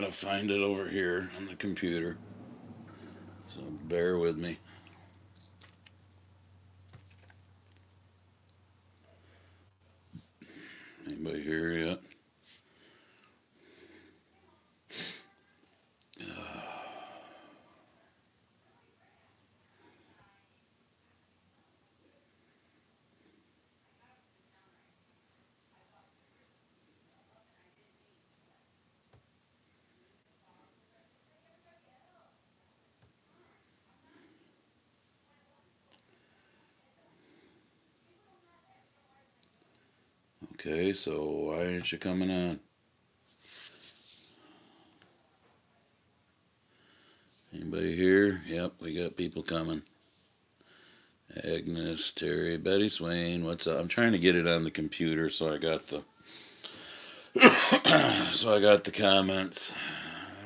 gotta find it over here on the computer. So bear with me. Anybody here yet? Okay, so why aren't you coming on? Anybody here? Yep, we got people coming. Agnes, Terry, Betty Swain, what's up? I'm trying to get it on the computer, so I got the so I got the comments.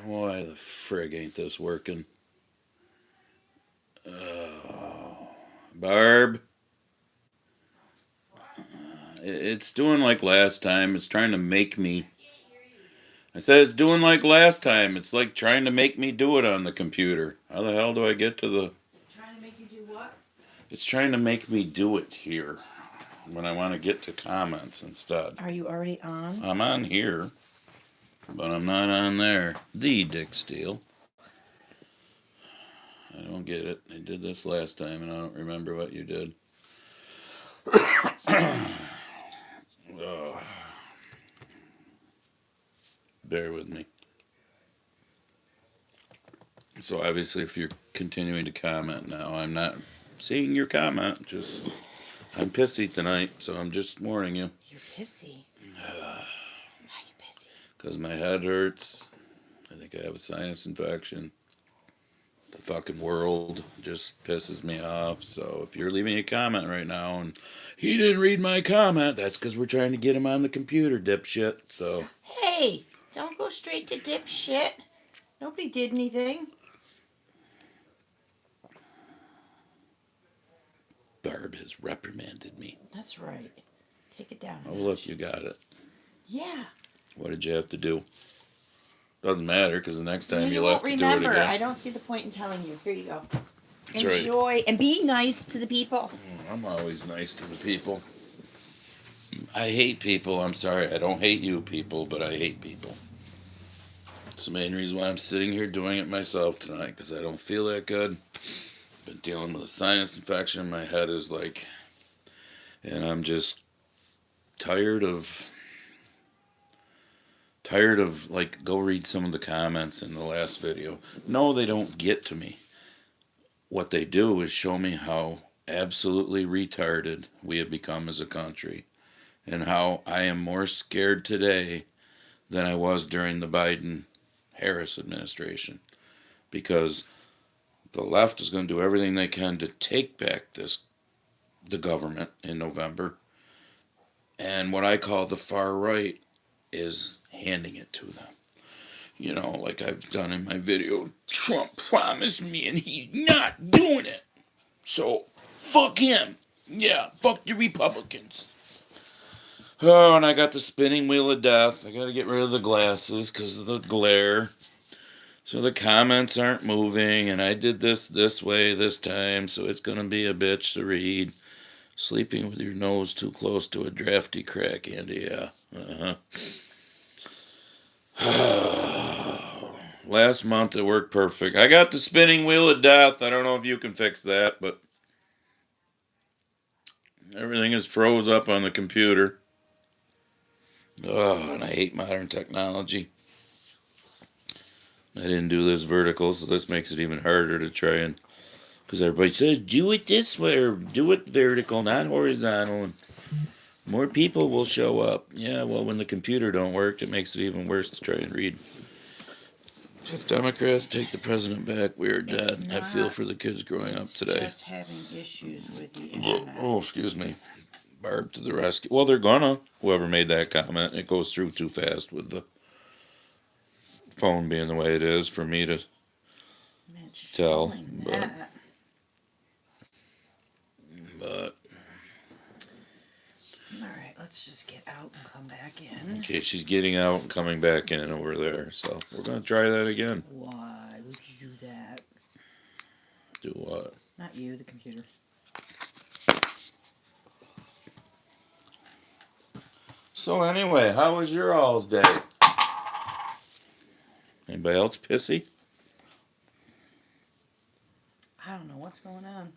Why the frig ain't this working? Barb, it's doing like last time. It's trying to make me. I said it's doing like last time. It's like trying to make me do it on the computer. How the hell do I get to the. Trying to make you do what? It's trying to make me do it here when I want to get to comments instead. Are you already on? I'm on here, but I'm not on there. The Dick Steele. I don't get it. I did this last time and I don't remember what you did. Oh, bear with me. So obviously, if you're continuing to comment now, I'm not seeing your comment. Just I'm pissy tonight, so I'm just warning you. You're pissy. Why are you pissy? Because my head hurts. I think I have a sinus infection. The fucking world just pisses me off. So if you're leaving a comment right now and he didn't read my comment, that's because we're trying to get him on the computer, dipshit. So hey, don't go straight to dipshit. Nobody did anything. Barb has reprimanded me. That's right. Take it down. Oh look, you got it. Yeah. What did you have to do? Doesn't matter because the next time you you'll won't have to do it remember. again. I don't see the point in telling you. Here you go. That's Enjoy right. and be nice to the people. I'm always nice to the people. I hate people. I'm sorry. I don't hate you people, but I hate people. It's the main reason why I'm sitting here doing it myself tonight because I don't feel that good. Been dealing with a sinus infection. My head is like, and I'm just tired of like go read some of the comments in the last video. No, they don't get to me. What they do is show me how absolutely retarded we have become as a country and how I am more scared today than I was during the Biden Harris administration because the left is going to do everything they can to take back the government in November, and what I call the far right is handing it to them. You know, like I've done in my video, Trump promised me and he's not doing it. So, fuck him. Yeah, fuck the Republicans. Oh, and I got the spinning wheel of death. I gotta get rid of the glasses because of the glare. So the comments aren't moving, and I did this way this time, so it's gonna be a bitch to read. Sleeping with your nose too close to a drafty crack, Andy, yeah. Last month it worked perfect. I got the spinning wheel of death. I don't know if you can fix that, but everything is froze up on the computer. Oh, and I hate modern technology. I didn't do this vertical, so this makes it even harder to try and. Because everybody says, do it this way or do it vertical, not horizontal, and more people will show up. Yeah, well, when the computer don't work, it makes it even worse to try and read. If Democrats take the president back, we're dead. I feel for the kids growing up today. Just having issues with the internet. Oh, excuse me. Barb to the rescue. Well, they're gonna. Whoever made that comment, it goes through too fast with the phone being the way it is for me to tell. But all right. let's just get out and come back in. Okay, she's getting out and coming back in over there. So we're going to try that again. Why would you do that? Do what? Not you, the computer. So anyway, how was your all's day? Anybody else pissy? I don't know what's going on.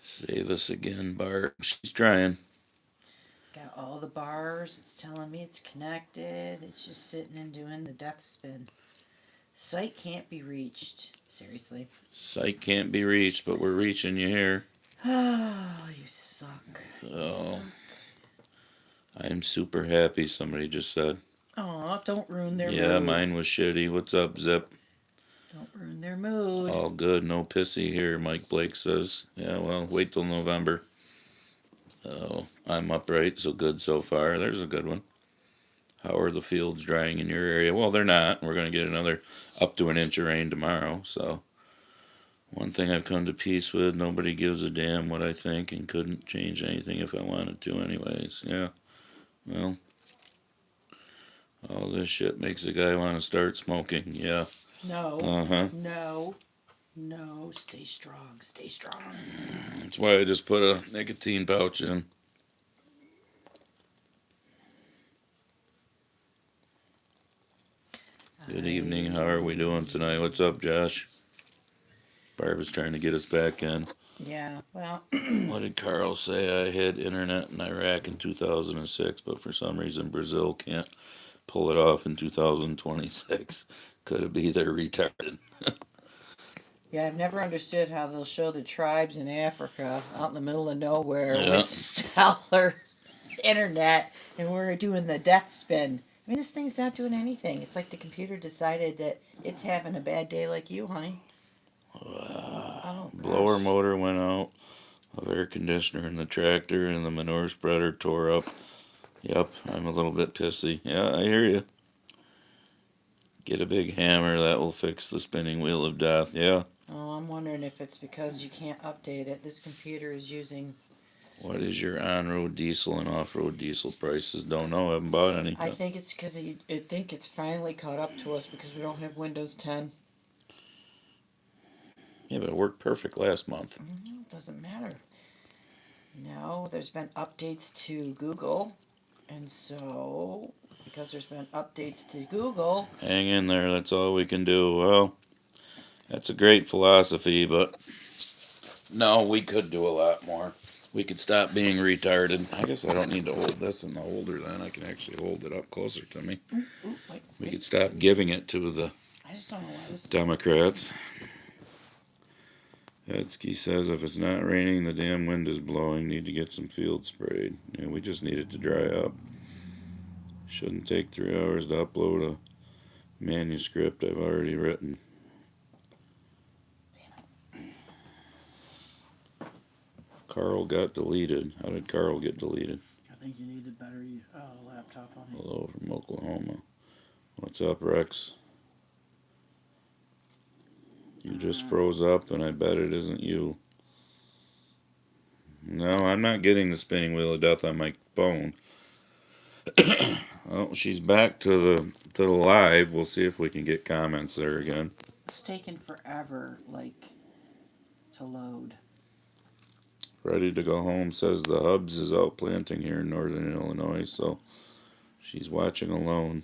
Save us again, Bart. She's trying. Got all the bars. It's telling me it's connected. It's just sitting and doing the death spin. Site can't be reached. Seriously. Site can't be reached, but we're reaching you here. Oh, you suck. So I'm super happy, somebody just said. Aw, don't ruin their mood. Yeah, mine was shitty. What's up, Zip? Don't ruin their mood. All good, no pissy here, Mike Blake says. Yeah, well, wait till November. So I'm upright, so good so far. There's a good one. How are the fields drying in your area? Well, they're not. We're going to get another up to an inch of rain tomorrow. So one thing I've come to peace with, nobody gives a damn what I think and couldn't change anything if I wanted to anyways. Yeah, well, all this shit makes a guy want to start smoking. Yeah. No. Uh-huh. No. No. Stay strong. Stay strong. That's why I just put a nicotine pouch in. Good evening. How are we doing tonight? What's up, Josh? Barb was trying to get us back in. Yeah, well. What did Carl say? I had internet in Iraq in 2006, but for some reason Brazil can't pull it off in 2026. Could it be they're retarded? Yeah, I've never understood how they'll show the tribes in Africa out in the middle of nowhere Yeah. with stellar internet, and we're doing the death spin. I mean, this thing's not doing anything. It's like the computer decided that it's having a bad day like you, honey. Oh, Blower gosh. motor went out of air conditioner in the tractor, and the manure spreader tore up. Yep, I'm a little bit pissy. Yeah, I hear you. Get a big hammer, that will fix the spinning wheel of death. Yeah. Oh, I'm wondering if it's because you can't update it. This computer is using. What is your on-road diesel and off-road diesel prices? Don't know. Haven't bought any. I think it's because I think it's finally caught up to us because we don't have Windows 10. Yeah, but it worked perfect last month. It doesn't matter. No, there's been updates to Google, and so because there's been updates to Google. Hang in there. That's all we can do. Well, that's a great philosophy, but no, we could do a lot more. We could stop being retarded. I guess I don't need to hold this in the holder then. I can actually hold it up closer to me. We could stop giving it to the I just don't know why this. Democrats. Etsky says if it's not raining, the damn wind is blowing. Need to get some field sprayed. Yeah, we just need it to dry up. Shouldn't take 3 hours to upload a manuscript I've already written. Carl got deleted. How did Carl get deleted? I think you need a better laptop on it. Hello from Oklahoma. What's up, Rex? You just froze up, and I bet it isn't you. No, I'm not getting the spinning wheel of death on my phone. Well, she's back to the live. We'll see if we can get comments there again. It's taken forever, like, to load. Ready to go home, says the Hubs is out planting here in northern Illinois, so she's watching alone.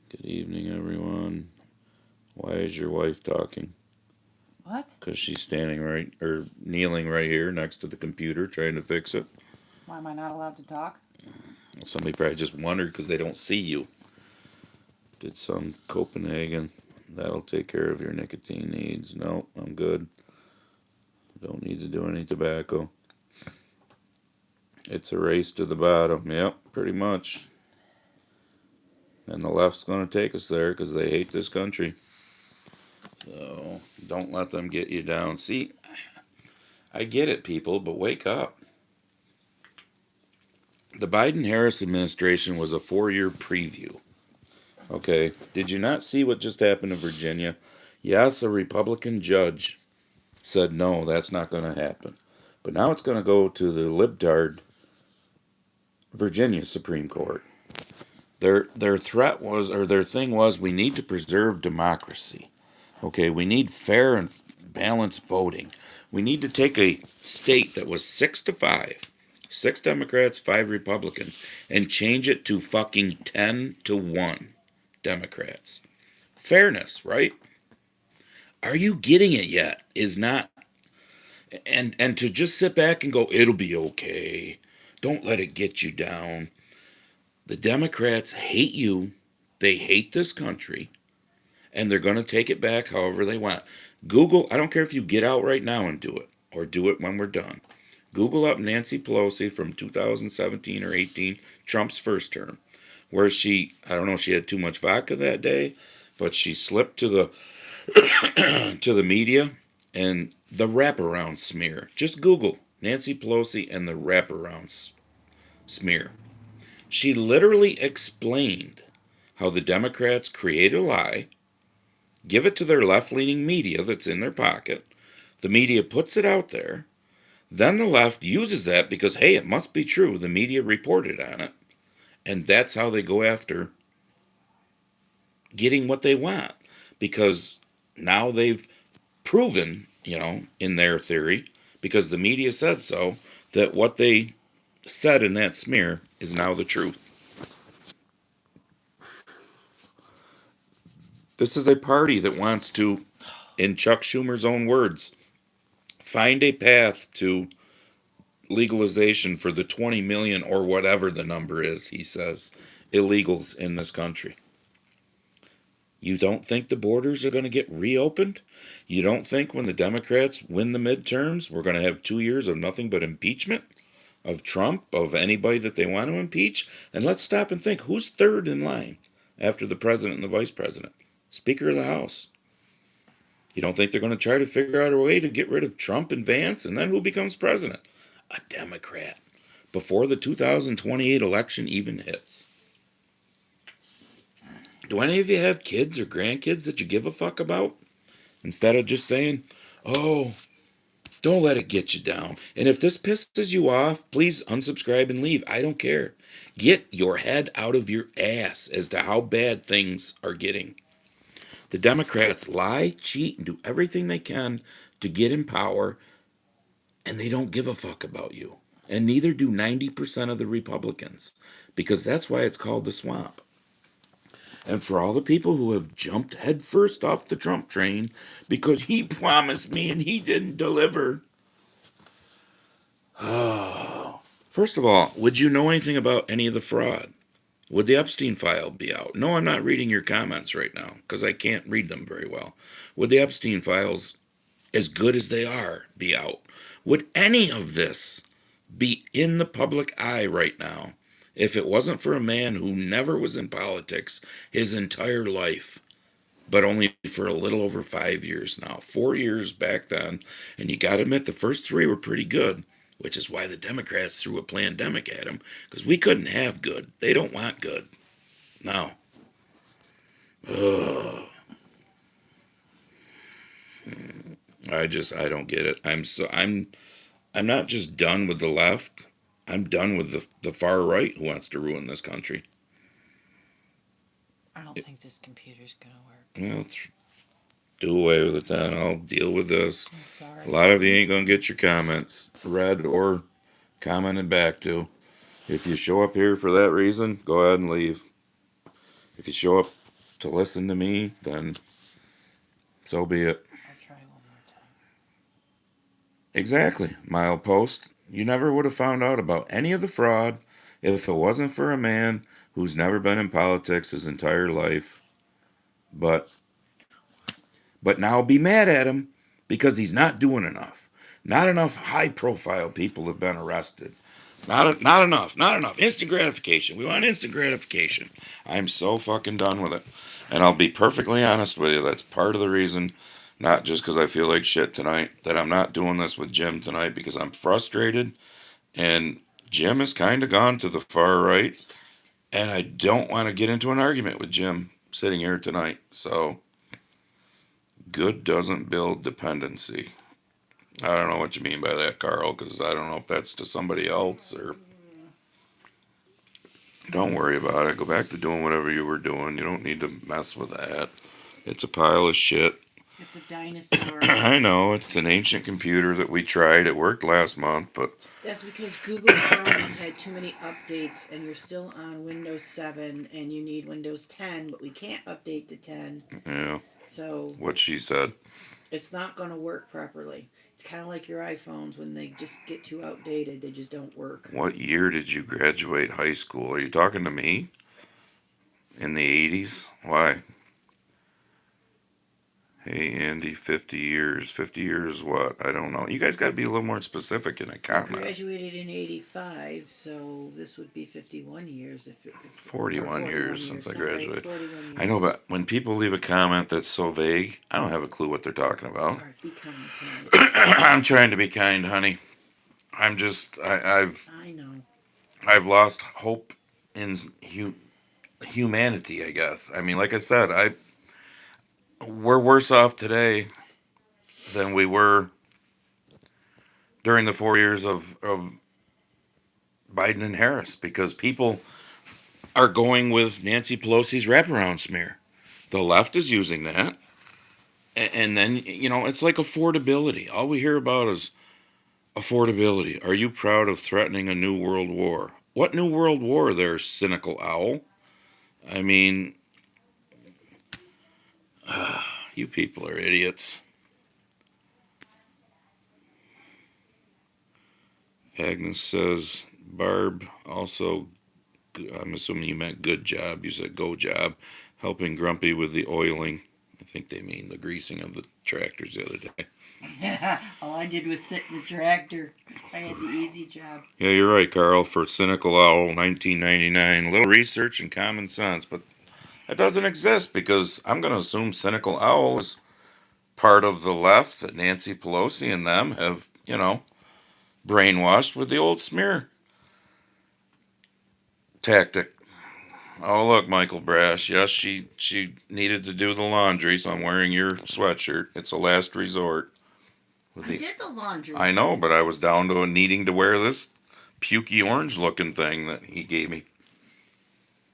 Good evening, everyone. Why is your wife talking? What? Because she's standing right, or kneeling right here next to the computer trying to fix it. Why am I not allowed to talk? Somebody probably just wondered because they don't see you. Did some Copenhagen. That'll take care of your nicotine needs. No, I'm good. Don't need to do any tobacco. It's a race to the bottom. Yep, pretty much. And the left's going to take us there because they hate this country. So don't let them get you down. See, I get it, people, but wake up. The Biden-Harris administration was a 4-year preview. Okay, did you not see what just happened in Virginia? Yes, a Republican judge said no, that's not going to happen. But now it's going to go to the libtard Virginia Supreme Court. Their threat was, or their thing was, we need to preserve democracy. Okay, we need fair and balanced voting. We need to take a state that was 6-5, six Democrats, five Republicans, and change it to fucking 10-1 Democrats. Fairness, right? Are you getting it yet? Is not, and to just sit back and go, it'll be okay. Don't let it get you down. The Democrats hate you. They hate this country, and they're going to take it back however they want. Google, I don't care if you get out right now and do it, or do it when we're done. Google up Nancy Pelosi from 2017 or 18, Trump's first term, where she, I don't know, she had too much vodka that day, but she slipped to the to the media and the wraparound smear. Just Google Nancy Pelosi and the wraparound smear. She literally explained how the Democrats create a lie, give it to their left leaning media that's in their pocket. The media puts it out there. Then the left uses that because, hey, it must be true. The media reported on it. And that's how they go after getting what they want. Because now they've proven, in their theory, because the media said so, that what they said in that smear is now the truth. This is a party that wants to, in Chuck Schumer's own words, find a path to legalization for the 20 million or whatever the number is, he says, illegals in this country. You don't think the borders are going to get reopened? You don't think when the Democrats win the midterms, we're going to have 2 years of nothing but impeachment of Trump, of anybody that they want to impeach? And let's stop and think, who's third in line after the president and the vice president? Speaker of the House. You don't think they're going to try to figure out a way to get rid of Trump and Vance? And then who becomes president? A Democrat. Before the 2028 election even hits. Do any of you have kids or grandkids that you give a fuck about? Instead of just saying, oh, don't let it get you down. And if this pisses you off, please unsubscribe and leave. I don't care. Get your head out of your ass as to how bad things are getting. The Democrats lie, cheat, and do everything they can to get in power, and they don't give a fuck about you. And neither do 90% of the Republicans, because that's why it's called the swamp. And for all the people who have jumped headfirst off the Trump train because he promised me and he didn't deliver. First of all, would you know anything about any of the fraud? Would the Epstein file be out? No, I'm not reading your comments right now because I can't read them very well. Would the Epstein files, as good as they are, be out? Would any of this be in the public eye right now if it wasn't for a man who never was in politics his entire life, but only for a little over 5 years now? 4 years back then, and you got to admit the first three were pretty good, which is why the Democrats threw a pandemic at him, because we couldn't have good. They don't want good. No. Ugh. I don't get it. I'm not just done with the left. I'm done with the far right who wants to ruin this country. I don't think this computer's gonna work. Well, do away with it then. I'll deal with this. I'm A sorry. lot of you ain't gonna get your comments read or commented back to. If you show up here for that reason, go ahead and leave. If you show up to listen to me, then so be it. I'll try one more time. Exactly, mile post. You never would have found out about any of the fraud if it wasn't for a man who's never been in politics his entire life, but now be mad at him because he's not doing enough. Not enough high profile people have been arrested. Not enough. Not enough. Instant gratification. We want instant gratification. I'm so fucking done with it. And I'll be perfectly honest with you. That's part of the reason, not just because I feel like shit tonight, that I'm not doing this with Jim tonight because I'm frustrated. And Jim has kind of gone to the far right. And I don't want to get into an argument with Jim sitting here tonight. So, good doesn't build dependency. I don't know what you mean by that, Carl, because I don't know if that's to somebody else or. Don't worry about it. Go back to doing whatever you were doing. You don't need to mess with that. It's a pile of shit. It's a dinosaur. I know, it's an ancient computer that we tried. It worked last month, but That's because Google Chrome has had too many updates and you're still on Windows 7 and you need Windows 10, but we can't update to 10. yeah, So what she said. it's not going to work properly. It's kind of like your iPhones when they just get too outdated, they just don't work. What year did you graduate high school? Are you talking to me? In the 80s? Why? Hey, Andy, 50 years. 50 years what? I don't know. You guys got to be a little more specific in a I comment. graduated in 85, so this would be 51 years or 41 41 years years. since I Sorry, graduated. 41 years. I know, but when people leave a comment that's so vague, I don't have a clue what they're talking All about. right, be kind tonight. I'm trying to be kind, honey. I'm just, I know. I've lost hope in humanity, I guess. I mean, like I said, we're worse off today than we were during the 4 years of Biden and Harris because people are going with Nancy Pelosi's wraparound smear. The left is using that. And then, it's like affordability. All we hear about is affordability. Are you proud of threatening a new world war? What new world war there, cynical owl? I mean, you people are idiots. Agnes says, Barb also, I'm assuming you meant good job. You said go job. Helping Grumpy with the oiling. I think they mean the greasing of the tractors the other day. Yeah, all I did was sit in the tractor. I had the easy job. Yeah, you're right, Carl. For Cynical Owl 1999. A little research and common sense, but that doesn't exist because I'm going to assume Cynical Owl is part of the left that Nancy Pelosi and them have, brainwashed with the old smear tactic. Oh, look, Michael Brash. Yes, she needed to do the laundry, so I'm wearing your sweatshirt. It's a last resort. I did the laundry. I know, but I was down to needing to wear this pukey orange looking thing that he gave me.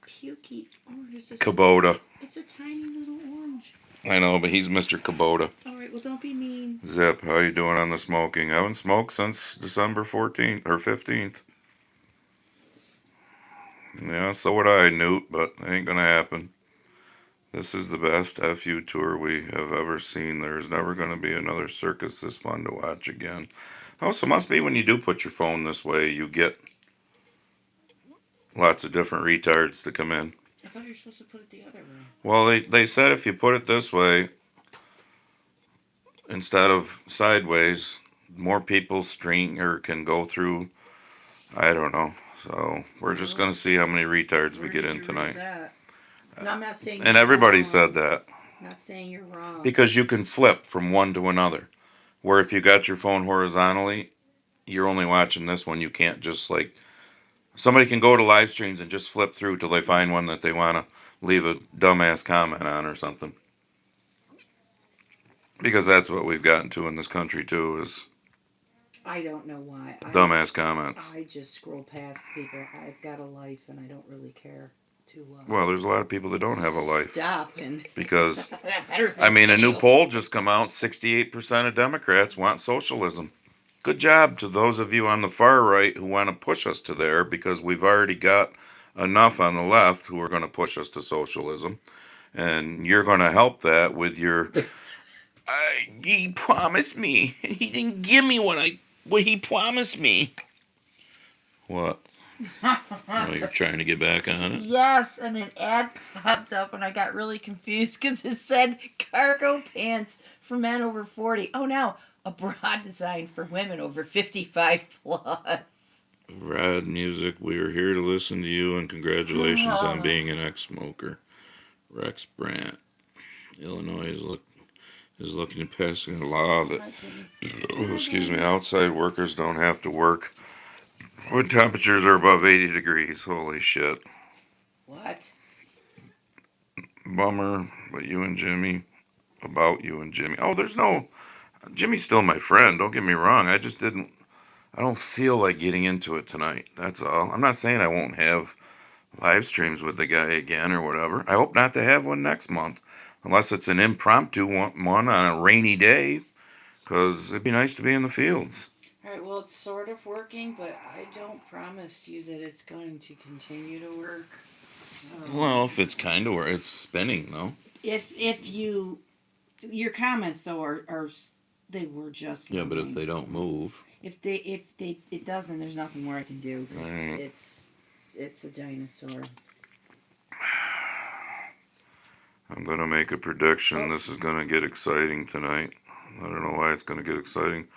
Pukey orange. Kubota. It's a tiny little orange. I know, but he's Mr. Kubota. All right, well, don't be mean. Zip, how you doing on the smoking? I haven't smoked since December 14th or 15th. Yeah, so would I, Newt, but it ain't gonna happen. This is the best FU tour we have ever seen. There's never gonna be another circus this fun to watch again. Oh, so it must be when you do put your phone this way, you get lots of different retards to come in. I thought you were supposed to put it the other way. Well, they said if you put it this way instead of sideways, more people stream or can go through. I don't know. So we're just gonna see how many retards we get in tonight. No, I'm not saying. And everybody said that Not saying you're wrong. because you can flip from one to another. Where if you got your phone horizontally, you're only watching this one. You can't just like somebody can go to live streams and just flip through till they find one that they want to leave a dumbass comment on or something. Because that's what we've gotten to in this country too is I don't know why. dumbass comments. I just scroll past people. I've got a life and I don't really care too well. Well, there's a lot of people that don't have a life. Stop and Because I mean, a new poll just come out. 68% of Democrats want socialism. Good job to those of you on the far right who want to push us to there because we've already got enough on the left who are going to push us to socialism. And you're going to help that with your he promised me and he didn't give me what he promised me. What? Oh, you're trying to get back on it? Yes, and an ad popped up and I got really confused because it said cargo pants for men over 40. Oh, no, a bra design for women over 55 plus. Rad music. We are here to listen to you and congratulations on being an ex-smoker. Rex Brandt. Illinois is looking at passing a law that outside workers don't have to work when temperatures are above 80 degrees. Holy shit. What? Bummer, but you and Jimmy, about you and Jimmy. Oh, there's no, Jimmy's still my friend, don't get me wrong. I don't feel like getting into it tonight. That's all. I'm not saying I won't have live streams with the guy again or whatever. I hope not to have one next month, unless it's an impromptu one on a rainy day, because it'd be nice to be in the fields. All right, well, it's sort of working, but I don't promise you that it's going to continue to work. So, Well, if it's kind of where it's spinning though. if you your comments though are they were just Yeah, but if loading. they don't move, If they it doesn't, there's nothing more I can do because Right. it's a dinosaur. I'm gonna make a prediction. Oh. This is gonna get exciting tonight. I don't know why it's gonna get exciting.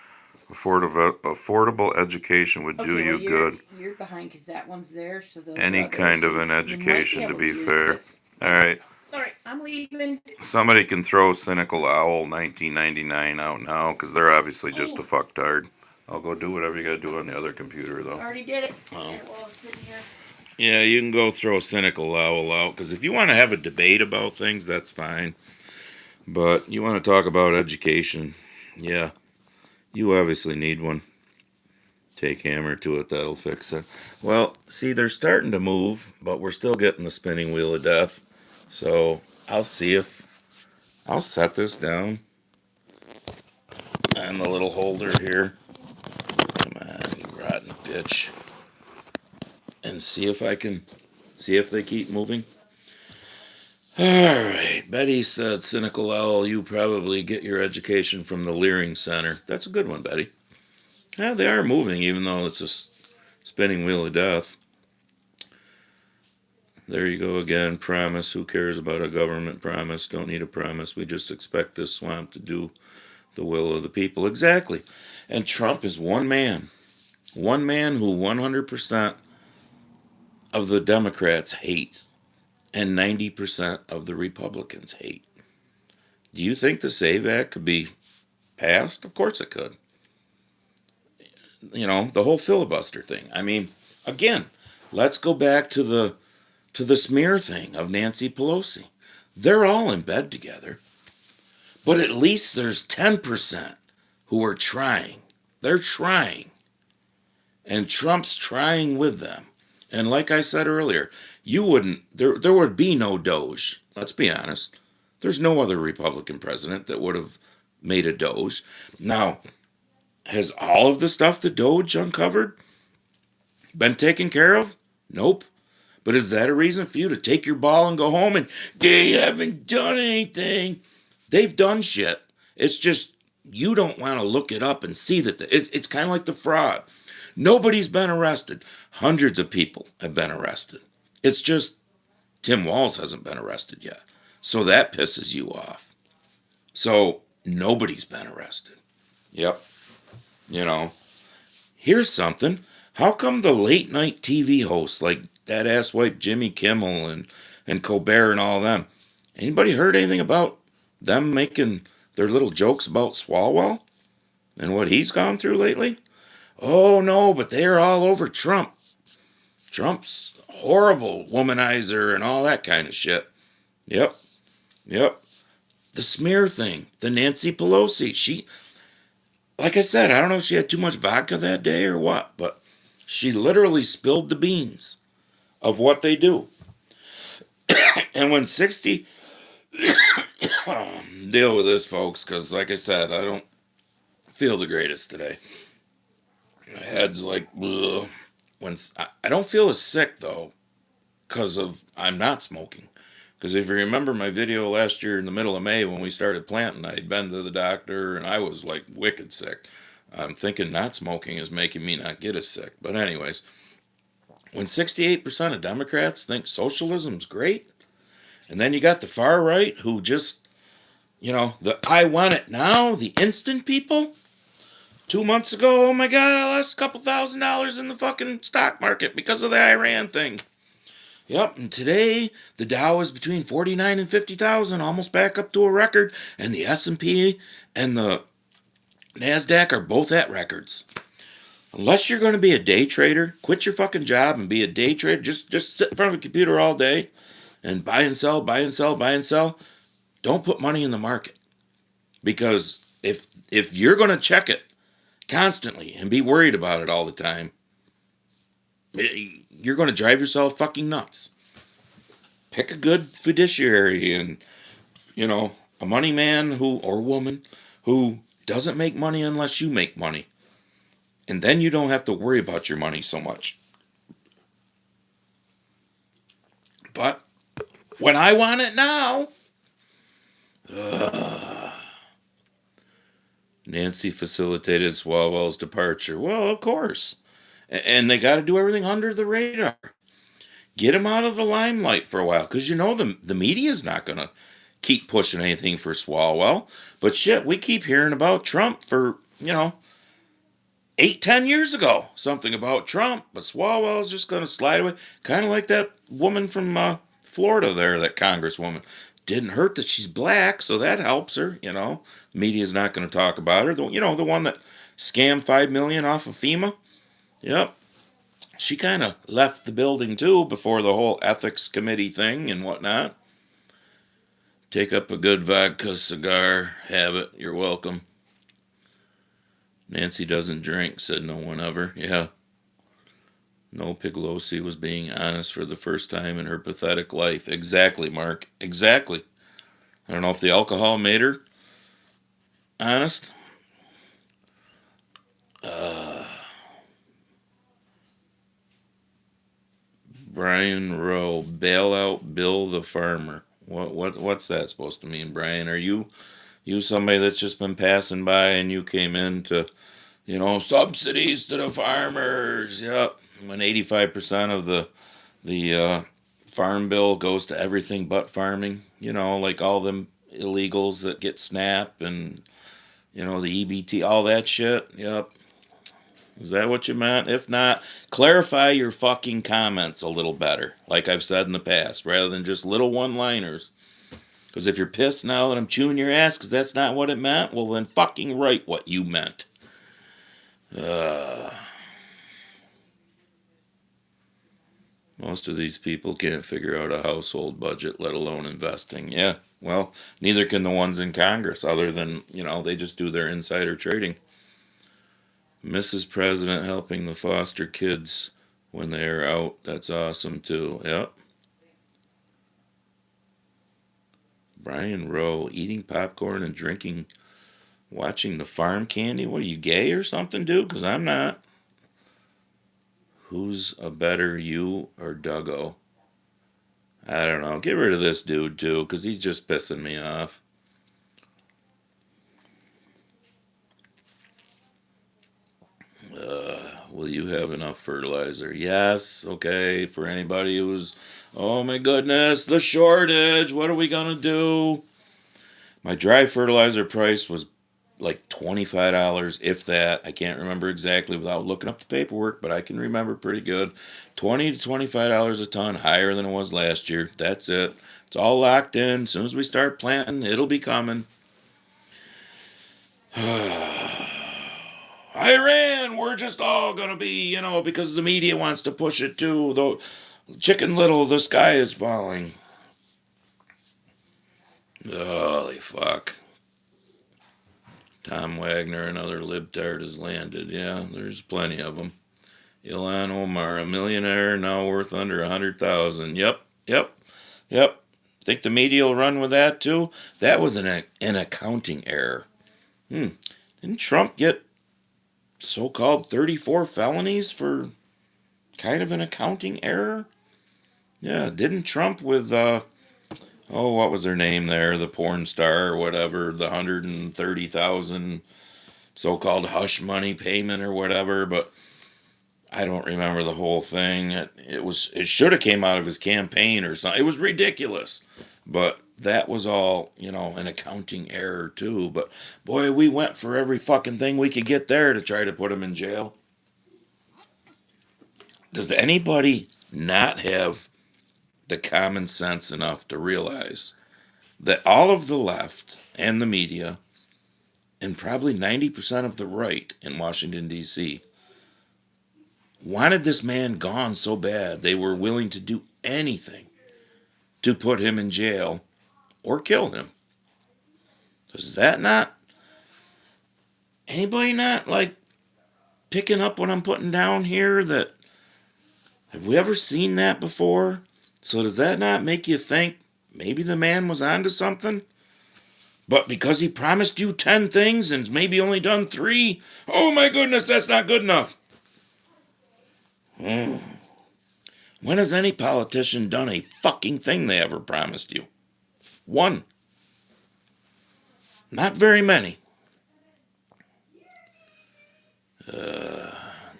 Affordable education would do Okay, well you good. you're behind because that one's there, so those are Any others. kind So of an you might be education, to able to be use fair. this. All right. All right, I'm leaving. Somebody can throw Cynical Owl 1999 out now, because they're obviously just a fucktard. I'll go do whatever you gotta do on the other computer, though. Already did it. Oh. While I was sitting here. Yeah, you can go throw Cynical Owl out, because if you want to have a debate about things, that's fine. But you want to talk about education, yeah, you obviously need one. Take hammer to it, that'll fix it. Well, see, they're starting to move, but we're still getting the spinning wheel of death. So I'll see if I'll set this down on the little holder here. Come on, you rotten bitch. And see if I can see if they keep moving. Alright, Betty said, Cynical Owl, you probably get your education from the Leering Center. That's a good one, Betty. Yeah, they are moving, even though it's a spinning wheel of death. There you go again. Promise. Who cares about a government promise? Don't need a promise. We just expect this swamp to do the will of the people. Exactly. And Trump is one man. One man who 100% of the Democrats hate and 90% of the Republicans hate. Do you think the SAVE Act could be passed? Of course it could. You know, the whole filibuster thing. I mean, again, let's go back to the smear thing of Nancy Pelosi. They're all in bed together. But at least there's 10% who are trying. They're trying. And Trump's trying with them. And like I said earlier, there would be no Doge. Let's be honest. There's no other Republican president that would have made a Doge. Now, has all of the stuff the Doge uncovered been taken care of? Nope. But is that a reason for you to take your ball and go home and they haven't done anything? They've done shit. It's just you don't want to look it up and see that it's kind of like the fraud. Nobody's been arrested. Hundreds of people have been arrested. It's just Tim Walz hasn't been arrested yet. So that pisses you off. So nobody's been arrested. Yep. You know, here's something. How come the late night TV hosts like that asswipe Jimmy Kimmel and Colbert and all of them, anybody heard anything about them making their little jokes about Swalwell and what he's gone through lately? Oh no, but they're all over Trump. Trump's horrible womanizer and all that kind of shit. Yep. Yep. The smear thing, the Nancy Pelosi. She, like I said, I don't know if she had too much vodka that day or what, but she literally spilled the beans of what they do. And when 60, deal with this, folks, because like I said, I don't feel the greatest today. My head's like, ugh. I don't feel as sick though, because of I'm not smoking. Because if you remember my video last year in the middle of May when we started planting, I had been to the doctor and I was like wicked sick. I'm thinking not smoking is making me not get as sick. But anyways, when 68% of Democrats think socialism's great, and then you got the far right who just, the I want it now, the instant people. 2 months ago, oh my God, I lost a couple $1,000s in the fucking stock market because of the Iran thing. Yep, and today the Dow is between 49 and 50,000, almost back up to a record, and the S&P and the Nasdaq are both at records. Unless you're going to be a day trader, quit your fucking job and be a day trader. Just sit in front of a computer all day and buy and sell, buy and sell, buy and sell. Don't put money in the market. Because if you're going to check it constantly and be worried about it all the time, you're going to drive yourself fucking nuts. Pick a good fiduciary and, a money man or woman who doesn't make money unless you make money. And then you don't have to worry about your money so much. But when I want it now, Nancy facilitated Swalwell's departure. Well, of course. And they got to do everything under the radar. Get him out of the limelight for a while. Because the media's not going to keep pushing anything for Swalwell. But shit, we keep hearing about Trump for, 8-10 years ago. Something about Trump. But Swalwell's just going to slide away. Kind of like that woman from Florida there, that congresswoman. Didn't hurt that she's black, so that helps her, The media's not going to talk about her. The one that scammed $5 million off of FEMA. Yep. She kind of left the building, too, before the whole ethics committee thing and whatnot. Take up a good vodka cigar. Have it. You're welcome. Nancy doesn't drink, said no one ever. Yeah. No, Piglosi was being honest for the first time in her pathetic life. Exactly, Mark. Exactly. I don't know if the alcohol made her honest. Brian Rowe, bailout Bill the farmer. What's that supposed to mean, Brian? Are you somebody that's just been passing by and you came in to, subsidies to the farmers? Yep. When 85% of the farm bill goes to everything but farming, like all them illegals that get SNAP and the EBT, all that shit. Yep. Is that what you meant? If not, clarify your fucking comments a little better, like I've said in the past, rather than just little one-liners. Because if you're pissed now that I'm chewing your ass because that's not what it meant, well then fucking write what you meant. Most of these people can't figure out a household budget, let alone investing. Yeah, well, neither can the ones in Congress, other than, they just do their insider trading. Mrs. President helping the foster kids when they are out. That's awesome, too. Yep. Brian Rowe, eating popcorn and watching the farm candy. What, are you gay or something, dude? Because I'm not. Who's a better, you or Duggo? I don't know. Get rid of this dude, too, because he's just pissing me off. Will you have enough fertilizer? Yes. Okay. For anybody who's, oh my goodness, the shortage. What are we going to do? My dry fertilizer price was like $25, if that. I can't remember exactly without looking up the paperwork, but I can remember pretty good. $20 to $25 a ton, higher than it was last year. That's it. It's all locked in. As soon as we start planting, it'll be coming. Iran, we're just all going to be, because the media wants to push it too. The Chicken Little, the sky is falling. Holy fuck. Tom Wagner, another libtard, has landed. Yeah, there's plenty of them. Ilhan Omar, a millionaire, now worth under 100,000. Yep. Think the media will run with that too? That was an accounting error. Didn't Trump get so-called 34 felonies for kind of an accounting error? Yeah, didn't Trump with, what was her name there? The porn star or whatever, the 130,000 so-called hush money payment or whatever, but I don't remember the whole thing. It should have came out of his campaign or something. It was ridiculous. But that was all, an accounting error too. But boy, we went for every fucking thing we could get there to try to put him in jail. Does anybody not have the common sense enough to realize that all of the left and the media and probably 90% of the right in Washington, D.C. wanted this man gone so bad they were willing to do anything to put him in jail or kill him? Does that not, anybody not like picking up what I'm putting down here, that Have we ever seen that before? So does that not make you think maybe the man was onto something? But because he promised you 10 things and maybe only done 3, oh my goodness, that's not good enough. When has any politician done a fucking thing they ever promised you? One. Not very many.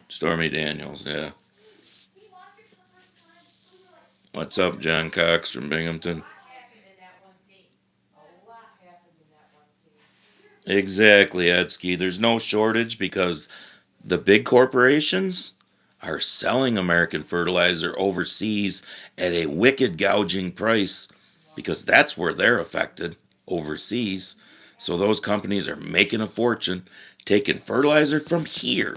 Stormy Daniels, yeah. What's up, John Cox from Binghamton? Exactly, Edsky. There's no shortage because the big corporations are selling American fertilizer overseas at a wicked gouging price because that's where they're affected, overseas. So those companies are making a fortune taking fertilizer from here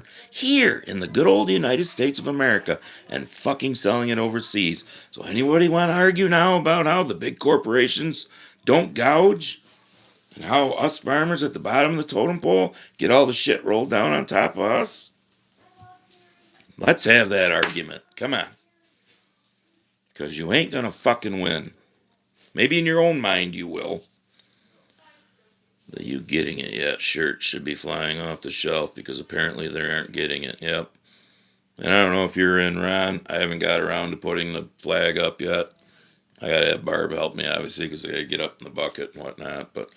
in the good old United States of America and fucking selling it overseas. So anybody want to argue now about how the big corporations don't gouge? And how us farmers at the bottom of the totem pole get all the shit rolled down on top of us? Let's have that argument. Come on. Because you ain't gonna fucking win. Maybe in your own mind you will. The "you getting it yet" shirt should be flying off the shelf because apparently they aren't getting it. Yep. And I don't know if you're in, Ron. I haven't got around to putting the flag up yet. I gotta have Barb help me, obviously, because I gotta get up in the bucket and whatnot. But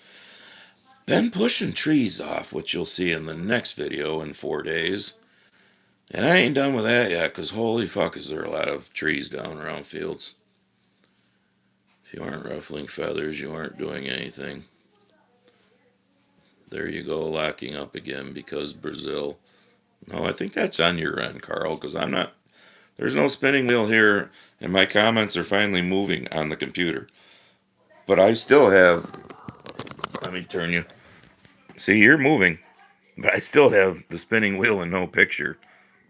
been pushing trees off, which you'll see in the next video in 4 days. And I ain't done with that yet, because holy fuck is there a lot of trees down around fields. If you aren't ruffling feathers, you aren't doing anything. There you go, locking up again because Brazil. No, I think that's on your end, Carl, because I'm not. There's no spinning wheel here, and my comments are finally moving on the computer. But I still have. Let me turn you. See, you're moving, but I still have the spinning wheel and no picture.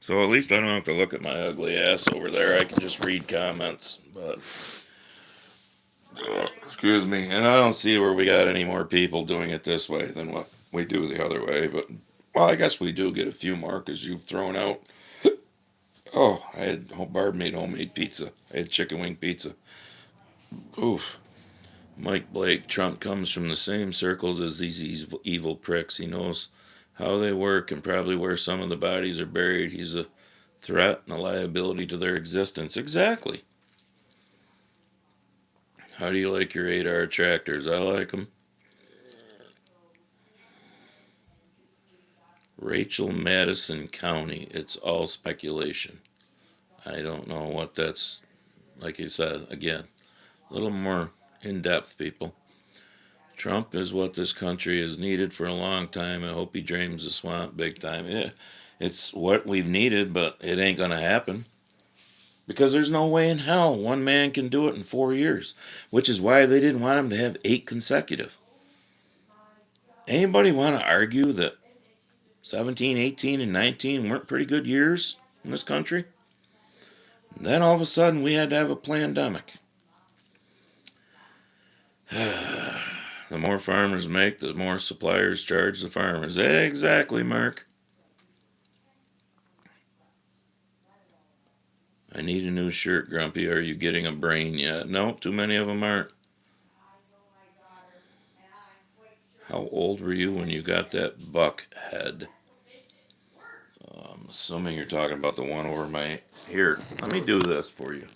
So at least I don't have to look at my ugly ass over there. I can just read comments. But excuse me, and I don't see where we got any more people doing it this way than what we do the other way. But well, I guess we do get a few more because you've thrown out. Oh, I had Barb made homemade pizza. I had chicken wing pizza. Oof. Mike Blake. Trump comes from the same circles as these evil pricks. He knows how they work and probably where some of the bodies are buried. He's a threat and a liability to their existence. Exactly. How do you like your 8R tractors? I like them. Rachel Madison County. It's all speculation. I don't know what that's, like you said, again, a little more in depth, people. Trump is what this country has needed for a long time. I hope he drains the swamp big time. Yeah, it's what we've needed, but it ain't going to happen. Because there's no way in hell one man can do it in 4 years, which is why they didn't want him to have 8 consecutive. Anybody want to argue that 17, 18, and 19 weren't pretty good years in this country? And then all of a sudden we had to have a pandemic. The more farmers make, the more suppliers charge the farmers. Exactly, Mark. I need a new shirt, Grumpy. Are you getting a brain yet? No, too many of them aren't. How old were you when you got that buck head? I'm assuming you're talking about the one over my... Here, let me do this for you.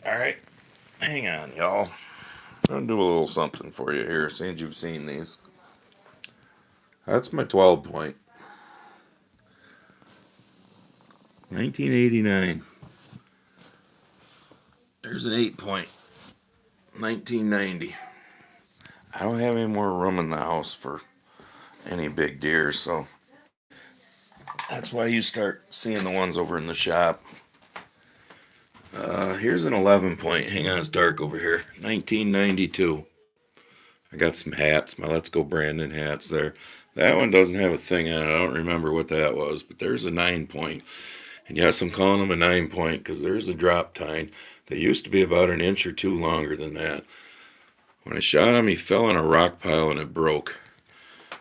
Alright, hang on, y'all. I'm going to do a little something for you here, since you've seen these. That's my 12 point. 1989. There's an 8 point. 1990. I don't have any more room in the house for any big deer, so that's why you start seeing the ones over in the shop. Here's an 11 point. Hang on, it's dark over here. 1992. I got some hats, my Let's Go Brandon hats there. That one doesn't have a thing on it. I don't remember what that was, but there's a 9 point. And yes, I'm calling them a 9 point because there's a drop tine. They used to be about an inch or two longer than that. When I shot him, he fell in a rock pile and it broke.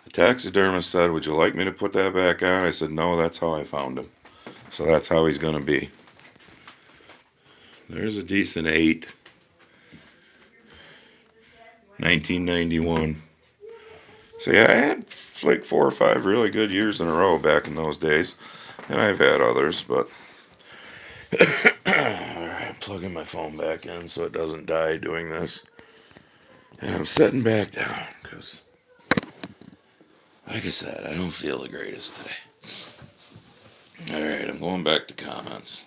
The taxidermist said, "Would you like me to put that back on?" I said, "No, that's how I found him. So that's how he's going to be." There's a decent 8. 1991. So yeah, I had like 4 or 5 really good years in a row back in those days. And I've had others, but alright, plugging my phone back in so it doesn't die doing this. And I'm sitting back down because, like I said, I don't feel the greatest today. Alright, I'm going back to comments.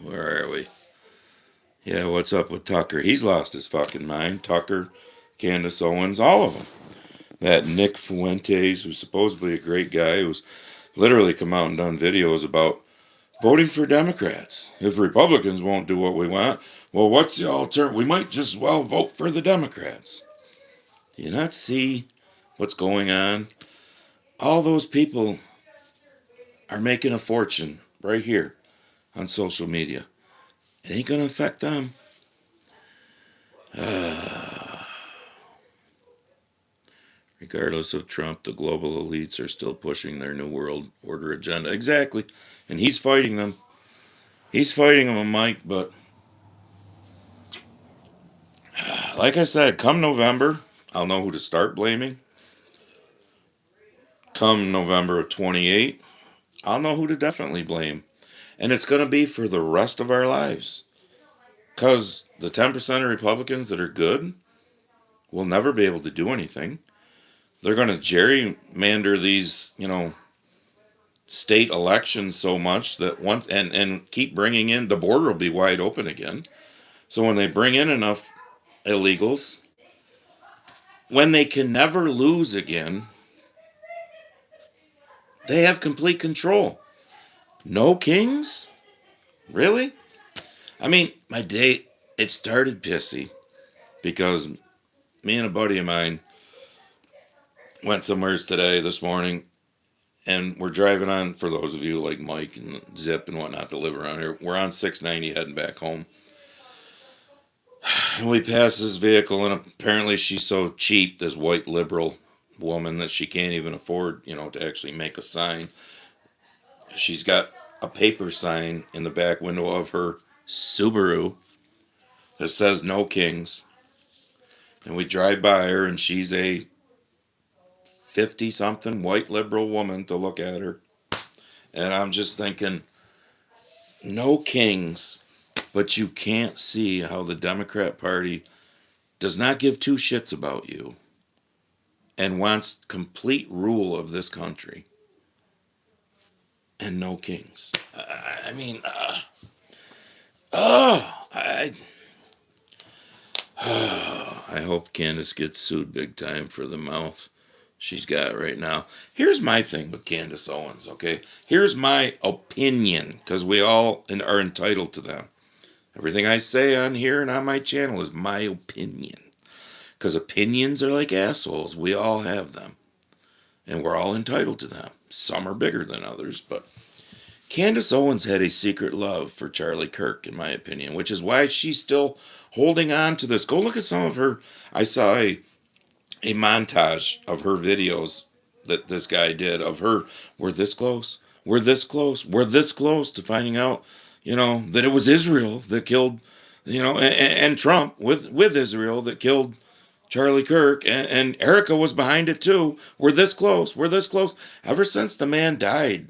Where are we? Yeah, what's up with Tucker? He's lost his fucking mind. Tucker, Candace Owens, all of them. That Nick Fuentes, who's supposedly a great guy, who's literally come out and done videos about voting for Democrats. If Republicans won't do what we want, well, what's the alternative? We might just as well vote for the Democrats. Do you not see what's going on? All those people are making a fortune right here on social media. It ain't going to affect them. Regardless of Trump, the global elites are still pushing their New World Order agenda. Exactly. And he's fighting them. He's fighting them, Mike, but like I said, come November, I'll know who to start blaming. Come November of 28, I'll know who to definitely blame. And it's going to be for the rest of our lives. Because the 10% of Republicans that are good will never be able to do anything. They're going to gerrymander these, state elections so much that once and keep bringing in, the border will be wide open again. So when they bring in enough illegals, when they can never lose again, they have complete control. No kings? Really? I mean, my day, it started pissy because me and a buddy of mine went somewheres today, this morning, and we're driving on, for those of you like Mike and Zip and whatnot that live around here, we're on 690 heading back home. And we pass this vehicle, and apparently she's so cheap, this white liberal woman, that she can't even afford, to actually make a sign. She's got a paper sign in the back window of her Subaru that says no kings. And we drive by her, and she's a 50 something white liberal woman to look at her. And I'm just thinking, no kings, but you can't see how the Democrat Party does not give two shits about you and wants complete rule of this country. And no kings. I mean, I hope Candace gets sued big time for the mouth she's got right now. Here's my thing with Candace Owens, okay? Here's my opinion, because we all are entitled to them. Everything I say on here and on my channel is my opinion. Because opinions are like assholes. We all have them. And we're all entitled to them. Some are bigger than others, but Candace Owens had a secret love for Charlie Kirk, in my opinion, which is why she's still holding on to this. Go look at some of her. I saw a montage of her videos that this guy did of her. We're this close. We're this close. We're this close to finding out, that it was Israel that killed, and Trump with Israel that killed Charlie Kirk, and Erica was behind it too. We're this close. We're this close. Ever since the man died,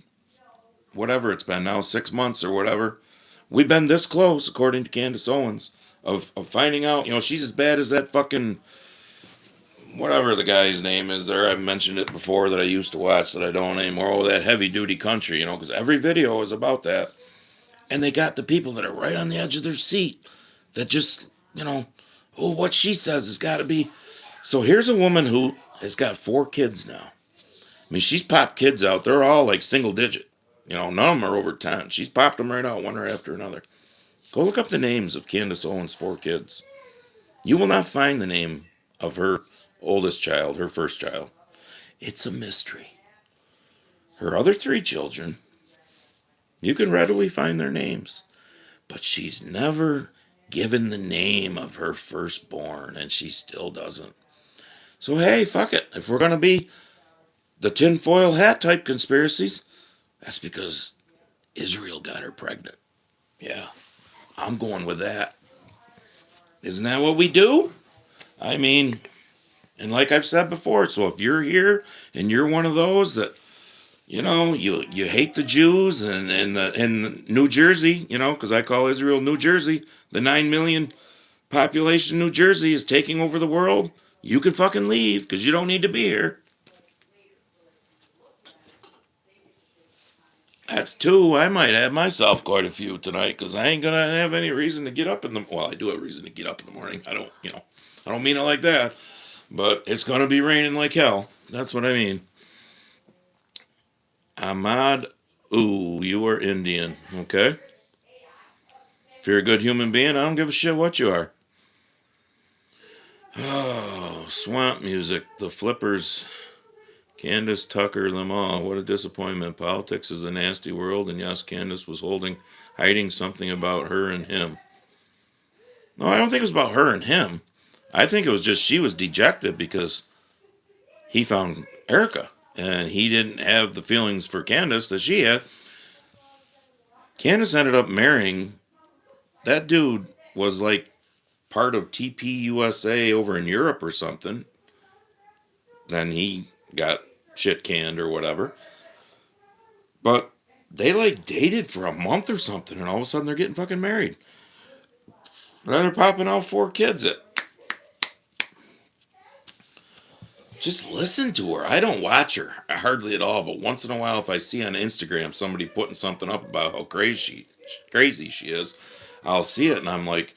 whatever it's been now, 6 months or whatever, we've been this close, according to Candace Owens, of finding out, she's as bad as that fucking, whatever the guy's name is there. I've mentioned it before that I used to watch that I don't anymore. Oh, that heavy duty country, because every video is about that. And they got the people that are right on the edge of their seat that just, oh, what she says has got to be. So here's a woman who has got 4 kids now. I mean, she's popped kids out. They're all like single digit. None of them are over 10. She's popped them right out, one right after another. Go look up the names of Candace Owens' 4 kids. You will not find the name of her oldest child, her first child. It's a mystery. Her other 3 children, you can readily find their names. But she's never given the name of her firstborn, and she still doesn't. So, hey, fuck it. If we're going to be the tinfoil hat type conspiracies, that's because Israel got her pregnant. Yeah, I'm going with that. Isn't that what we do? I mean, and like I've said before, so if you're here and you're one of those that, you hate the Jews and New Jersey, because I call Israel New Jersey, the 9 million population New Jersey is taking over the world. You can fucking leave because you don't need to be here. That's two. I might have myself quite a few tonight because I ain't gonna have any reason to get up in the. Well, I do have a reason to get up in the morning. I don't mean it like that. But it's gonna be raining like hell. That's what I mean. Ahmad, ooh, you are Indian. Okay. If you're a good human being, I don't give a shit what you are. Oh, swamp music. The flippers. Candace, Tucker, them all. What a disappointment. Politics is a nasty world, and yes, Candace was hiding something about her and him. No, I don't think it was about her and him. I think it was just she was dejected because he found Erica, and he didn't have the feelings for Candace that she had. Candace ended up marrying that dude. Was like part of TPUSA over in Europe or something. Then he got shit canned or whatever. But they like dated for a month or something, and all of a sudden they're getting fucking married. And then they're popping out 4 kids. Just listen to her. I don't watch her hardly at all, but once in a while, if I see on Instagram somebody putting something up about how crazy she is, I'll see it, and I'm like,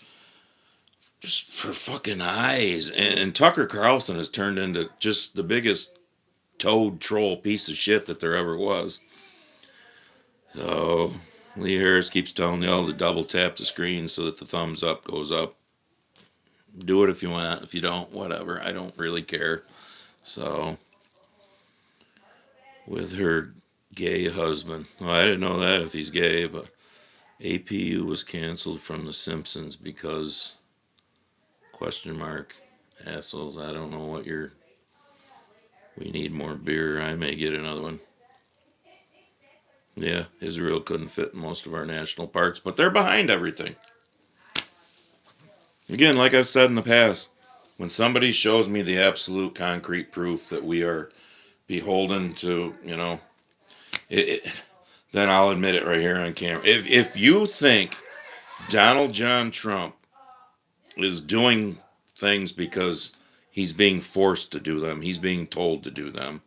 just her fucking eyes. And Tucker Carlson has turned into just the biggest toad troll piece of shit that there ever was. So Lee Harris keeps telling y'all to double tap the screen so that the thumbs up goes up. Do it if you want. If you don't, whatever. I don't really care. So, with her gay husband. Well, I didn't know that if he's gay, but APU was canceled from The Simpsons because question mark assholes. I don't know what you're. We need more beer. I may get another one. Yeah, Israel couldn't fit in most of our national parks, but they're behind everything. Again, like I've said in the past, when somebody shows me the absolute concrete proof that we are beholden to, then I'll admit it right here on camera. If you think Donald John Trump is doing things because he's being forced to do them, he's being told to do them,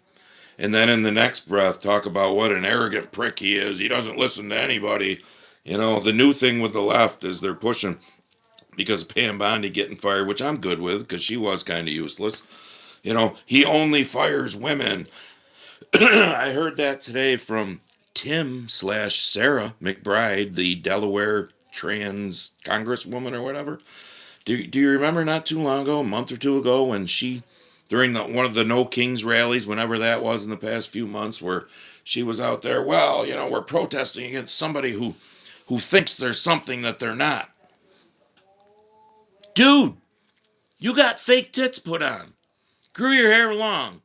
and then in the next breath talk about what an arrogant prick he is, he doesn't listen to anybody. The new thing with the left is they're pushing because of Pam Bondi getting fired, which I'm good with because she was kind of useless. He only fires women. I heard that today from Tim/Sarah McBride, the Delaware trans congresswoman or whatever. Do you remember not too long ago, a month or two ago, when she, during one of the No Kings rallies, whenever that was in the past few months, where she was out there, well, we're protesting against somebody who thinks there's something that they're not. Dude, you got fake tits put on. Grew your hair long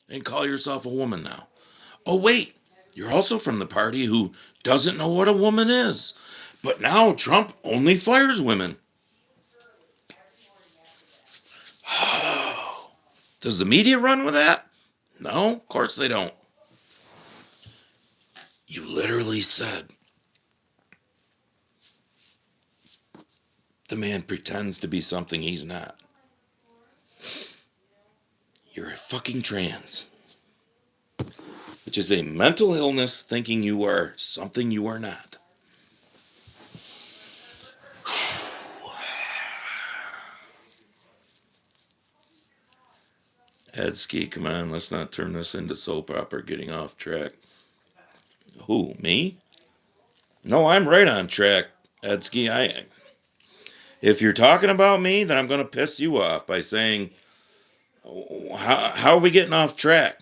and call yourself a woman now. Oh, wait, you're also from the party who doesn't know what a woman is. But now Trump only fires women. Does the media run with that? No, of course they don't. You literally said the man pretends to be something he's not. You're a fucking trans, which is a mental illness thinking you are something you are not. Edsky, come on, let's not turn this into soap opera getting off track. Who, me? No, I'm right on track, Edsky. If you're talking about me, then I'm going to piss you off by saying, how are we getting off track?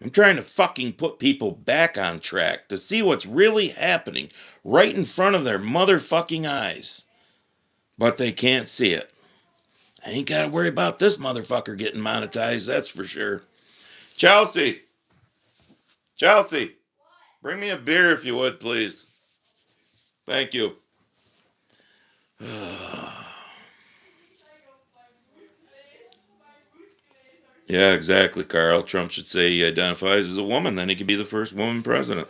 I'm trying to fucking put people back on track to see what's really happening right in front of their motherfucking eyes. But they can't see it. I ain't got to worry about this motherfucker getting monetized, that's for sure. Chelsea, bring me a beer if you would, please. Thank you. Yeah, exactly, Carl. Trump should say he identifies as a woman, then he could be the first woman president.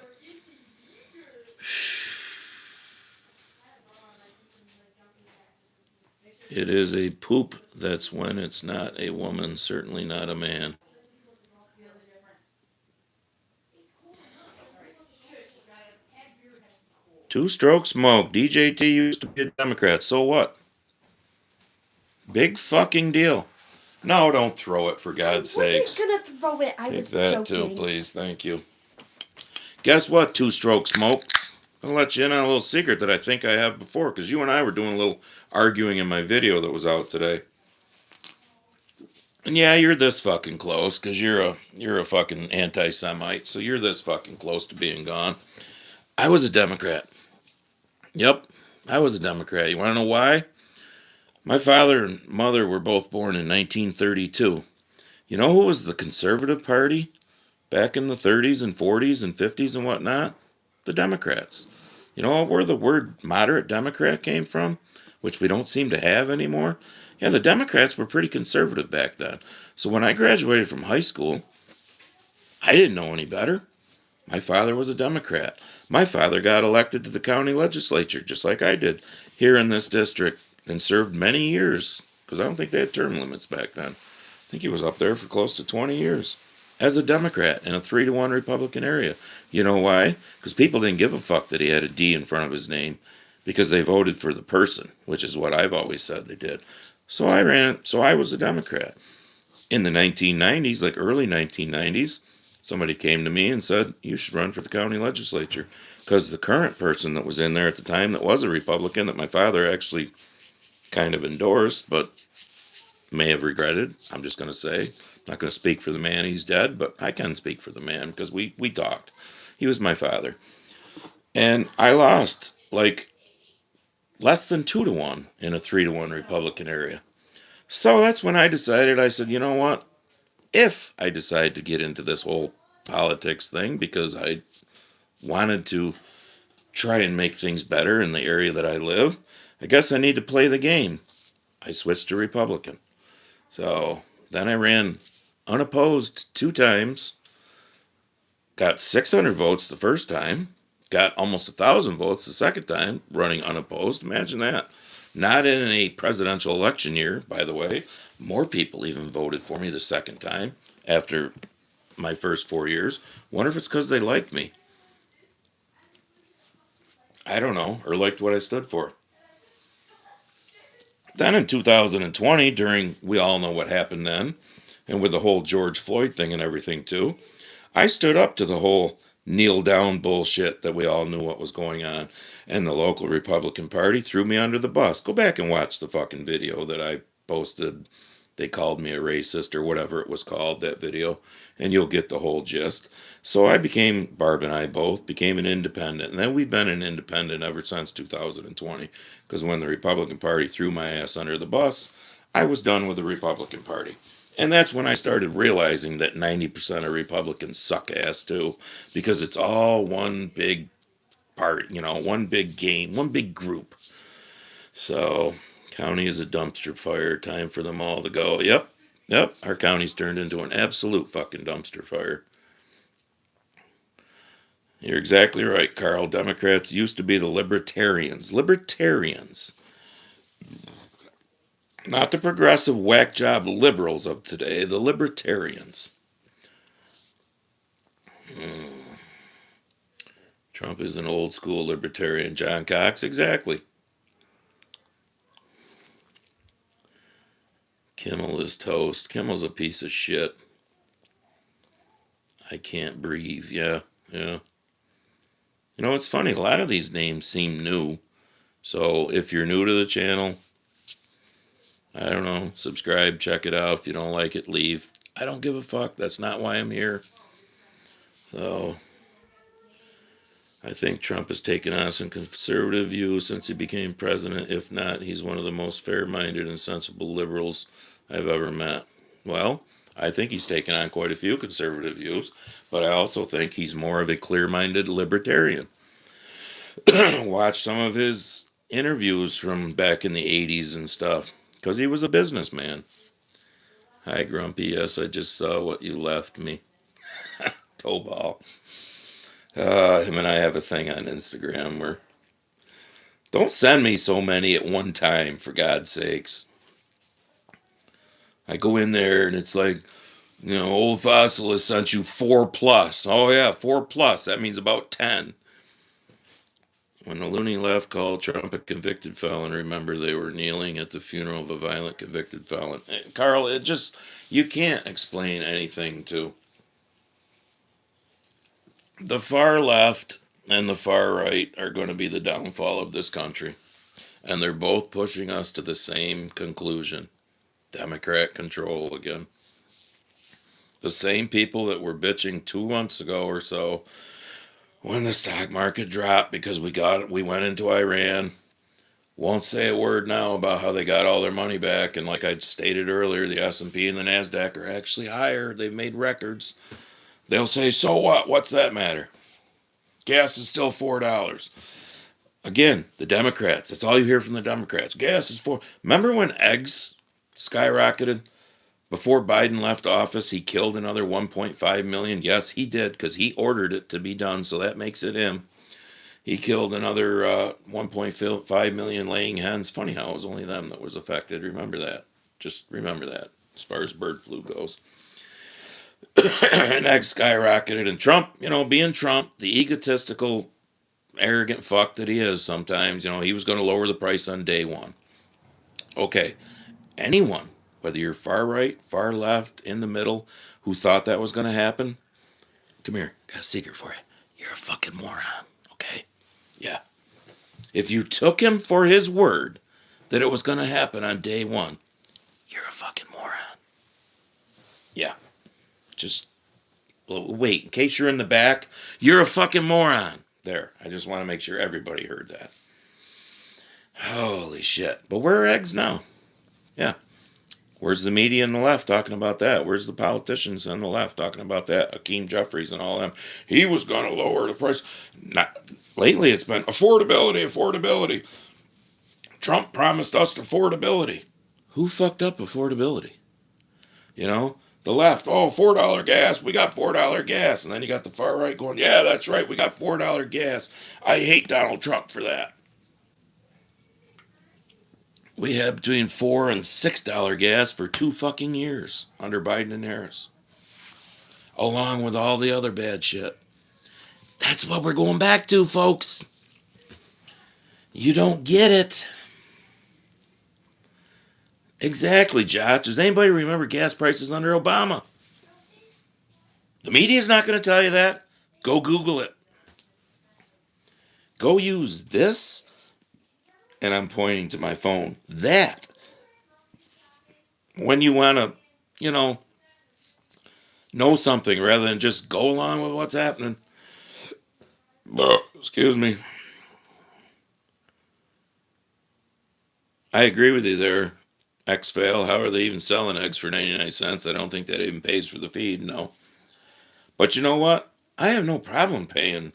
It is a poop. That's when it's not a woman, certainly not a man. Two stroke smoke. DJT used to be a Democrat. So what? Big fucking deal. No, don't throw it for God's sakes. I wasn't gonna throw it. I Take was that joking. too, please. Thank you. Guess what, two stroke smoke? I'll let you in on a little secret that I think I have before, because you and I were doing a little arguing in my video that was out today. And yeah, you're this fucking close, because you're a fucking anti-Semite, so you're this fucking close to being gone. I was a Democrat. Yep, I was a Democrat. You want to know why? My father and mother were both born in 1932. You know who was the conservative party back in the 30s and 40s and 50s and whatnot? The Democrats. You know where the word moderate Democrat came from? Which we don't seem to have anymore? Yeah, the Democrats were pretty conservative back then. So when I graduated from high school, I didn't know any better. My father was a Democrat. My father got elected to the county legislature, just like I did, here in this district, and served many years, because I don't think they had term limits back then. I think he was up there for close to 20 years as a Democrat in a 3-1 Republican area. You know why? Because people didn't give a fuck that he had a D in front of his name, because they voted for the person, which is what I've always said they did. So I was a Democrat. In the 1990s, like early 1990s, somebody came to me and said, you should run for the county legislature. Because the current person that was in there at the time that was a Republican, that my father actually kind of endorsed, but may have regretted, I'm just going to say, not going to speak for the man, he's dead, but I can speak for the man because we talked. He was my father. And I lost like less than 2-1 in a 3-1 Republican area. So that's when I decided, I said, you know what? If I decide to get into this whole politics thing, because I wanted to try and make things better in the area that I live, I guess I need to play the game. I switched to Republican. So then I ran unopposed 2 times, got 600 votes the first time, got almost 1,000 votes the second time running unopposed. Imagine that. Not in a presidential election year, by the way. More people even voted for me the second time after my first 4 years. Wonder if it's because they liked me. I don't know, or liked what I stood for. Then in 2020, we all know what happened then, and with the whole George Floyd thing and everything too, I stood up to the whole kneel down bullshit that we all knew what was going on. And the local Republican Party threw me under the bus. Go back and watch the fucking video that I posted. They called me a racist or whatever it was called, that video, and you'll get the whole gist. So Barb and I both became an independent. And then we've been an independent ever since 2020. Because when the Republican Party threw my ass under the bus, I was done with the Republican Party. And that's when I started realizing that 90% of Republicans suck ass too, because it's all one big part, one big game, one big group. So, county is a dumpster fire. Time for them all to go. Yep, our county's turned into an absolute fucking dumpster fire. You're exactly right, Carl. Democrats used to be the libertarians. Libertarians. Not the progressive whack job liberals of today, the libertarians. Trump is an old school libertarian. John Cox, exactly. Kimmel is toast. Kimmel's a piece of shit. I can't breathe. Yeah. It's funny. A lot of these names seem new. So if you're new to the channel, I don't know, subscribe, check it out. If you don't like it, leave. I don't give a fuck. That's not why I'm here. So I think Trump has taken on some conservative views since he became president. If not, he's one of the most fair-minded and sensible liberals I've ever met. Well, I think he's taken on quite a few conservative views, but I also think he's more of a clear-minded libertarian. Watch some of his interviews from back in the 80s and stuff. Because he was a businessman. Hi, Grumpy. Yes, I just saw what you left me. Towball. Him and I have a thing on Instagram where don't send me so many at one time, for God's sakes. I go in there and it's like, Old Fossil has sent you 4 plus. Oh, yeah, 4 plus. That means about 10. When the loony left called Trump a convicted felon, remember they were kneeling at the funeral of a violent convicted felon. Carl, you can't explain anything to the far left and the far right are going to be the downfall of this country. And they're both pushing us to the same conclusion. Democrat control again. The same people that were bitching 2 months ago or so when the stock market dropped because we went into Iran won't say a word now about how they got all their money back. And like I stated earlier, the S&P and the NASDAQ are actually higher. They've made records. They'll say, so what? What's that matter? Gas is still $4. Again, the Democrats. That's all you hear from the Democrats. Gas is $4. Remember when eggs skyrocketed? Before Biden left office, he killed another 1.5 million. Yes, he did, because he ordered it to be done, so that makes it him. He killed another 1.5 million laying hens. Funny how it was only them that was affected. Remember that. Just remember that, as far as bird flu goes. And eggs skyrocketed. And Trump, being Trump, the egotistical, arrogant fuck that he is sometimes, he was going to lower the price on day one. Okay, anyone, whether you're far right, far left, in the middle, who thought that was going to happen, come here, got a secret for you. You're a fucking moron, okay? Yeah. If you took him for his word that it was going to happen on day one, you're a fucking moron. Yeah. Just wait, in case you're in the back, you're a fucking moron. There, I just want to make sure everybody heard that. Holy shit. But where are eggs now? Yeah. Where's the media on the left talking about that? Where's the politicians on the left talking about that? Hakeem Jeffries and all them. He was going to lower the price. Not, lately it's been affordability. Trump promised us affordability. Who fucked up affordability? The left, $4 gas, we got $4 gas. And then you got the far right going, yeah, that's right, we got $4 gas. I hate Donald Trump for that. We had between $4 and $6 gas for 2 fucking years under Biden and Harris. Along with all the other bad shit. That's what we're going back to, folks. You don't get it. Exactly, Josh. Does anybody remember gas prices under Obama? The media's not going to tell you that. Go Google it. Go use this, and I'm pointing to my phone, that. When you want to, know something rather than just go along with what's happening. Excuse me. I agree with you there, X-Fail. How are they even selling eggs for 99 cents? I don't think that even pays for the feed, no. But you know what? I have no problem paying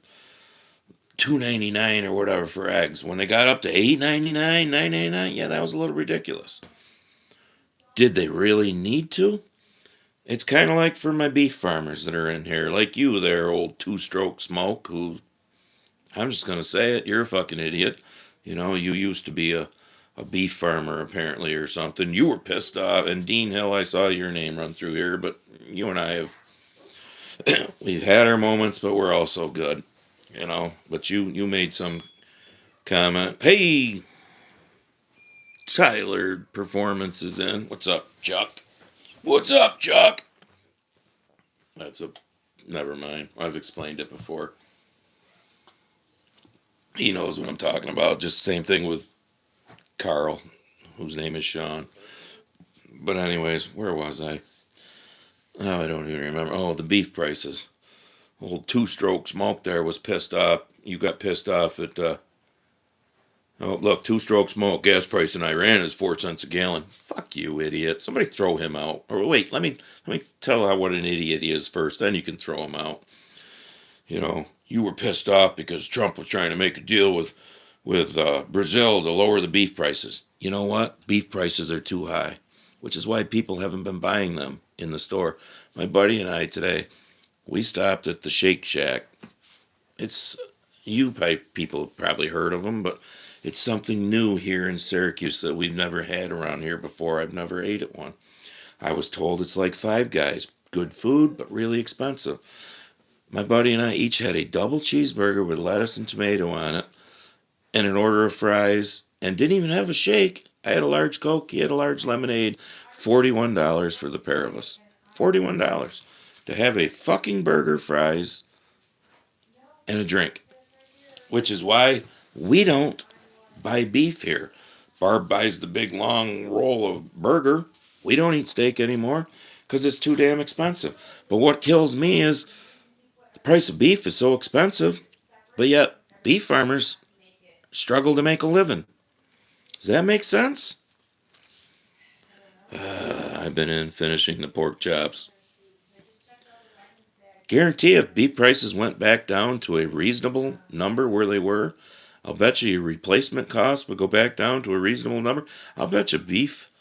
$2.99 or whatever for eggs. When they got up to $8.99, $9.99, yeah, that was a little ridiculous. Did they really need to? It's kind of like for my beef farmers that are in here, like you there, old two-stroke smoke, who, I'm just going to say it, you're a fucking idiot. You used to be a beef farmer, apparently, or something. You were pissed off. And Dean Hill, I saw your name run through here, but you and I have, we've had our moments, but we're also good. But you made some comment. Hey, Tyler Performance is in. What's up, Chuck? What's up, Chuck? Never mind. I've explained it before. He knows what I'm talking about. Just the same thing with Carl, whose name is Sean. But anyways, where was I? Oh, I don't even remember. Oh, the beef prices. Old two-stroke smoke there was pissed off. You got pissed off at, oh, look, two-stroke smoke, gas price in Iran is 4 cents a gallon. Fuck you, idiot. Somebody throw him out. Or wait, let me tell how what an idiot he is first, then you can throw him out. You were pissed off because Trump was trying to make a deal with Brazil to lower the beef prices. You know what? Beef prices are too high, which is why people haven't been buying them in the store. My buddy and I today, we stopped at the Shake Shack. It's people probably heard of them, but it's something new here in Syracuse that we've never had around here before. I've never ate at one. I was told it's like Five Guys. Good food, but really expensive. My buddy and I each had a double cheeseburger with lettuce and tomato on it, and an order of fries, and didn't even have a shake. I had a large Coke, he had a large lemonade. $41 for the pair of us. $41 to have a fucking burger, fries, and a drink. Which is why we don't buy beef here. Barb buys the big long roll of burger. We don't eat steak anymore because it's too damn expensive. But what kills me is the price of beef is so expensive, but yet beef farmers struggle to make a living. Does that make sense? I've been in finishing the pork chops. Guarantee if beef prices went back down to a reasonable number where they were, I'll bet you your replacement cost would go back down to a reasonable number. I'll bet you beef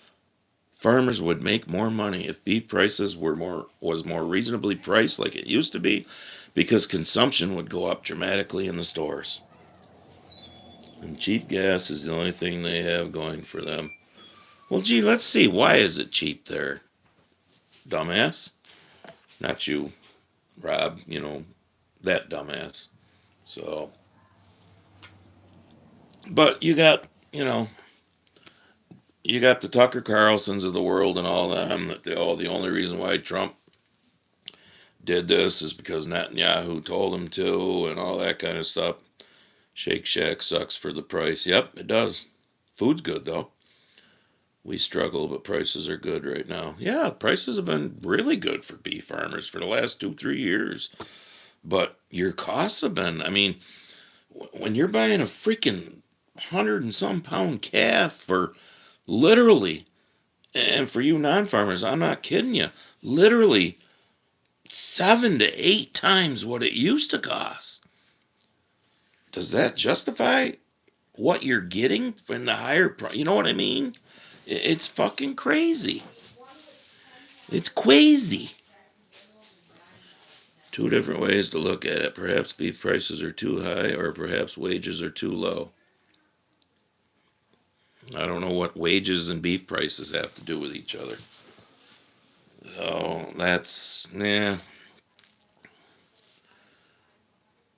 farmers would make more money if beef prices was more reasonably priced like it used to be, because consumption would go up dramatically in the stores. And cheap gas is the only thing they have going for them. Well, gee, let's see. Why is it cheap there, dumbass? Not you, Rob. That dumbass. So, but you got the Tucker Carlsons of the world and all them. The only reason why Trump did this is because Netanyahu told him to, and all that kind of stuff. Shake Shack sucks for the price. Yep, it does. Food's good though. We struggle, but prices are good right now. Yeah, prices have been really good for beef farmers for the last 2-3 years. But your costs have been, when you're buying a freaking 100 and some pound calf for literally, and for you non farmers, I'm not kidding you, literally 7 to 8 times what it used to cost. Does that justify what you're getting from the higher price? You know what I mean? It's fucking crazy. It's crazy. Two different ways to look at it. Perhaps beef prices are too high, or perhaps wages are too low. I don't know what wages and beef prices have to do with each other. So yeah.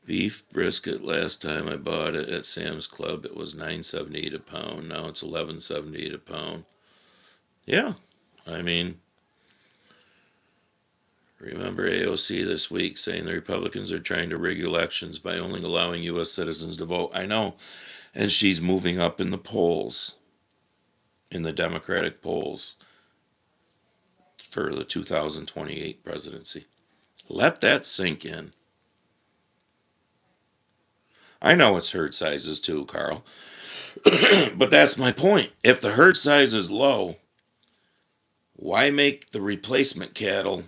Beef brisket, last time I bought it at Sam's Club, it was $9.78 a pound. Now it's $11.78 a pound. Yeah, I mean, remember AOC this week saying the Republicans are trying to rig elections by only allowing U.S. citizens to vote. I know. And she's moving up in the polls, in the Democratic polls, for the 2028 presidency. Let that sink in. I know it's herd sizes too, Carl. But that's my point. If the herd size is low, why make the replacement cattle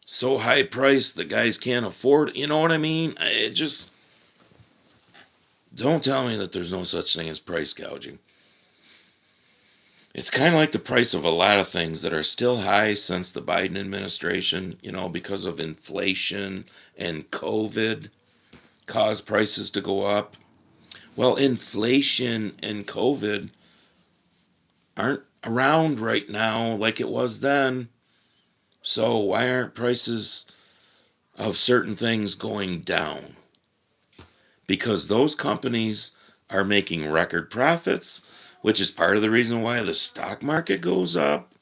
so high priced that guys can't afford it? You know what I mean? It just, don't tell me that there's no such thing as price gouging. It's kind of like the price of a lot of things that are still high since the Biden administration, because of inflation and COVID caused prices to go up. Well, inflation and COVID aren't around right now like it was then. So why aren't prices of certain things going down? Because those companies are making record profits, which is part of the reason why the stock market goes up.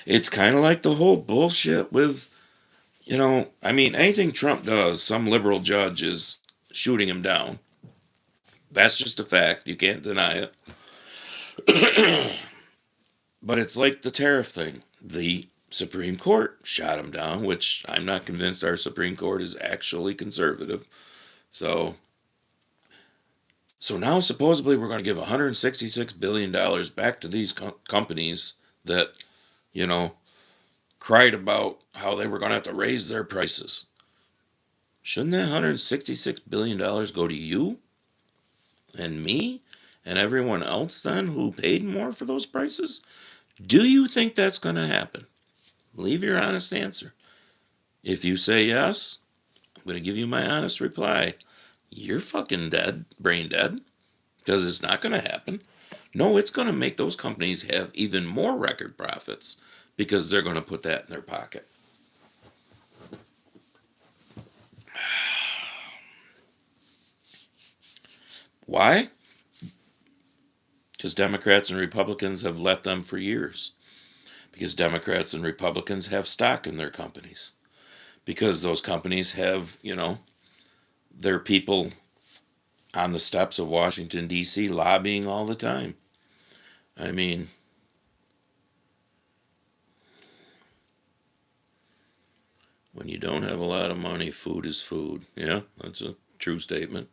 It's kind of like the whole bullshit with, anything Trump does, some liberal judge is shooting him down. That's just a fact. You can't deny it. But it's like the tariff thing. The Supreme Court shot him down, which I'm not convinced our Supreme Court is actually conservative. So now supposedly we're going to give $166 billion back to these companies that, cried about how they were going to have to raise their prices. Shouldn't that $166 billion go to you and me and everyone else then who paid more for those prices? Do you think that's going to happen? Leave your honest answer. If you say yes, I'm going to give you my honest reply. You're fucking dead, brain dead, because it's not going to happen. No, it's going to make those companies have even more record profits because they're going to put that in their pocket. Why? Because Democrats and Republicans have let them for years. Because Democrats and Republicans have stock in their companies. Because those companies have, their people on the steps of Washington, D.C. lobbying all the time. I mean, when you don't have a lot of money, food is food. Yeah, that's a true statement.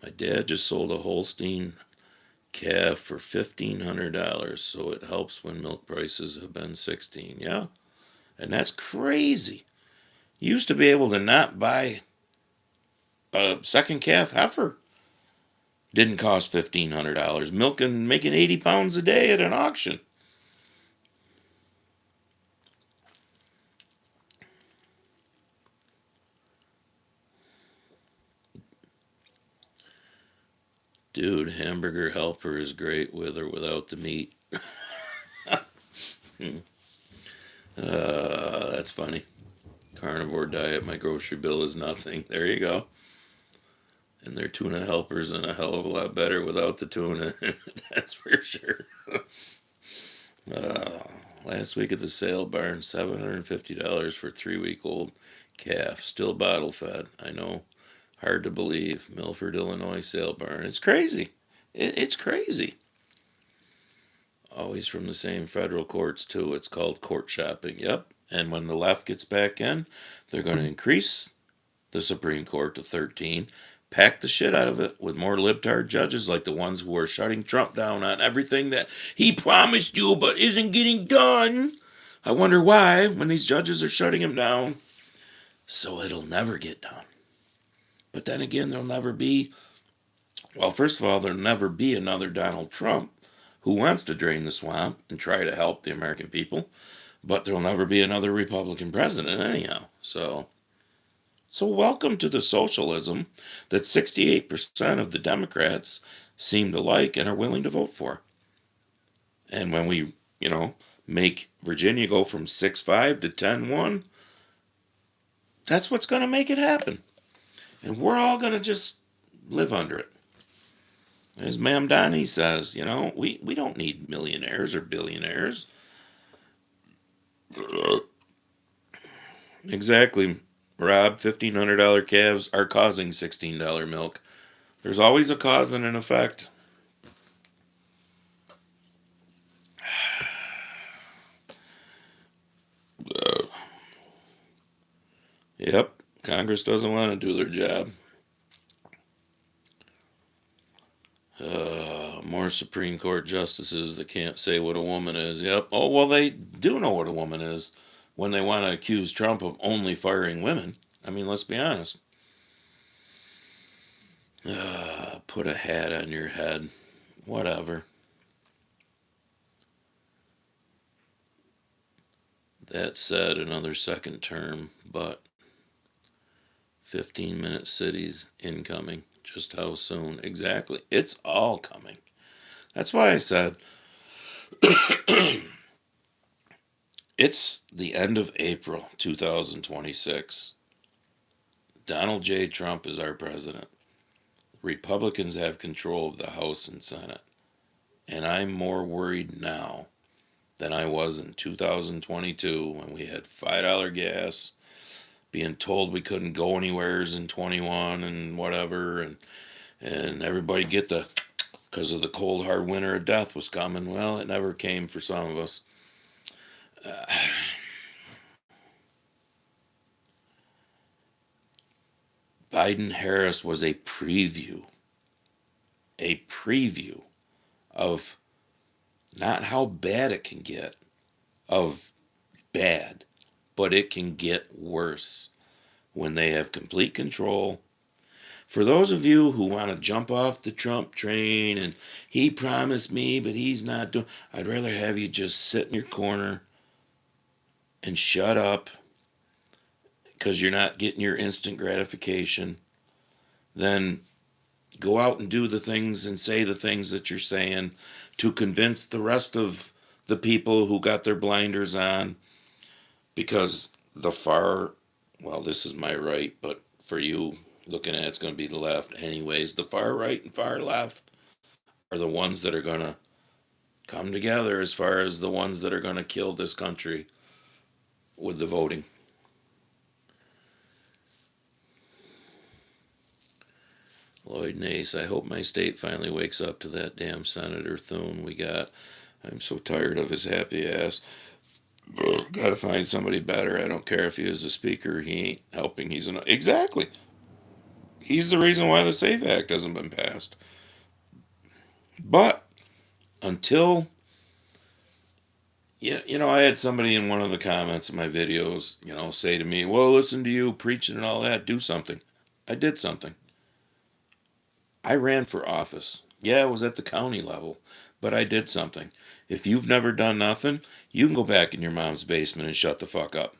My dad just sold a Holstein calf for $1,500, so it helps when milk prices have been 16. Yeah, and that's crazy. You used to be able to not buy a second calf heifer. Didn't cost $1,500. Milking, making 80 pounds a day at an auction. Dude, hamburger helper is great with or without the meat. That's funny. Carnivore diet, my grocery bill is nothing. There you go. And their tuna helpers are a hell of a lot better without the tuna. That's for sure. Uh, Last week at the sale barn, $750 for 3-week-old calf, still bottle fed. I know, hard to believe. Milford, Illinois sale barn. It's crazy. It's crazy. Always from the same federal courts, too. It's called court shopping. Yep. And when the left gets back in, they're going to increase the Supreme Court to 13, pack the shit out of it with more libtard judges like the ones who are shutting Trump down on everything that he promised you but isn't getting done. I wonder why when these judges are shutting him down. So it'll never get done. But then again, there'll never be, well, first of all, there'll never be another Donald Trump who wants to drain the swamp and try to help the American people. But there'll never be another Republican president anyhow. So welcome to the socialism that 68% of the Democrats seem to like and are willing to vote for. And when we, make Virginia go from 6-5 to 10-1, that's what's going to make it happen. And we're all going to just live under it. As Ma'am Donnie says, we don't need millionaires or billionaires. Exactly, Rob. $1,500 calves are causing $16 milk. There's always a cause and an effect. Yep, Congress doesn't want to do their job. More Supreme Court justices that can't say what a woman is. Yep. Oh, well, they do know what a woman is when they want to accuse Trump of only firing women. I mean, let's be honest. Put a hat on your head. Whatever. That said, another second term, but 15-minute cities incoming. Just how soon? Exactly. It's all coming. That's why I said it's the end of April 2026. Donald J. Trump is our president. Republicans have control of the House and Senate. And I'm more worried now than I was in 2022 when we had $5 gas, being told we couldn't go anywheres in 21 and whatever, and everybody get the, because of the cold hard winter of death was coming. Well, it never came for some of us. Biden Harris was a preview of not how bad it can get, of bad. but it can get worse when they have complete control. For those of you who want to jump off the Trump train and he promised me, but he's not doing, I'd rather have you just sit in your corner and shut up because you're not getting your instant gratification than go out and do the things and say the things that you're saying to convince the rest of the people who got their blinders on. Because the far, well, this is my right, but for you looking at it's going to be the left anyways, the far right and far left are the ones that are going to come together as far as the ones that are going to kill this country with the voting. Lloyd Nace, I hope my state finally wakes up to that damn Senator Thune we got. I'm so tired of his happy ass. Gotta find somebody better. I don't care if he is a speaker. He ain't helping. He's an exactly. He's the reason why the SAFE Act hasn't been passed. But until I had somebody in one of the comments of my videos, say to me, "Well, listen to you preaching and all that. Do something." I did something. I ran for office. Yeah, it was at the county level, but I did something. If you've never done nothing, you can go back in your mom's basement and shut the fuck up.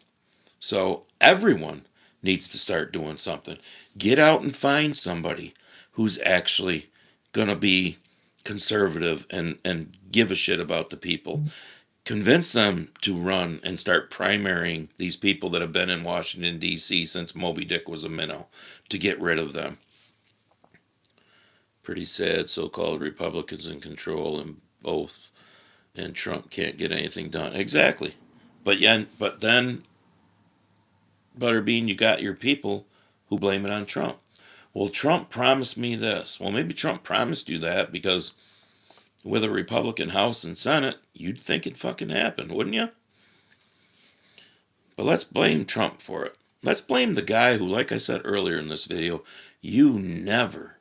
So everyone needs to start doing something. Get out and find somebody who's actually going to be conservative and give a shit about the people. Convince them to run and start primarying these people that have been in Washington, D.C. since Moby Dick was a minnow to get rid of them. Pretty sad, so-called Republicans in control and both, and Trump can't get anything done. Exactly. But then, Butterbean, you got your people who blame it on Trump. Well, Trump promised me this. Well, maybe Trump promised you that because with a Republican House and Senate, you'd think it fucking happened, wouldn't you? But let's blame Trump for it. Let's blame the guy who, like I said earlier in this video, you never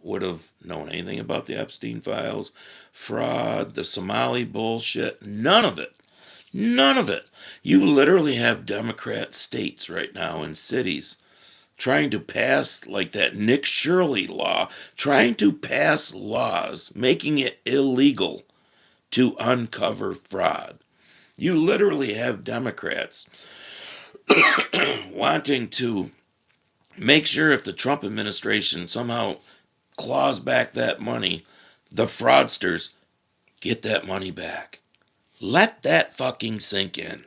would have known anything about the Epstein files, fraud, the Somali bullshit, none of it. None of it. You literally have Democrat states right now in cities trying to pass, like that Nick Shirley law, trying to pass laws making it illegal to uncover fraud. You literally have Democrats wanting to make sure if the Trump administration somehow claws back that money, the fraudsters get that money back. Let that fucking sink in.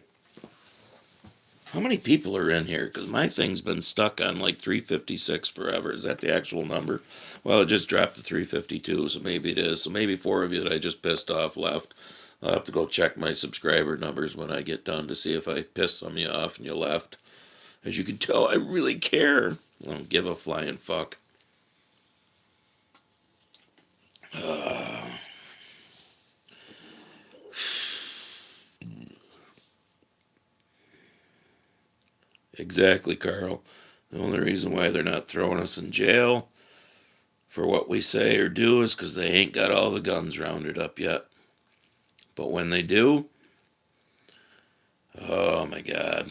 How many people are in here? Because my thing's been stuck on like 356 forever. Is that the actual number? Well, it just dropped to 352, so maybe it is. So maybe 4 of you that I just pissed off left. I'll have to go check my subscriber numbers when I get done to see if I pissed some of you off and you left. As you can tell, I really care. I don't give a flying fuck. Exactly, Carl. The only reason why they're not throwing us in jail for what we say or do is because they ain't got all the guns rounded up yet. But when they do, oh my God.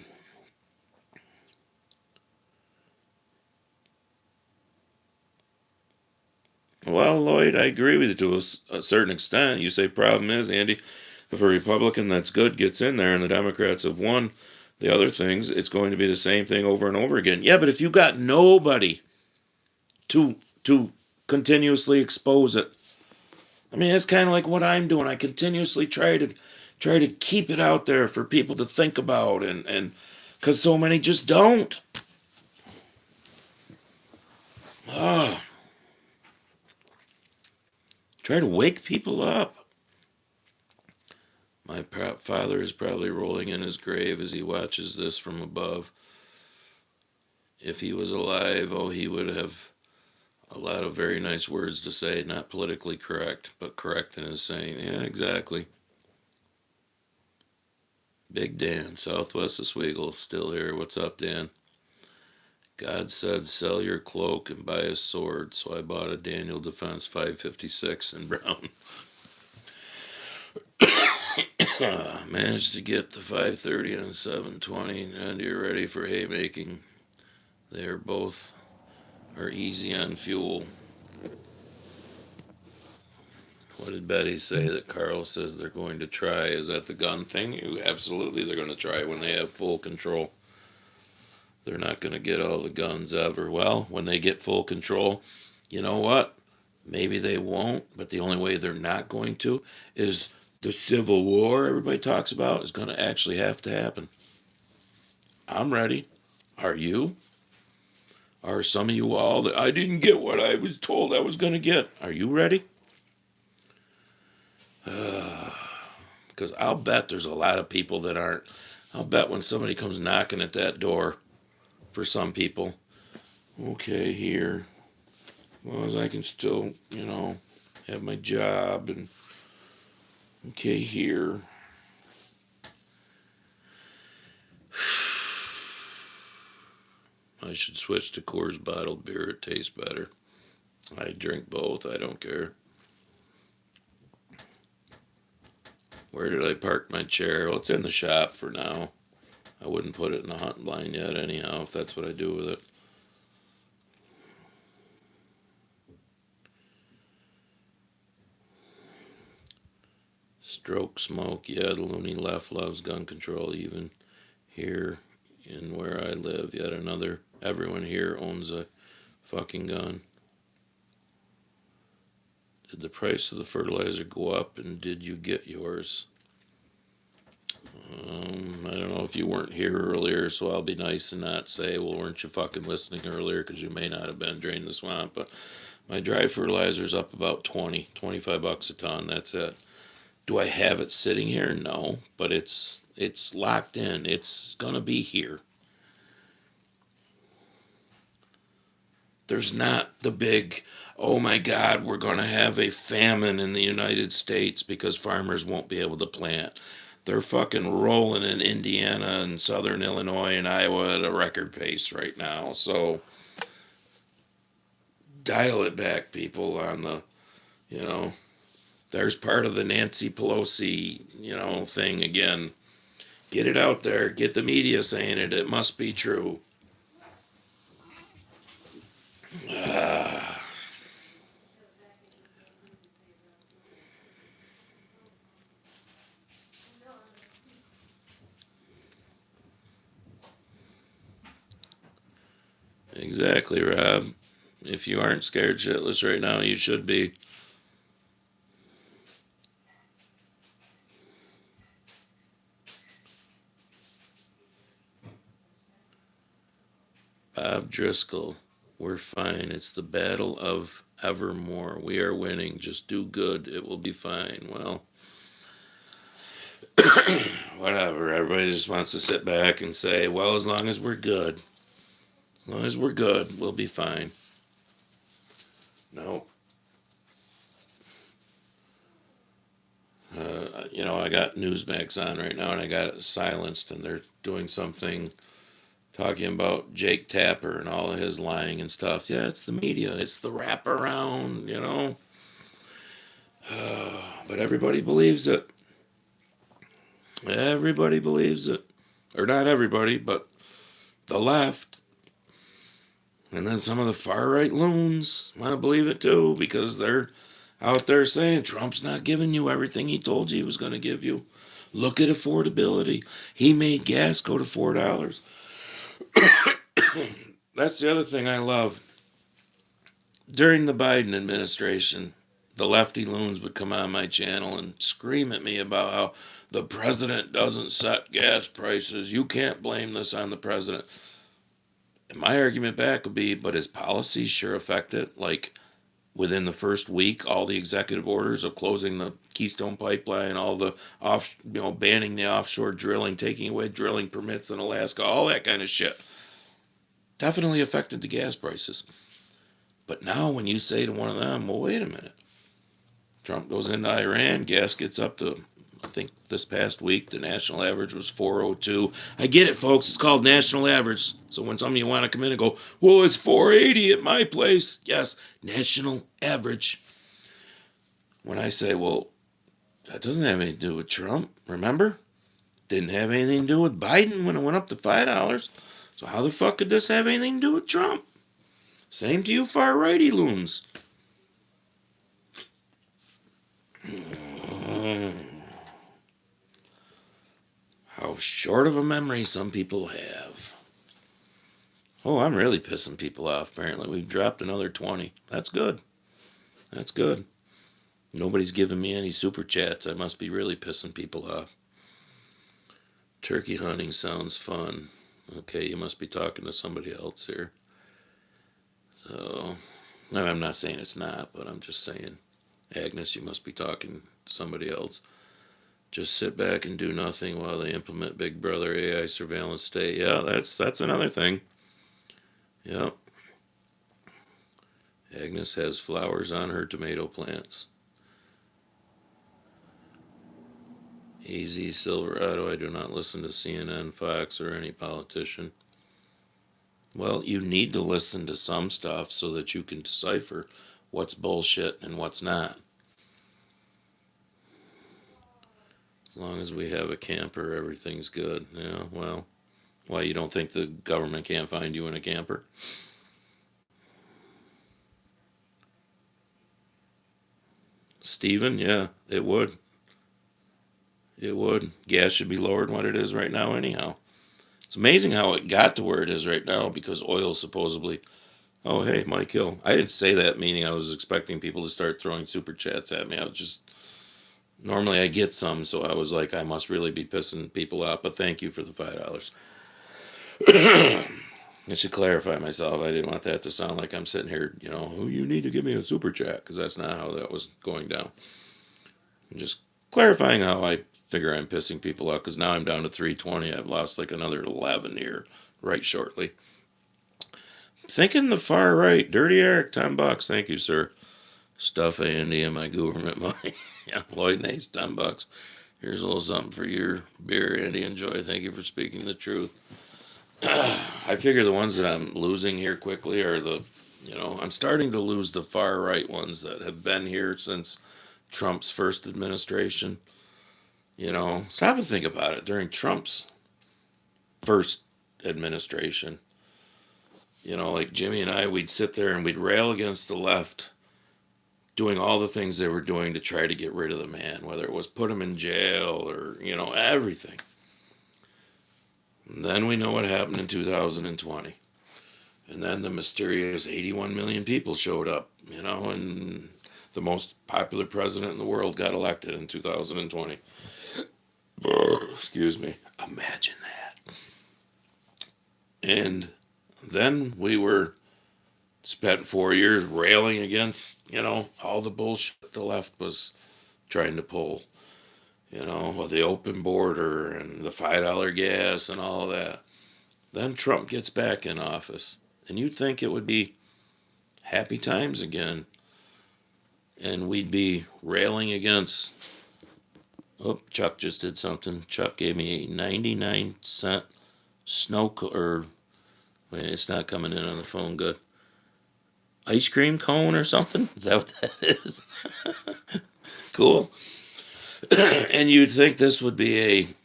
Well, Lloyd, I agree with you to a certain extent. You say problem is, Andy, if a Republican that's good gets in there and the Democrats have won the other things, it's going to be the same thing over and over again. Yeah, but if you got nobody to continuously expose it, I mean, it's kind of like what I'm doing. I continuously try to keep it out there for people to think about, and because so many just don't. Ah, try to wake people up. My father is probably rolling in his grave as he watches this from above. If he was alive, oh, he would have a lot of very nice words to say, not politically correct, but correct in his saying. Yeah, exactly. Big Dan, Southwest Oswego, still here. What's up, Dan? God said, sell your cloak and buy a sword, so I bought a Daniel Defense 556 in brown. Managed to get the 530 on 720, and you're ready for haymaking. They're both are easy on fuel. What did Betty say that Carl says they're going to try? Is that the gun thing? Absolutely, they're going to try when they have full control. They're not going to get all the guns ever. Well, when they get full control, you know what? Maybe they won't, but the only way they're not going to is the Civil War everybody talks about is going to actually have to happen. I'm ready. Are you? Are some of you all that I didn't get what I was told I was going to get? Are you ready? Because I'll bet there's a lot of people that aren't. I'll bet when somebody comes knocking at that door, for some people, okay, here, as long as I can still, have my job and okay, here. I should switch to Coors bottled beer. It tastes better. I drink both. I don't care. Where did I park my chair? Well, it's in the shop for now. I wouldn't put it in the hunt blind yet anyhow, if that's what I do with it. Stroke smoke. Yeah, the loony left loves gun control even here in where I live. Yet another. Everyone here owns a fucking gun. Did the price of the fertilizer go up and did you get yours? I don't know if you weren't here earlier, so I'll be nice and not say, well, weren't you fucking listening earlier? Because you may not have been Drain the Swamp. But my dry fertilizer's up about 25 bucks a ton. That's it. Do I have it sitting here? No, but it's locked in. It's gonna be here. There's not the big, oh my God, we're gonna have a famine in the United States because farmers won't be able to plant. They're fucking rolling in Indiana and southern Illinois and Iowa at a record pace right now. So dial it back, people, on the, you know, there's part of the Nancy Pelosi, thing again. Get it out there. Get the media saying it. It must be true. Exactly, Rob. If you aren't scared shitless right now, you should be. Bob Driscoll. We're fine. It's the battle of evermore. We are winning. Just do good. It will be fine. Well, whatever. Everybody just wants to sit back and say, well, as long as we're good, as long as we're good, we'll be fine. No. I got Newsmax on right now and I got it silenced and they're doing something talking about Jake Tapper and all of his lying and stuff. Yeah, it's the media. It's the wraparound. But everybody believes it. Everybody believes it. Or not everybody, but the left. And then some of the far right loons want to believe it too because they're out there saying Trump's not giving you everything he told you he was going to give you. Look at affordability. He made gas go to $4. That's the other thing I love. During the Biden administration, the lefty loons would come on my channel and scream at me about how the president doesn't set gas prices. You can't blame this on the president. And my argument back would be, but his policies sure affect it. Like within the first week, all the executive orders of closing the Keystone Pipeline, all the banning the offshore drilling, taking away drilling permits in Alaska, all that kind of shit, definitely affected the gas prices. But now when you say to one of them, well, wait a minute, Trump goes into Iran, gas gets up to, I think this past week, the national average was 402. I get it, folks. It's called national average. So when some of you want to come in and go, well, it's 480 at my place. Yes, national average. When I say, well, That doesn't have anything to do with Trump, remember? Didn't have anything to do with Biden when it went up to $5. So how the fuck could this have anything to do with Trump? Same to you far righty loons. How short of a memory some people have. Oh, I'm really pissing people off, apparently. We've dropped another 20. That's good. That's good. Nobody's giving me any super chats. I must be really pissing people off. Turkey hunting sounds fun. Okay, you must be talking to somebody else here. So, no, I'm not saying it's not, but I'm just saying, Agnes, you must be talking to somebody else. Just sit back and do nothing while they implement Big Brother AI surveillance state. Yeah, that's another thing. Yep. Agnes has flowers on her tomato plants. AZ Silverado, I do not listen to CNN, Fox, or any politician. Well, you need to listen to some stuff so that you can decipher what's bullshit and what's not. As long as we have a camper, everything's good. Yeah, well, why, you don't think the government can't find you in a camper? Stephen, yeah, it would. It would. Gas should be lower than what it is right now, anyhow. It's amazing how it got to where it is right now because oil supposedly. Oh, hey, Mike Hill. I didn't say that meaning I was expecting people to start throwing super chats at me. I was just. Normally I get some, so I was like, I must really be pissing people off, but thank you for the $5. I should clarify myself. I didn't want that to sound like I'm sitting here, oh, you need to give me a super chat, because that's not how that was going down. I'm just clarifying how I figure I'm pissing people off, because now I'm down to 320. I've lost like another 11 here right shortly. Thinking the far right. Dirty Eric, $10. Thank you, sir. Stuff Andy and my government money. Yeah, Lloyd Nace, $10. Here's a little something for your beer, Andy. Enjoy. Thank you for speaking the truth. I figure the ones that I'm losing here quickly are I'm starting to lose the far right ones that have been here since Trump's first administration. Stop and think about it. During Trump's first administration, like Jimmy and I, we'd sit there and we'd rail against the left, doing all the things they were doing to try to get rid of the man, whether it was put him in jail or, everything. And then we know what happened in 2020. And then the mysterious 81 million people showed up, and the most popular president in the world got elected in 2020. Excuse me. Imagine that. And then we spent 4 years railing against, all the bullshit the left was trying to pull. The open border and the $5 gas and all of that. Then Trump gets back in office. And you'd think it would be happy times again. And we'd be railing against. Oh, Chuck just did something. Chuck gave me a 99-cent or wait, it's not coming in on the phone good. Ice cream cone or something? Is that what that is? Cool. And you'd think this would be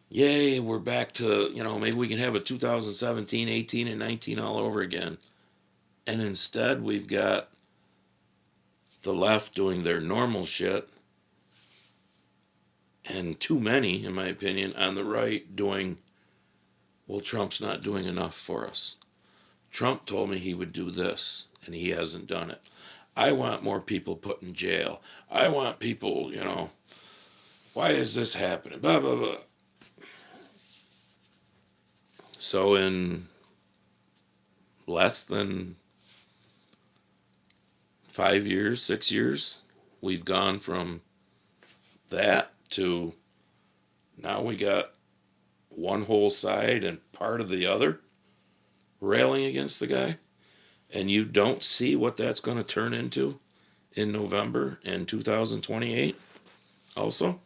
yay, we're back to, maybe we can have a 2017, 18, and 19 all over again. And instead, we've got the left doing their normal shit, and too many, in my opinion, on the right doing, well, Trump's not doing enough for us. Trump told me he would do this, and he hasn't done it. I want more people put in jail. I want people, why is this happening? Blah, blah, blah. So in less than 5 years, 6 years, we've gone from that to now we got one whole side and part of the other railing against the guy. And you don't see what that's going to turn into in November in 2028 also?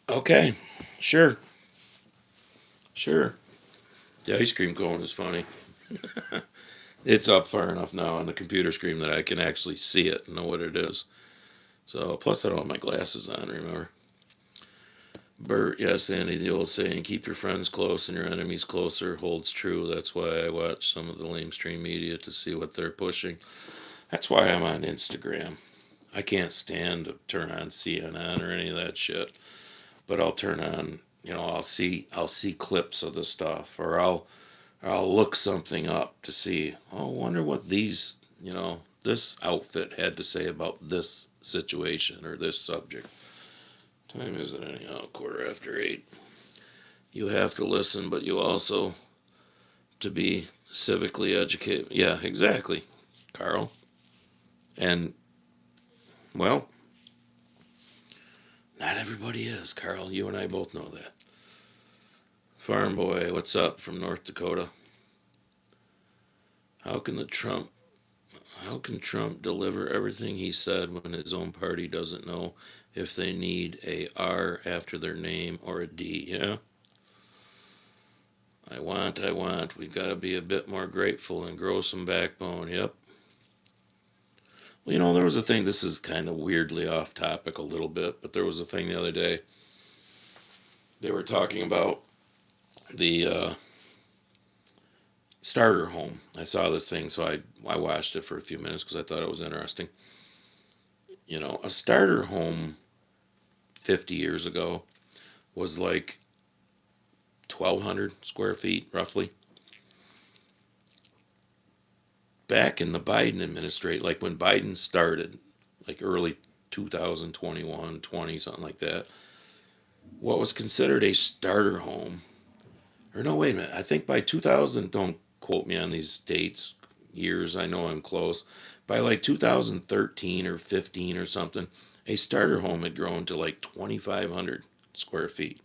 Okay, sure. Sure. The ice cream cone is funny. It's up far enough now on the computer screen that I can actually see it and know what it is. So, plus I don't have my glasses on, remember? Bert, yes, Andy, the old saying, keep your friends close and your enemies closer holds true. That's why I watch some of the lamestream media to see what they're pushing. That's why I'm on Instagram. I can't stand to turn on CNN or any of that shit. But I'll turn on, I'll see clips of the stuff, or I'll look something up to see, oh, wonder what this outfit had to say about this situation or this subject. Time is it anyhow? 8:15. You have to listen, but you also to be civically educated. Yeah, exactly, Carl. And well, not everybody is, Carl. You and I both know that. Farm boy, what's up from North Dakota? How can the Trump How can Trump deliver everything he said when his own party doesn't know if they need a R after their name or a D? Yeah. I want. We've got to be a bit more grateful and grow some backbone. Yep. Well, there was a thing, this is kind of weirdly off topic a little bit, but there was a thing the other day. They were talking about the starter home. I saw this thing, so I watched it for a few minutes because I thought it was interesting. A starter home 50 years ago was like 1,200 square feet, roughly. Back in the Biden administration, like when Biden started, like early 2021, 20, something like that, what was considered a starter home, or no, wait a minute, I think by 2000, don't quote me on these dates, years, I know I'm close, by like 2013 or 15 or something, a starter home had grown to like 2,500 square feet.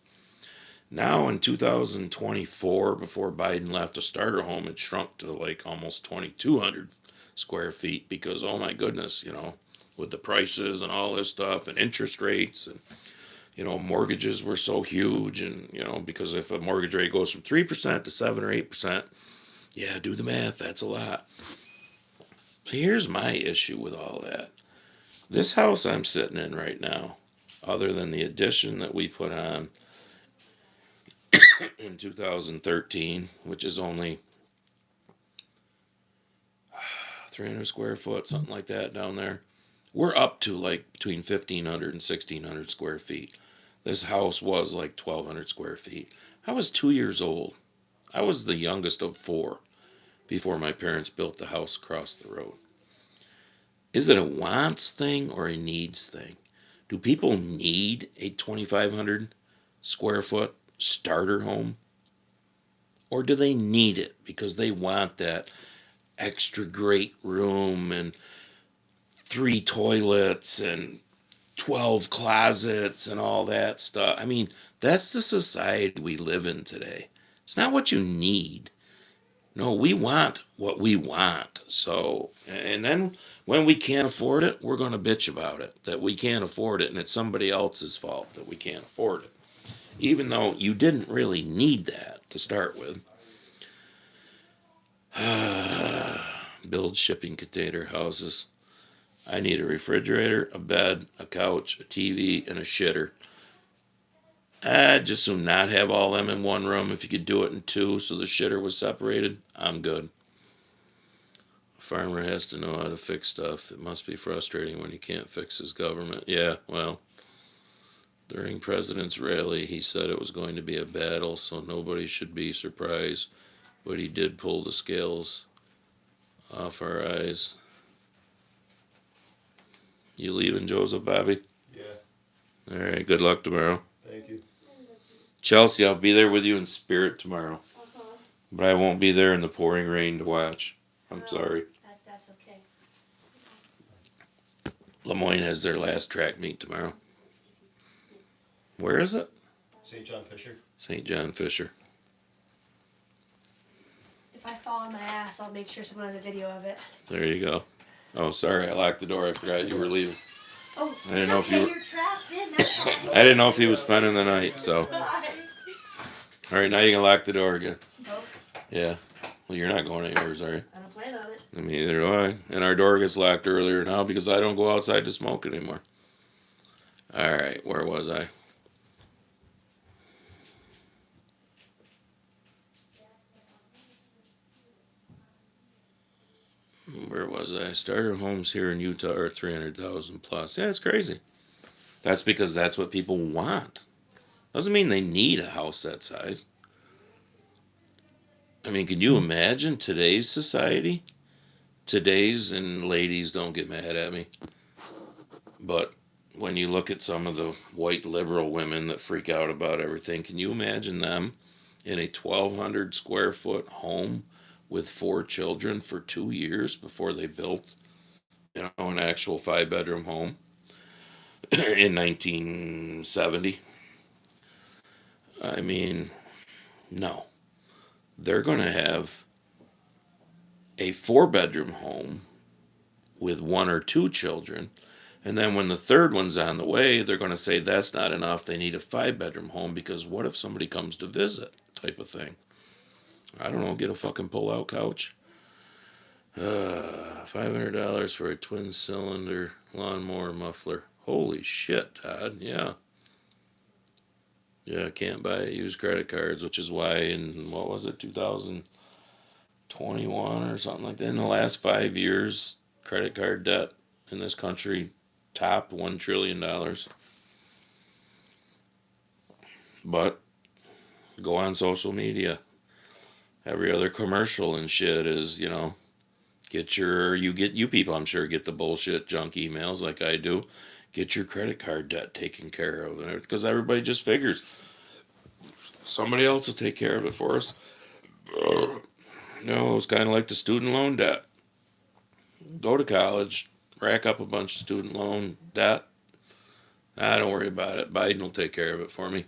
Now in 2024, before Biden left, a starter home had shrunk to like almost 2,200 square feet because, oh my goodness, with the prices and all this stuff and interest rates and, mortgages were so huge. And, because if a mortgage rate goes from 3% to 7 or 8%, yeah, do the math, that's a lot. But here's my issue with all that. This house I'm sitting in right now, other than the addition that we put on in 2013, which is only 300 square foot, something like that down there. We're up to like between 1,500 and 1,600 square feet. This house was like 1,200 square feet. I was 2 years old. I was the youngest of four before my parents built the house across the road. Is it a wants thing or a needs thing? Do people need a 2,500 square foot starter home? Or do they need it because they want that extra great room and 3 toilets and 12 closets and all that stuff? I mean, that's the society we live in today. It's not what you need. No, we want what we want. So, and then when we can't afford it, we're going to bitch about it, that we can't afford it and it's somebody else's fault that we can't afford it. Even though you didn't really need that to start with. Build shipping container houses. I need a refrigerator, a bed, a couch, a TV, and a shitter. I'd just soon not have all them in one room. If you could do it in two so the shitter was separated, I'm good. A farmer has to know how to fix stuff. It must be frustrating when he can't fix his government. Yeah, well, during President's rally, he said it was going to be a battle, so nobody should be surprised. But he did pull the scales off our eyes. You leaving, Joseph, Bobby? Yeah. All right, good luck tomorrow. Thank you. Chelsea, I'll be there with you in spirit tomorrow. But I won't be there in the pouring rain to watch. I'm sorry. That's okay. Lemoyne has their last track meet tomorrow. Where is it? St. John Fisher. St. John Fisher. If I fall on my ass, I'll make sure someone has a video of it. There you go. Oh, sorry, I locked the door. I forgot you were leaving. Oh, I didn't know if you were... You're trapped in. That's fine. I didn't know if he was spending the night, so. Bye. All right, now you can lock the door again. Both. Yeah. Well, you're not going anywhere, are you? I don't plan on it. I mean, neither do I. And our door gets locked earlier now because I don't go outside to smoke anymore. All right, where was I? Where was I? Starter homes here in Utah are 300,000 plus. Yeah, it's crazy. That's because that's what people want. Doesn't mean they need a house that size. I mean, can you imagine today's society? Today's, and ladies, don't get mad at me, but when you look at some of the white liberal women that freak out about everything, can you imagine them in a 1,200 square foot home with 4 children for 2 years before they built, an actual 5 bedroom home in 1970? I mean, no. They're going to have a 4 bedroom home with 1 or 2 children. And then when the third one's on the way, they're going to say that's not enough. They need a 5 bedroom home because what if somebody comes to visit, type of thing. I don't know, get a fucking pull-out couch. $500 for a twin cylinder lawnmower muffler. Holy shit, Todd. Yeah. Yeah, can't buy used credit cards, which is why in, what was it, 2021 or something like that, in the last 5 years, credit card debt in this country topped $1 trillion. But go on social media. Every other commercial and shit is, you people, I'm sure, get the bullshit junk emails like I do. Get your credit card debt taken care of. Because everybody just figures somebody else will take care of it for us. No, it's kind of like the student loan debt. Go to college, rack up a bunch of student loan debt. Don't worry about it. Biden will take care of it for me.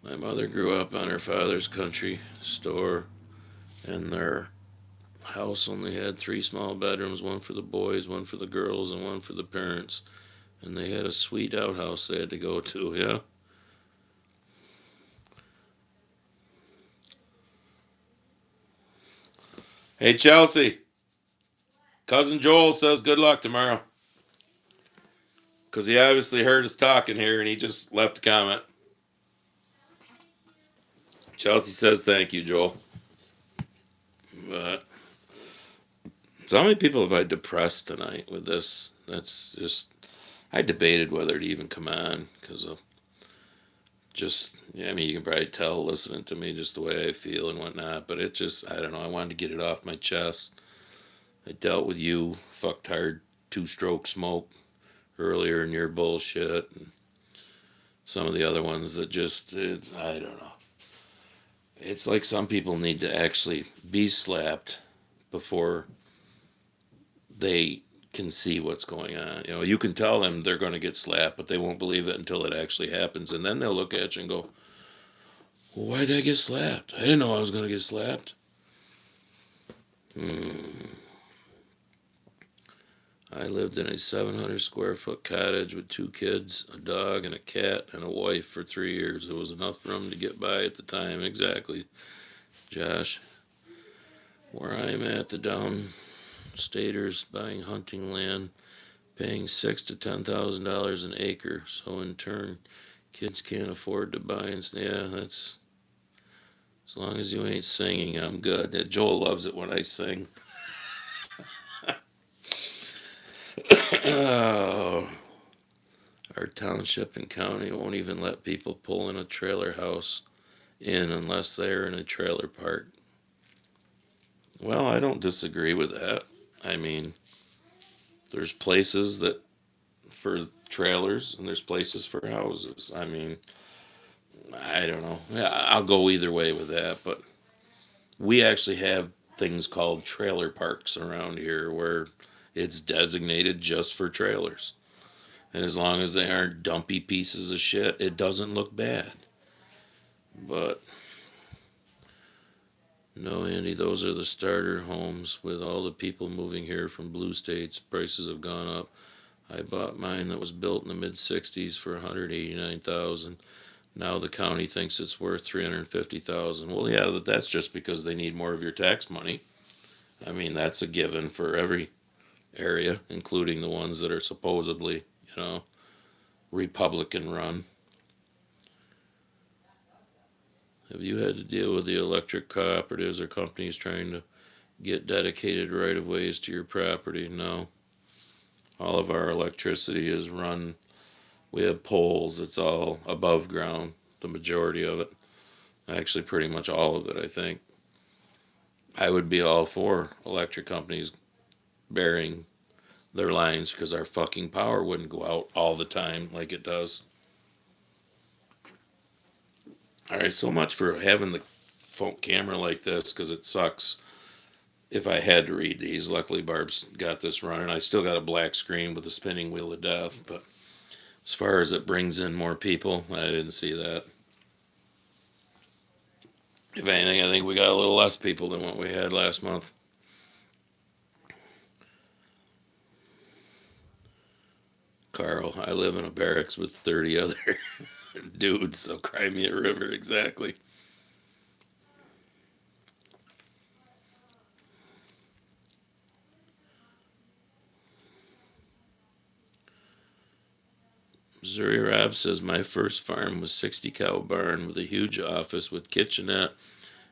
My mother grew up on her father's country store, and their house only had 3 small bedrooms, one for the boys, one for the girls, and one for the parents. And they had a sweet outhouse they had to go to, yeah? Hey, Chelsea. Cousin Joel says good luck tomorrow. Because he obviously heard us talking here and he just left a comment. Chelsea says thank you, Joel. But so how many people have I depressed tonight with this? That's just, I debated whether to even come on because of I mean, you can probably tell listening to me just the way I feel and whatnot, but it just, I don't know, I wanted to get it off my chest. I dealt with you, fucked hard, 2-stroke smoke earlier in your bullshit, and some of the other ones that just, I don't know. It's like some people need to actually be slapped before they can see what's going on. You can tell them they're going to get slapped, but they won't believe it until it actually happens. And then they'll look at you and go, well, why did I get slapped? I didn't know I was going to get slapped. I lived in a 700 square foot cottage with 2 kids, a dog, and a cat, and a wife for 3 years. It was enough for them to get by at the time. Exactly, Josh. Where I'm at, the downstaters buying hunting land, paying $6,000 to $10,000 an acre. So in turn, kids can't afford to buy. And yeah, that's, as long as you ain't singing, I'm good. Joel loves it when I sing. Oh, our township and county won't even let people pull in a trailer house in unless they're in a trailer park. Well, I don't disagree with that. I mean, there's places that for trailers and there's places for houses. I mean, I don't know. Yeah, I'll go either way with that, but we actually have things called trailer parks around here where it's designated just for trailers. And as long as they aren't dumpy pieces of shit, it doesn't look bad. But no, Andy, those are the starter homes. With all the people moving here from blue states, prices have gone up. I bought mine that was built in the mid 60s for $189,000. Now the county thinks it's worth $350,000. Well, yeah, that's just because they need more of your tax money. I mean, that's a given for every area, including the ones that are supposedly, Republican run. Have you had to deal with the electric cooperatives or companies trying to get dedicated right of ways to your property? No. All of our electricity is run. We have poles. It's all above ground, the majority of it. Actually, pretty much all of it, I think. I would be all for electric companies burying their lines because our fucking power wouldn't go out all the time like it does. All right, so much for having the phone camera like this because it sucks if I had to read these. Luckily, Barb's got this running. I still got a black screen with a spinning wheel of death, but as far as it brings in more people, I didn't see that. If anything, I think we got a little less people than what we had last month. Carl, I live in a barracks with 30 other dudes, so cry me a river, exactly. Missouri Rob says my first farm was 60 cow barn with a huge office with kitchenette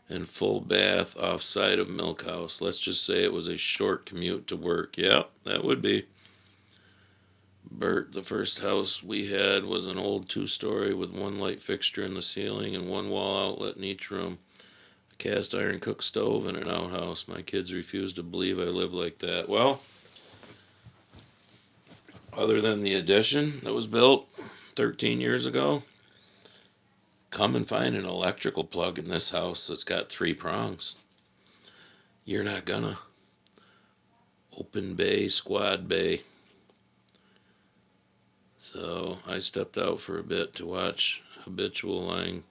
and full bath off-side of milk house. Let's just say it was a short commute to work. Yep, that would be. Bert, the first house we had was an old two-story with one light fixture in the ceiling and one wall outlet in each room. A cast iron cook stove and an outhouse. My kids refuse to believe I live like that. Well, other than the addition that was built 13 years ago, come and find an electrical plug in this house that's got 3 prongs. You're not gonna. Open bay, squad bay. So I stepped out for a bit to watch Habitual Line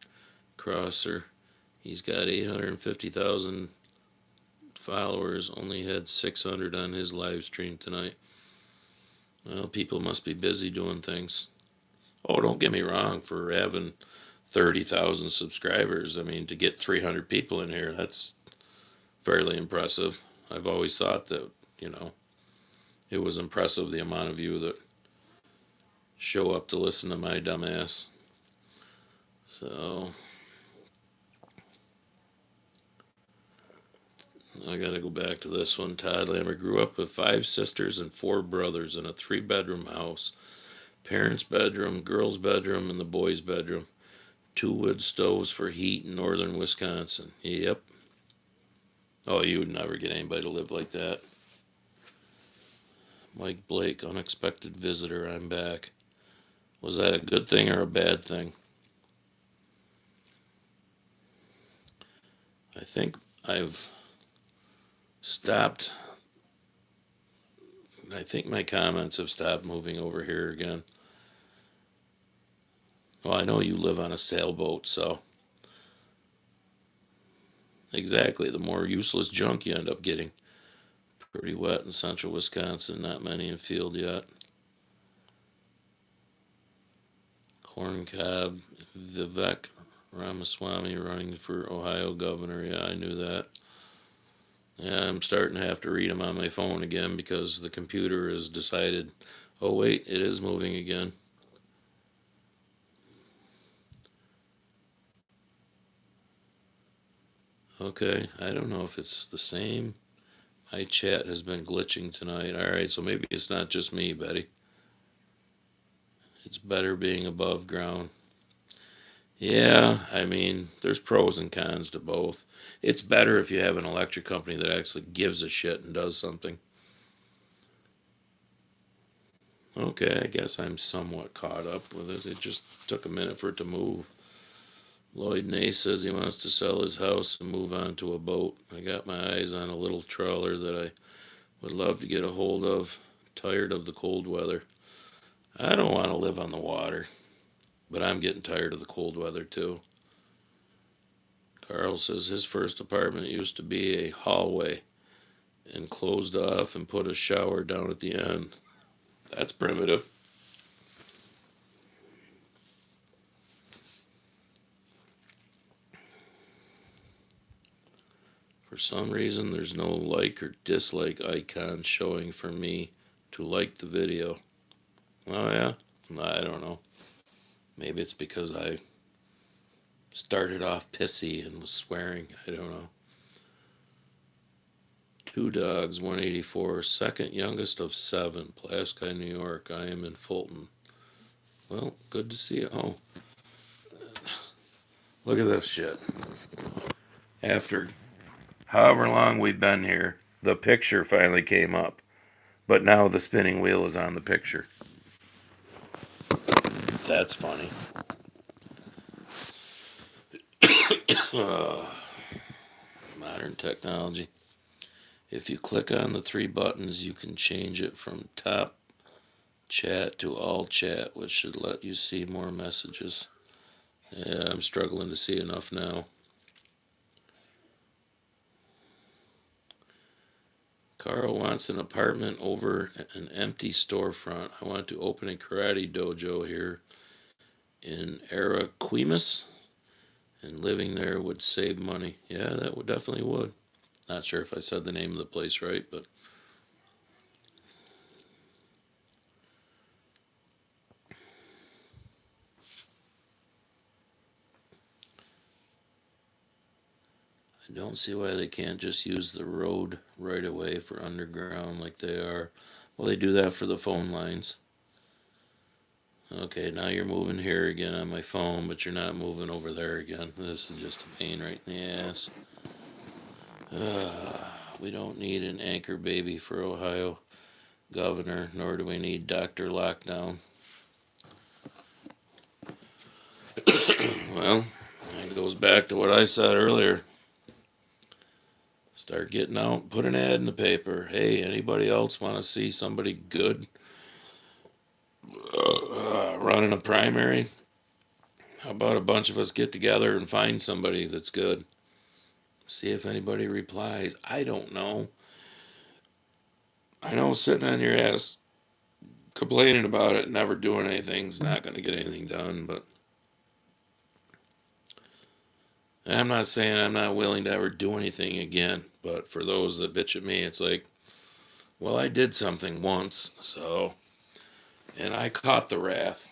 Crosser. He's got 850,000 followers, only had 600 on his live stream tonight. Well, people must be busy doing things. Oh, don't get me wrong, for having 30,000 subscribers, I mean, to get 300 people in here, that's fairly impressive. I've always thought that, it was impressive the amount of you that show up to listen to my dumbass. So I gotta go back to this one. Todd Lambert grew up with 5 sisters and 4 brothers in a 3-bedroom house. Parents' bedroom, girls' bedroom, and the boys' bedroom. 2 wood stoves for heat in northern Wisconsin. Yep. Oh, you would never get anybody to live like that. Mike Blake, unexpected visitor, I'm back. Was that a good thing or a bad thing? I think I've stopped. I think my comments have stopped moving over here again. Well, I know you live on a sailboat, so. Exactly, the more useless junk you end up getting. Pretty wet in central Wisconsin, not many in field yet. Corn cob, Vivek Ramaswamy running for Ohio governor. Yeah, I knew that. Yeah, I'm starting to have to read them on my phone again because the computer has decided, oh wait, it is moving again. Okay, I don't know if it's the same. My chat has been glitching tonight. Alright, so maybe it's not just me, Betty. It's better being above ground. Yeah, I mean, there's pros and cons to both. It's better if you have an electric company that actually gives a shit and does something. Okay, I guess I'm somewhat caught up with it. It just took a minute for it to move. Lloyd Nace says he wants to sell his house and move on to a boat. I got my eyes on a little trawler that I would love to get a hold of. Tired of the cold weather. I don't want to live on the water, but I'm getting tired of the cold weather too. Carl says his first apartment used to be a hallway and closed off and put a shower down at the end. That's primitive. For some reason, there's no like or dislike icon showing for me to like the video. Oh, yeah? I don't know. Maybe it's because I started off pissy and was swearing. I don't know. 2 dogs, 184, second youngest of 7, Pulaski, New York. I am in Fulton. Well, good to see you. Oh, look at this shit. After however long we've been here, the picture finally came up. But now the spinning wheel is on the picture. That's funny. Modern technology. If you click on the 3 buttons, you can change it from top chat to all chat, which should let you see more messages. Yeah, I'm struggling to see enough now. Carl wants an apartment over an empty storefront. I want to open a karate dojo here in Araquimas, and living there would save money. Yeah, that would definitely would. Not sure if I said the name of the place right, but I don't see why they can't just use the road right away for underground like they are. Well, they do that for the phone lines. Okay, now you're moving here again on my phone, but you're not moving over there again. This is just a pain right in the ass. We don't need an anchor baby for Ohio governor, nor do we need Dr. Lockdown. Well, it goes back to what I said earlier. Start getting out, put an ad in the paper. Hey, anybody else want to see somebody good running a primary? How about a bunch of us get together and find somebody that's good? See if anybody replies. I don't know. I know sitting on your ass complaining about it, never doing anything is not going to get anything done, but I'm not saying I'm not willing to ever do anything again, but for those that bitch at me, it's like, well, I did something once, so, and I caught the wrath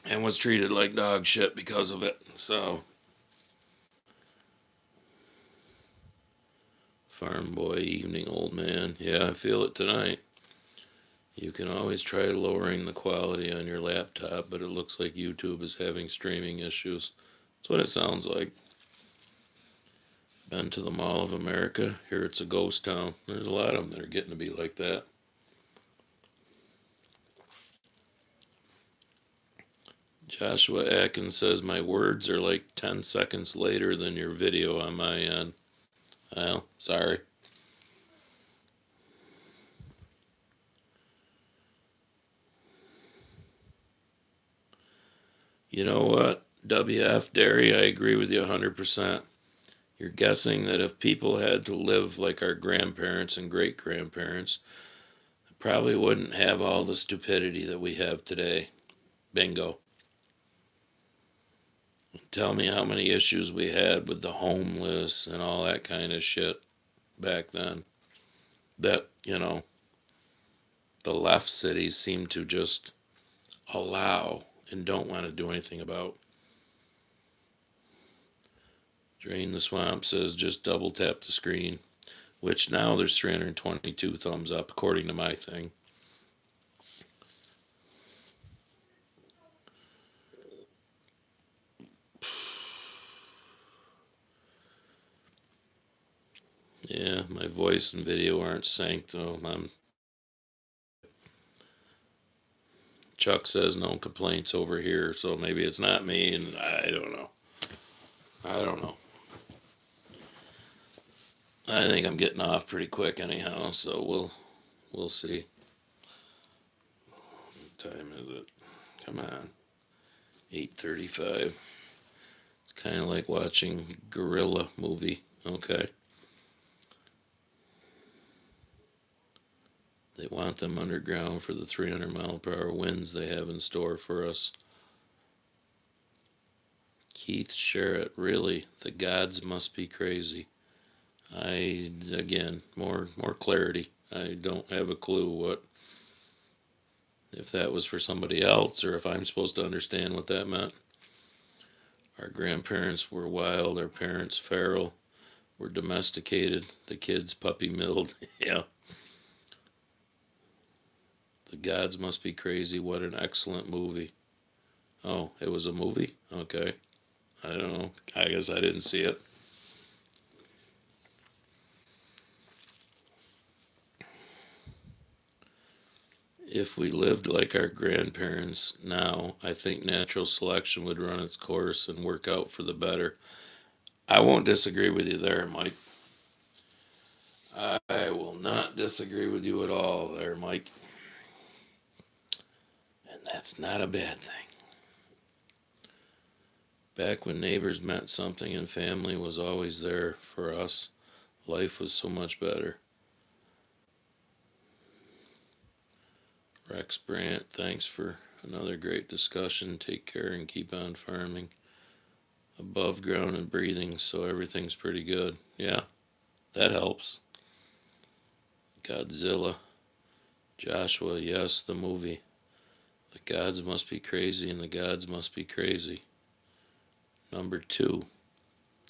and was treated like dog shit because of it, so. Farm boy, evening, old man. Yeah, I feel it tonight. You can always try lowering the quality on your laptop, but it looks like YouTube is having streaming issues. That's what it sounds like. Been to the Mall of America. Here it's a ghost town. There's a lot of them that are getting to be like that. Joshua Atkins says, my words are like 10 seconds later than your video on my end. Well, sorry. You know what? WF Dairy, I agree with you 100%. You're guessing that if people had to live like our grandparents and great grandparents, they probably wouldn't have all the stupidity that we have today. Bingo. Tell me how many issues we had with the homeless and all that kind of shit back then. That, the left cities seem to just allow and don't want to do anything about. Drain the Swamp says just double tap the screen, which now there's 322 thumbs up according to my thing. Yeah, my voice and video aren't synced though. Chuck says no complaints over here, so maybe it's not me, and I don't know. I don't know. I think I'm getting off pretty quick anyhow, so we'll see. What time is it? Come on. 8:35. It's kind of like watching Gorilla movie. Okay. They want them underground for the 300 mile per hour winds they have in store for us. Keith Sherritt, really, the gods must be crazy. Again, more clarity. I don't have a clue what if that was for somebody else or if I'm supposed to understand what that meant. Our grandparents were wild, our parents feral, were domesticated, the kids puppy milled. Yeah. The gods must be crazy. What an excellent movie. Oh, it was a movie? Okay. I don't know. I guess I didn't see it. If we lived like our grandparents now, I think natural selection would run its course and work out for the better. I won't disagree with you there, Mike. I will not disagree with you at all there, Mike. And that's not a bad thing. Back when neighbors meant something and family was always there for us, life was so much better. Rex Brandt, thanks for another great discussion. Take care and keep on farming. Above ground and breathing, so everything's pretty good. Yeah, that helps. Godzilla. Joshua, yes, the movie. The gods must be crazy and the gods must be crazy. Number two.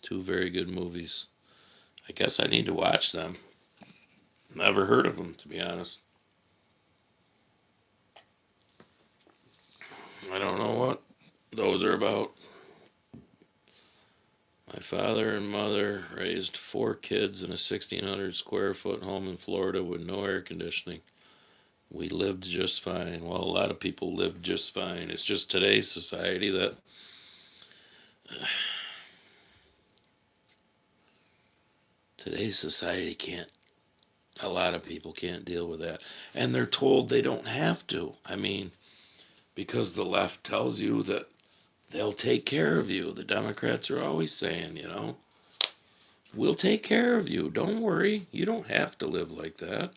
Two very good movies. I guess I need to watch them. Never heard of them, to be honest. I don't know what those are about. My father and mother raised 4 kids in a 1,600 square foot home in Florida with no air conditioning. We lived just fine. Well, a lot of people lived just fine. It's just today's society that today's society can't, a lot of people can't deal with that. And they're told they don't have to. I mean, because the left tells you that they'll take care of you. The Democrats are always saying, we'll take care of you. Don't worry. You don't have to live like that.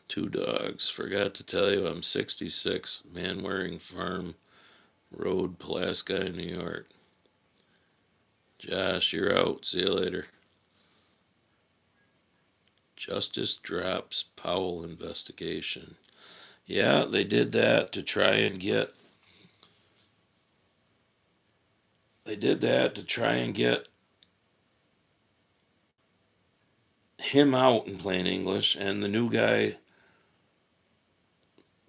Two dogs. Forgot to tell you I'm 66. Man wearing farm road, Pulaski, New York. Josh, you're out. See you later. Justice drops Powell investigation. Yeah, they did that to try and get. They did that to try and get him out in plain English, and the new guy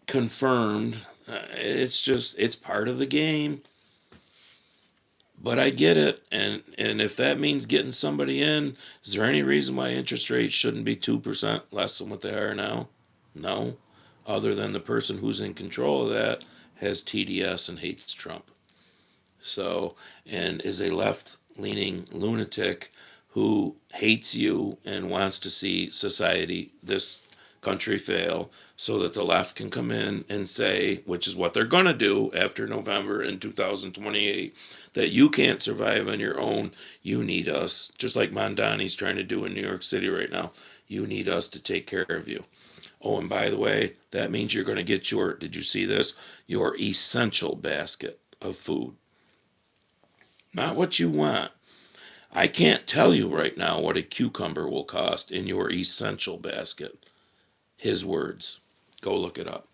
confirmed. It's part of the game. But I get it, and if that means getting somebody in, is there any reason why interest rates shouldn't be 2% less than what they are now? No, other than the person who's in control of that has TDS and hates Trump. So, and is a left-leaning lunatic who hates you and wants to see society, this country fail so that the left can come in and say, which is what they're going to do after November in 2028, that you can't survive on your own. You need us, just like Mondani's trying to do in New York City right now. You need us to take care of you. Oh, and by the way, that means you're going to get your, did you see this? Your essential basket of food. Not what you want. I can't tell you right now what a cucumber will cost in your essential basket. His words. Go look it up.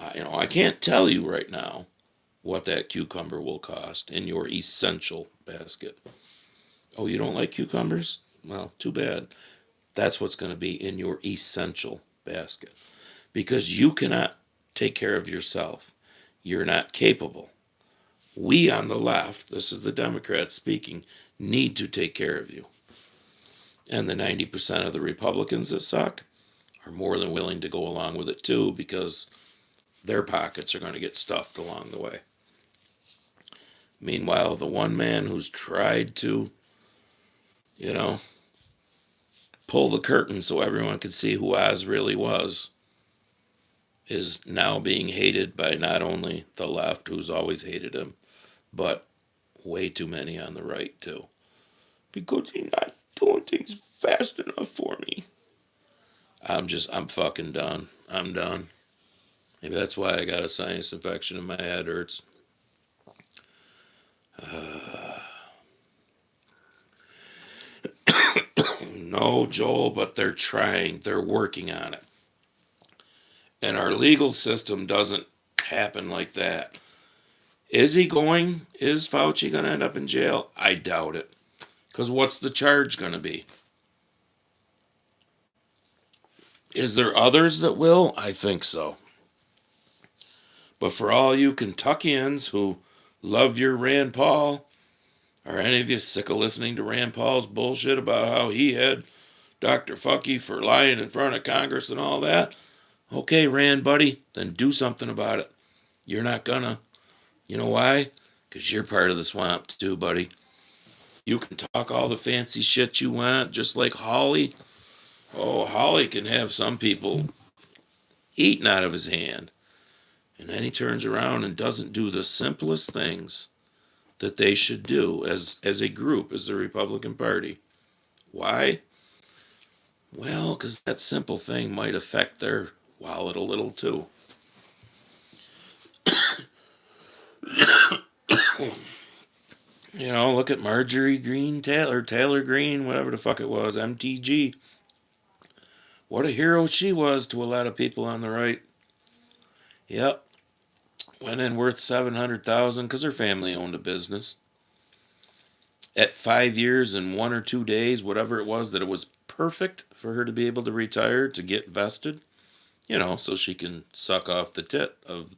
I can't tell you right now what that cucumber will cost in your essential basket. Oh, you don't like cucumbers? Well, too bad. That's what's going to be in your essential basket. Because you cannot take care of yourself. You're not capable. We on the left, this is the Democrats speaking, need to take care of you. And the 90% of the Republicans that suck are more than willing to go along with it too, because their pockets are going to get stuffed along the way. Meanwhile, the one man who's tried to, you know, pull the curtain so everyone could see who Oz really was, is now being hated by not only the left, who's always hated him, but way too many on the right too. Because he's not doing things fast enough for me. I'm fucking done. I'm done. Maybe that's why I got a sinus infection and my head hurts. No, Joel, but they're trying. They're working on it. And our legal system doesn't happen like that. Is Fauci going to end up in jail? I doubt it. Because what's the charge going to be? Is there others that will? I think so. But for all you Kentuckians who love your Rand Paul, are any of you sick of listening to Rand Paul's bullshit about how he had Dr. Fucky for lying in front of Congress and all that? Okay, Rand, buddy, then do something about it. You're not gonna. You know why? Because you're part of the swamp too, buddy. You can talk all the fancy shit you want, just like Hawley. Oh, Hawley can have some people eating out of his hand. And then he turns around and doesn't do the simplest things that they should do as a group, as the Republican Party. Why? Well, because that simple thing might affect their wallet a little too. You know, look at Marjorie Green Taylor Green, whatever the fuck it was, MTG. What a hero she was to a lot of people on the right. Yep. Went in worth $700,000 because her family owned a business. At 5 years and 1 or 2 days, whatever it was, that it was perfect for her to be able to retire, to get vested, you know, so she can suck off the tit of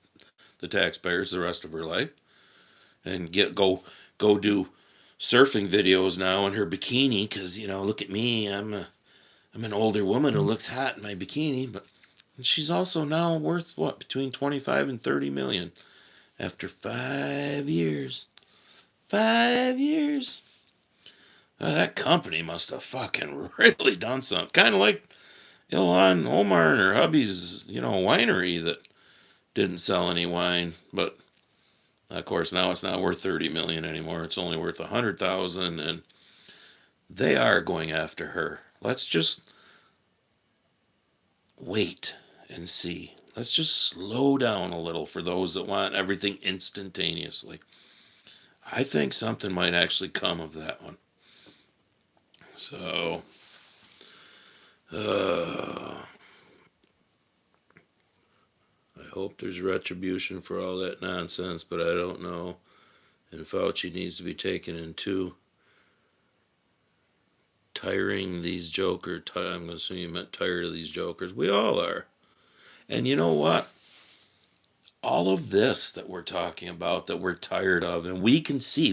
the taxpayers the rest of her life and go do surfing videos now in her bikini because, you know, look at me, I'm an older woman who looks hot in my bikini, but she's also now worth what, between 25 and 30 million after 5 years. 5 years. That company must have fucking really done something. Kind of like Ilhan Omar and her hubby's, you know, winery that didn't sell any wine. But of course, now it's not worth 30 million anymore. It's only worth 100,000, and they are going after her. Let's just wait and see. Let's just slow down a little for those that want everything instantaneously. I think something might actually come of that one. So, I hope there's retribution for all that nonsense, but I don't know. And Fauci needs to be taken into tiring these jokers. I'm assuming you meant tired of these jokers. We all are. And you know what? All of this that we're talking about, that we're tired of, and we can see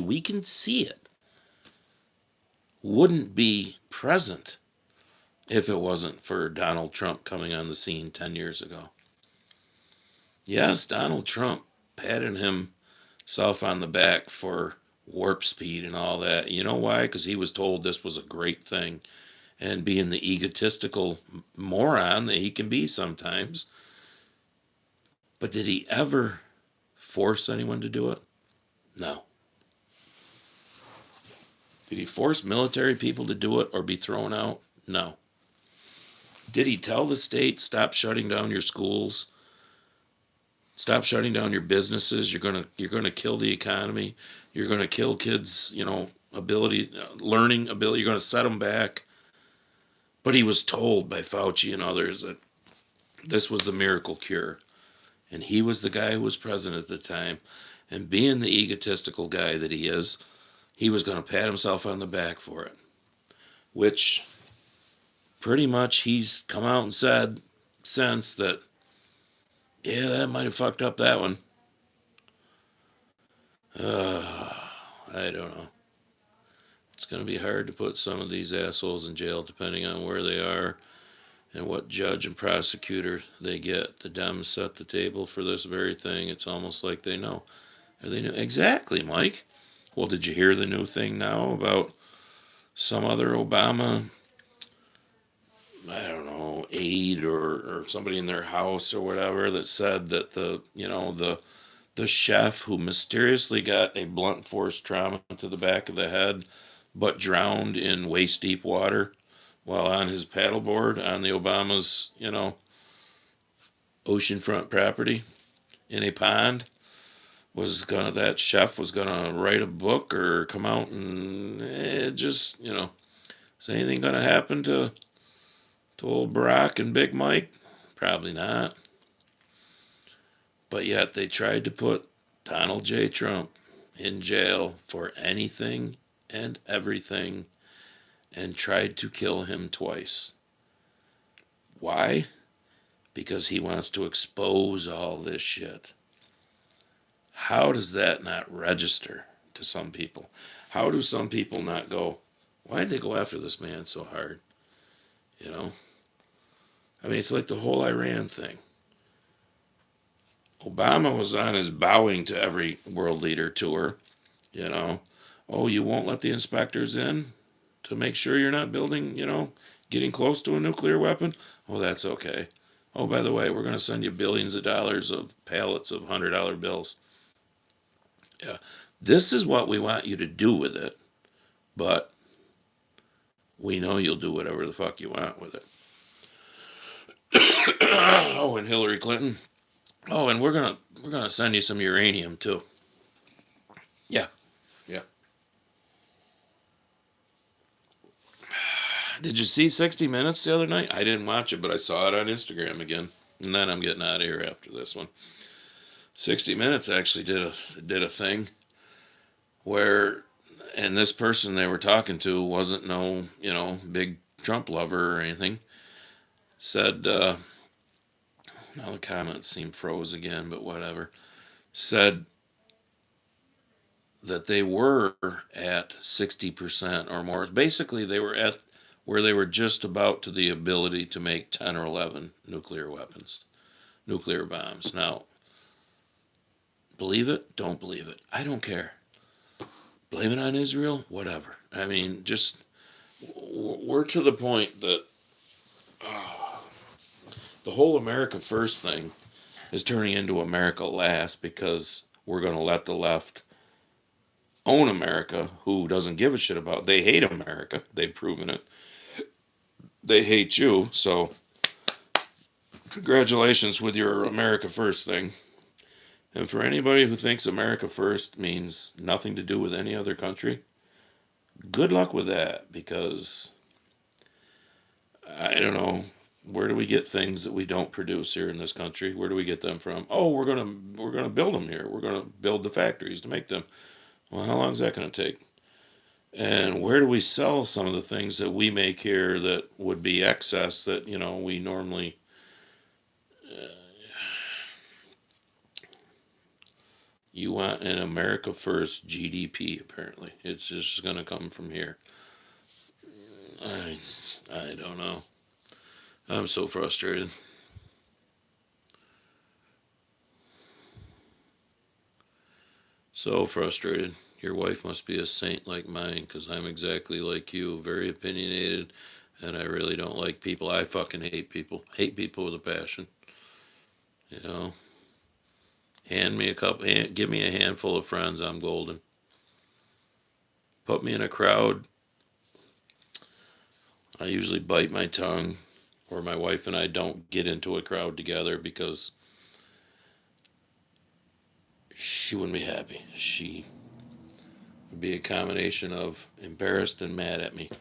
it, wouldn't be present if it wasn't for Donald Trump coming on the scene 10 years ago. Yes, Donald Trump patted himself on the back for warp speed and all that. You know why? Because he was told this was a great thing. And being the egotistical moron that he can be sometimes. But did he ever force anyone to do it? No. Did he force military people to do it or be thrown out? No. Did he tell the state, stop shutting down your schools? Stop shutting down your businesses. You're gonna kill the economy. You're gonna kill kids, you know, learning ability. You're gonna set them back. But he was told by Fauci and others that this was the miracle cure, and he was the guy who was president at the time. And being the egotistical guy that he is, he was going to pat himself on the back for it, which pretty much he's come out and said since that, yeah, that might have fucked up that one. I don't know. It's going to be hard to put some of these assholes in jail depending on where they are and what judge and prosecutor they get. The Dems set the table for this very thing. It's almost like they know. Are they know? Exactly, Mike. Well, did you hear the new thing now about some other Obama, I don't know, aide or somebody in their house or whatever that said that the chef who mysteriously got a blunt force trauma to the back of the head but drowned in waist deep water while on his paddleboard on the Obama's, oceanfront property in a pond that chef was gonna write a book or come out and just, is anything gonna happen to old Barack and Big Mike? Probably not. But yet they tried to put Donald J. Trump in jail for anything and everything and tried to kill him twice. Why? Because he wants to expose all this shit. How does that not register to some people? How do some people not go, why'd they go after this man so hard? You know? I mean, it's like the whole Iran thing. Obama was on his bowing to every world leader tour, you know. Oh, you won't let the inspectors in to make sure you're not building, getting close to a nuclear weapon? Oh, that's okay. Oh, by the way, we're going to send you billions of dollars of pallets of $100 bills. Yeah. This is what we want you to do with it, but we know you'll do whatever the fuck you want with it. Oh, and Hillary Clinton. Oh, and we're gonna send you some uranium too. Yeah, yeah. Did you see 60 Minutes the other night? I didn't watch it, but I saw it on Instagram again. And then I'm getting out of here after this one. 60 Minutes actually did a thing where, and this person they were talking to wasn't no, big Trump lover or anything. Said, now the comments seem froze again, but whatever. Said that they were at 60% or more. Basically, they were at where they were just about to the ability to make 10 or 11 nuclear weapons, nuclear bombs. Now, believe it, don't believe it. I don't care. Blame it on Israel, whatever. I mean, just we're to the point that the whole America First thing is turning into America Last because we're going to let the left own America, who doesn't give a shit about. They hate America. They've proven it. They hate you. So, congratulations with your America First thing. And for anybody who thinks America First means nothing to do with any other country, good luck with that, because I don't know, where do we get things that we don't produce here in this country? Where do we get them from? Oh, we're gonna build them here. We're gonna build the factories to make them. Well, how long is that going to take? And where do we sell some of the things that we make here that would be excess that, we normally... You want an America First GDP, apparently. It's just going to come from here. I don't know. I'm so frustrated. So frustrated. Your wife must be a saint like mine, because I'm exactly like you, very opinionated, and I really don't like people. I fucking hate people. Hate people with a passion. You know? Give me a handful of friends, I'm golden. Put me in a crowd, I usually bite my tongue, or my wife and I don't get into a crowd together because she wouldn't be happy. She would be a combination of embarrassed and mad at me.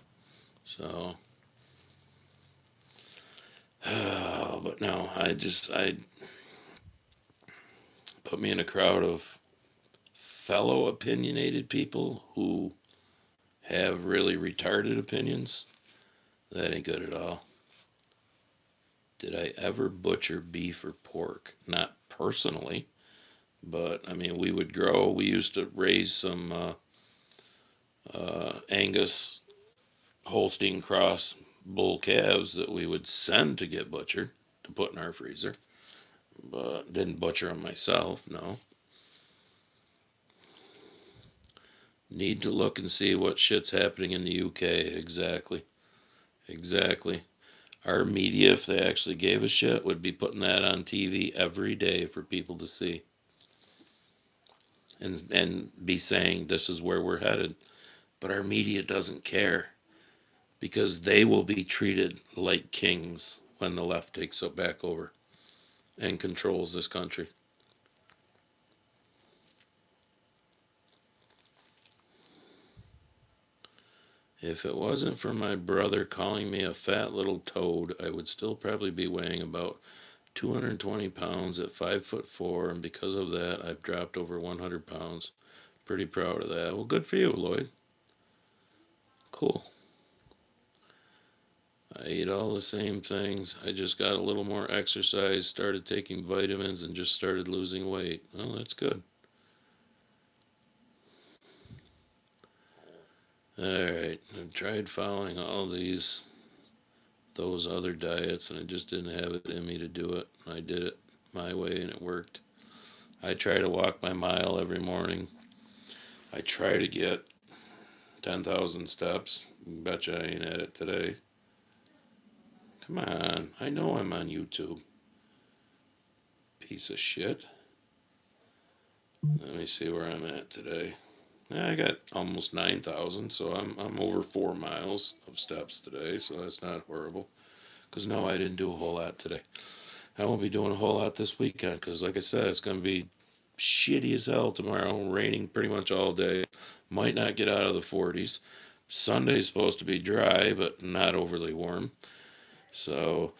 So, but no, I put me in a crowd of fellow opinionated people who have really retarded opinions. That ain't good at all. Did I ever butcher beef or pork? Not personally, but I mean, we used to raise some Angus Holstein cross bull calves that we would send to get butchered to put in our freezer, but didn't butcher them myself, no. Need to look and see what shit's happening in the UK. Exactly. Exactly. Our media, if they actually gave a shit, would be putting that on TV every day for people to see. And be saying this is where we're headed. But our media doesn't care, because they will be treated like kings when the left takes it back over. and controls this country. If it wasn't for my brother calling me a fat little toad, I would still probably be weighing about 220 pounds at 5'4", and because of that, I've dropped over 100 pounds. Pretty proud of that. Well, good for you, Lloyd. Cool. I eat all the same things. I just got a little more exercise, started taking vitamins, and just started losing weight. Well, that's good. Alright, I've tried following all those other diets, and I just didn't have it in me to do it. I did it my way, and it worked. I try to walk my mile every morning. I try to get 10,000 steps. Betcha I ain't at it today. Come on, I know I'm on YouTube. Piece of shit. Let me see where I'm at today. Yeah, I got almost 9,000, so I'm over 4 miles of steps today, so that's not horrible. Because no, I didn't do a whole lot today. I won't be doing a whole lot this weekend, because like I said, it's going to be shitty as hell tomorrow, raining pretty much all day. Might not get out of the 40s. Sunday's supposed to be dry, but not overly warm. So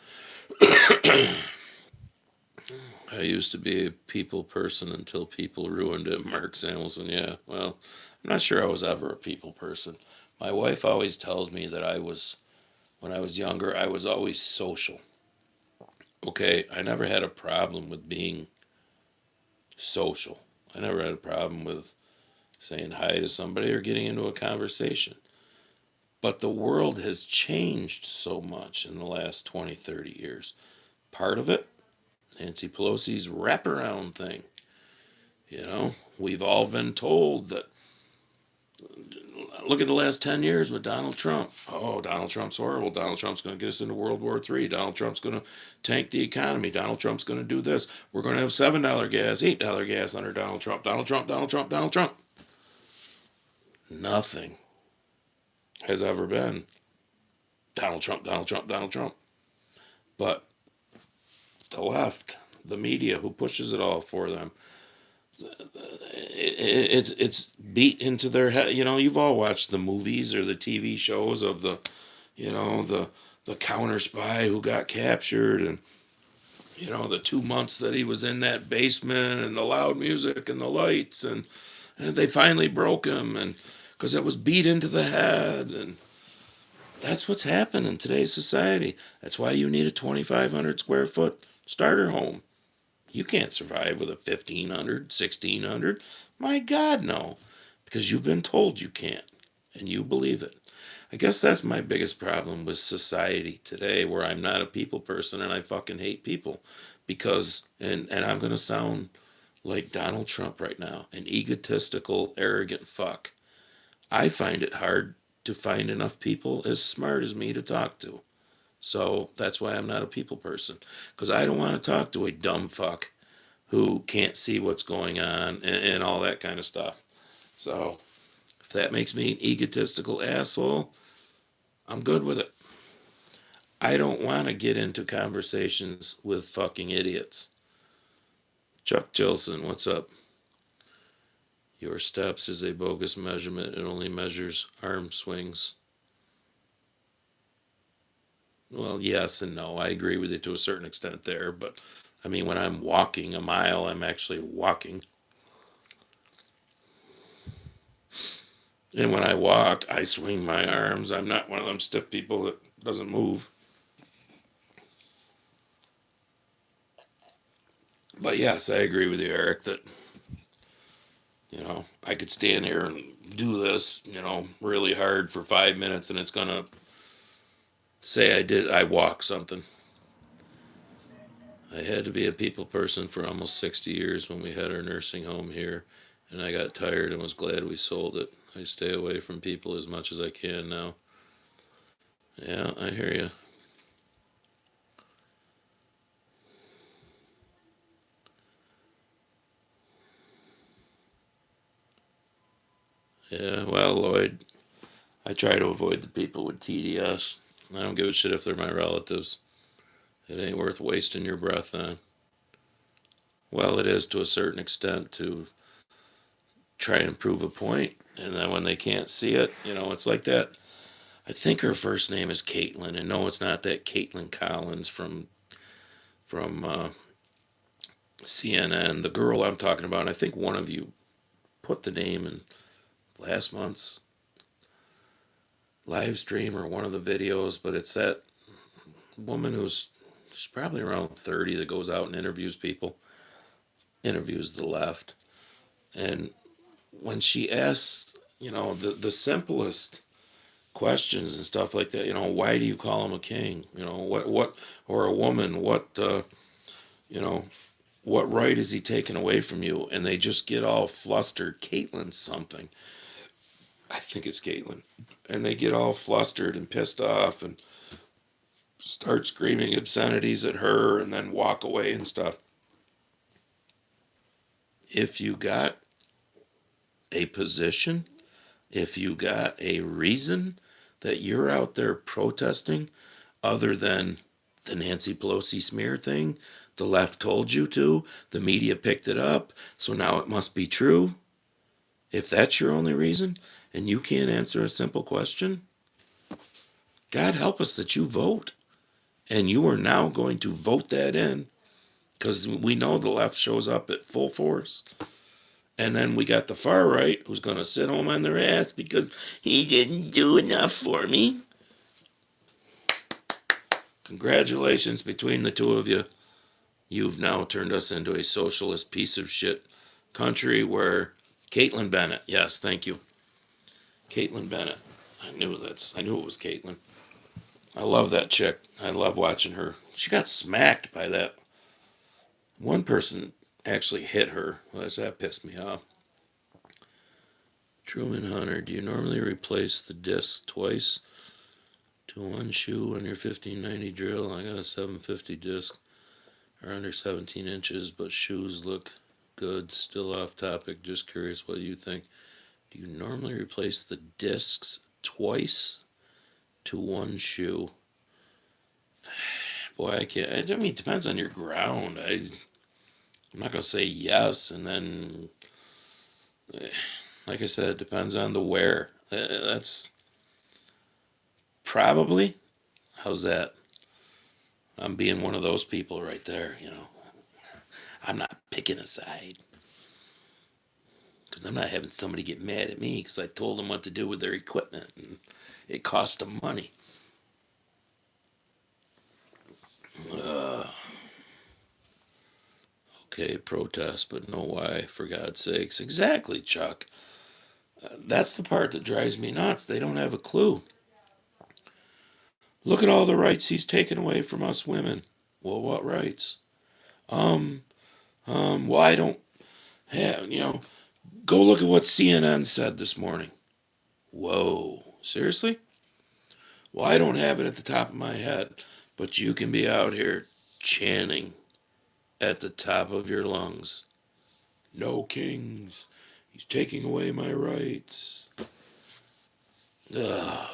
I used to be a people person until people ruined it. Mark Samuelson, yeah. Well, I'm not sure I was ever a people person. My wife always tells me that when I was younger, I was always social. Okay, I never had a problem with being social. I never had a problem with saying hi to somebody or getting into a conversation. But the world has changed so much in the last 20, 30 years. Part of it, Nancy Pelosi's wraparound thing. We've all been told that. Look at the last 10 years with Donald Trump. Oh, Donald Trump's horrible. Donald Trump's going to get us into World War III. Donald Trump's going to tank the economy. Donald Trump's going to do this. We're going to have $7 gas, $8 gas under Donald Trump. Donald Trump, Donald Trump, Donald Trump. Nothing has ever been Donald Trump, Donald Trump, Donald Trump. But the left, the media who pushes it all for them, it's beat into their head. You've all watched the movies or the TV shows of the counter spy who got captured, and the 2 months that he was in that basement, and the loud music and the lights, and they finally broke him, and because it was beat into the head. And that's what's happened in today's society. That's why you need a 2,500 square foot starter home. You can't survive with a 1,500, 1,600. My God, no. Because you've been told you can't. And you believe it. I guess that's my biggest problem with society today, where I'm not a people person and I fucking hate people. Because, and I'm going to sound like Donald Trump right now, an egotistical, arrogant fuck. I find it hard to find enough people as smart as me to talk to. So that's why I'm not a people person. Because I don't want to talk to a dumb fuck who can't see what's going on and all that kind of stuff. So if that makes me an egotistical asshole, I'm good with it. I don't want to get into conversations with fucking idiots. Chuck Chilson, what's up? Your steps is a bogus measurement. It only measures arm swings. Well, yes and no. I agree with you to a certain extent there, but I mean, when I'm walking a mile, I'm actually walking. And when I walk, I swing my arms. I'm not one of them stiff people that doesn't move. But yes, I agree with you, Eric, that, I could stand here and do this, really hard for 5 minutes and it's going to say I walk something. I had to be a people person for almost 60 years when we had our nursing home here, and I got tired and was glad we sold it. I stay away from people as much as I can now. Yeah, I hear you. Yeah, well, Lloyd, I try to avoid the people with TDS. I don't give a shit if they're my relatives. It ain't worth wasting your breath on. Well, it is to a certain extent to try and prove a point, and then when they can't see it, it's like that. I think her first name is Caitlin, and no, it's not that Caitlin Collins from CNN. The girl I'm talking about, and I think one of you put the name in last month's live stream or one of the videos, but it's that woman she's probably around 30 that goes out and interviews people, interviews the left, and when she asks, the simplest questions and stuff like that, why do you call him a king? What, or a woman, you know, what right is he taking away from you? And they just get all flustered. Caitlin something. I think it's Caitlin. And they get all flustered and pissed off and start screaming obscenities at her and then walk away and stuff. If you got a position, if you got a reason that you're out there protesting other than the Nancy Pelosi smear thing, the left told you to, the media picked it up, so now it must be true. If that's your only reason and you can't answer a simple question, God help us that you vote. And you are now going to vote that in because we know the left shows up at full force. And then we got the far right who's going to sit home on their ass because he didn't do enough for me. Congratulations between the two of you. You've now turned us into a socialist piece of shit country where Caitlin Bennett, yes, thank you. Caitlin Bennett. I knew it was Caitlin. I love that chick. I love watching her. She got smacked by that. One person actually hit her. Well, that pissed me off. Truman Hunter, do you normally replace the disc twice to one shoe on your 1590 drill? I got a 750 disc. Are under 17 inches, but shoes look good. Still off topic. Just curious what you think. Do you normally replace the discs twice to one shoe? Boy, I can't. I mean, it depends on your ground. I'm not going to say yes, and then, like I said, it depends on the wear. That's probably, how's that? I'm being one of those people right there, I'm not picking a side. Because I'm not having somebody get mad at me because I told them what to do with their equipment and it cost them money. Okay, protest, but no why, for God's sakes. Exactly, Chuck. That's the part that drives me nuts. They don't have a clue. Look at all the rights he's taken away from us women. Well, what rights? Well, I don't have, go look at what CNN said this morning. Whoa, seriously? Well, I don't have it at the top of my head, but you can be out here chanting at the top of your lungs. No kings. He's taking away my rights. Ugh.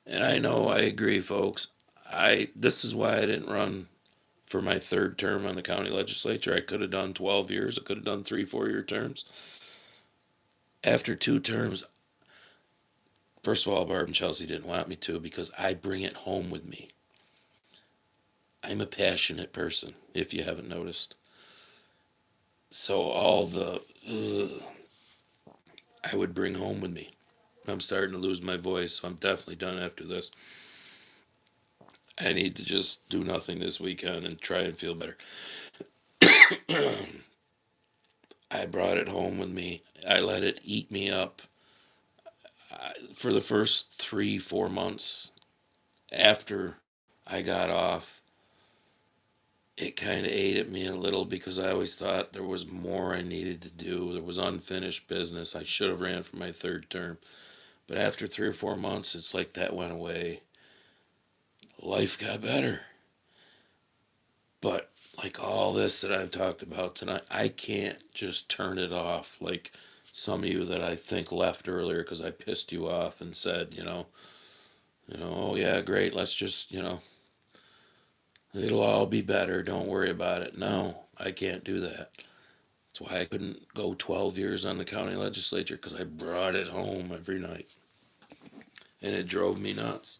And I know, I agree, folks. This is why I didn't run for my third term on the county legislature. I could have done 12 years. I could have done 3 4-year terms. After 2 terms, first of all, Barb and Chelsea didn't want me to because I bring it home with me. I'm a passionate person, if you haven't noticed. So all the I would bring home with me. I'm starting to lose my voice, so I'm definitely done after this. I need to just do nothing this weekend and try and feel better. I brought it home with me. I let it eat me up. For the first 3, 4 months after I got off, it kind of ate at me a little because I always thought there was more I needed to do. There was unfinished business. I should have ran for my third term. But after 3 or 4 months, it's like that went away. Life got better. But like all this that I've talked about tonight, I can't just turn it off like some of you that I think left earlier because I pissed you off and said, oh yeah, great, let's just, It'll all be better. Don't worry about it. No, I can't do that. That's why I couldn't go 12 years on the county legislature because I brought it home every night. And it drove me nuts.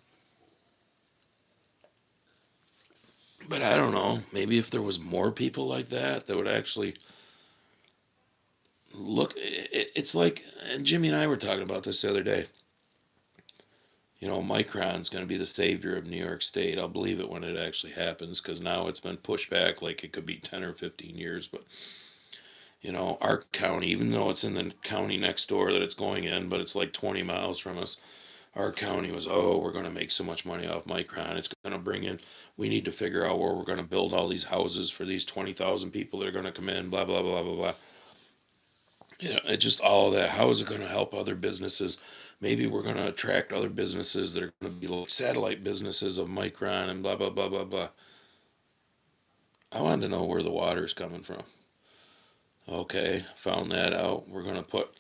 But I don't know. Maybe if there was more people like that would actually look. It's like, and Jimmy and I were talking about this the other day. You know, Micron's going to be the savior of New York State. I'll believe it when it actually happens because now it's been pushed back like it could be 10 or 15 years. But, you know, our county, even though it's in the county next door that it's going in, but it's like 20 miles from us, our county was, oh, we're going to make so much money off Micron. It's going to bring in, we need to figure out where we're going to build all these houses for these 20,000 people that are going to come in, blah, blah, blah, blah, blah. You know, it just all of that. How is it going to help other businesses? Maybe we're going to attract other businesses that are going to be like satellite businesses of Micron and blah, blah, blah, blah, blah. I wanted to know where the water's coming from. Okay, found that out. We're going to put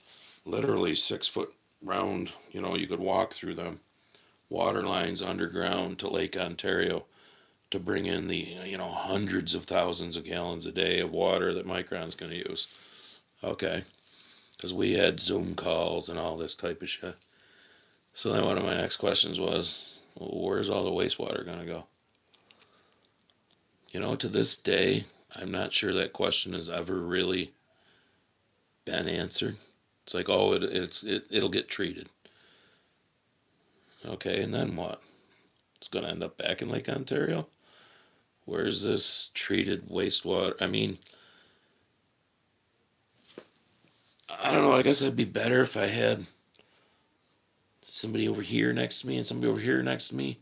literally 6 foot round, you know, you could walk through them, water lines underground to Lake Ontario to bring in the, you know, hundreds of thousands of gallons a day of water that Micron's going to use. Okay, because we had Zoom calls and all this type of shit. So then one of my next questions was, well, where's all the wastewater going to go? You know, to this day, I'm not sure that question has ever really been answered. It's like, oh, it'll get treated. Okay, and then what? It's going to end up back in Lake Ontario? Where's this treated wastewater? I mean, I don't know. I guess it'd be better if I had somebody over here next to me and somebody over here next to me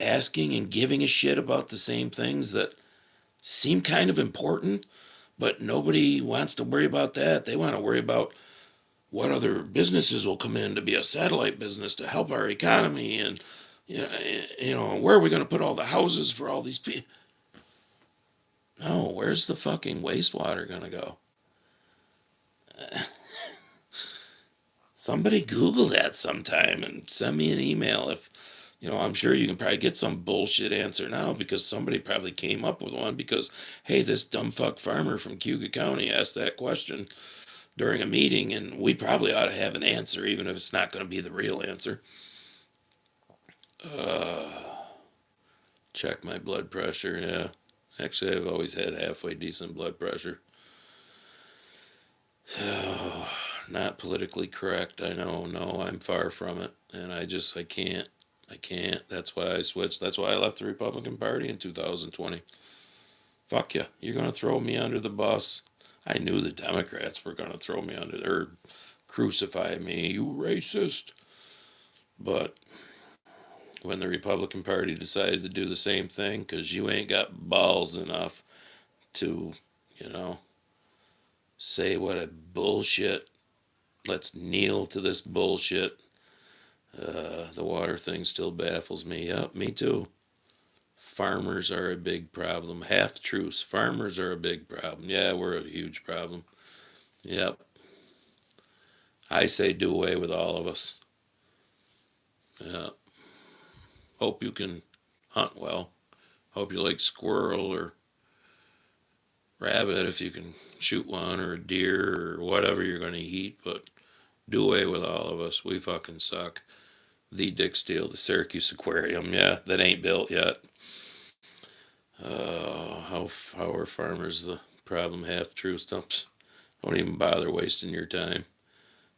asking and giving a shit about the same things that seem kind of important, but nobody wants to worry about that. They want to worry about what other businesses will come in to be a satellite business to help our economy, and where are we going to put all the houses for all these people? No, where's the fucking wastewater going to go? Somebody Google that sometime and send me an email. If I'm sure you can probably get some bullshit answer now because somebody probably came up with one because, hey, this dumb fuck farmer from Cuga County asked that question during a meeting, and we probably ought to have an answer, even if it's not going to be the real answer. Check my blood pressure. Yeah, actually, I've always had halfway decent blood pressure. Not politically correct, I know. No, I'm far from it, and I can't. I can't. That's why I switched. That's why I left the Republican Party in 2020. Fuck you. You're going to throw me under the bus. I knew the Democrats were going to throw me under or crucify me. You racist. But when the Republican Party decided to do the same thing, because you ain't got balls enough to, you know, say what a bullshit, let's kneel to this bullshit. The water thing still baffles me. Yep, me too. Farmers are a big problem. Half truths. Farmers are a big problem. Yeah, we're a huge problem. Yep. I say do away with all of us. Yeah. Hope you can hunt well. Hope you like squirrel or rabbit if you can shoot one, or a deer or whatever you're going to eat, but do away with all of us. We fucking suck. The Dick Steele, the Syracuse Aquarium. Yeah, that ain't built yet. How are farmers the problem? Half true stumps. Don't even bother wasting your time.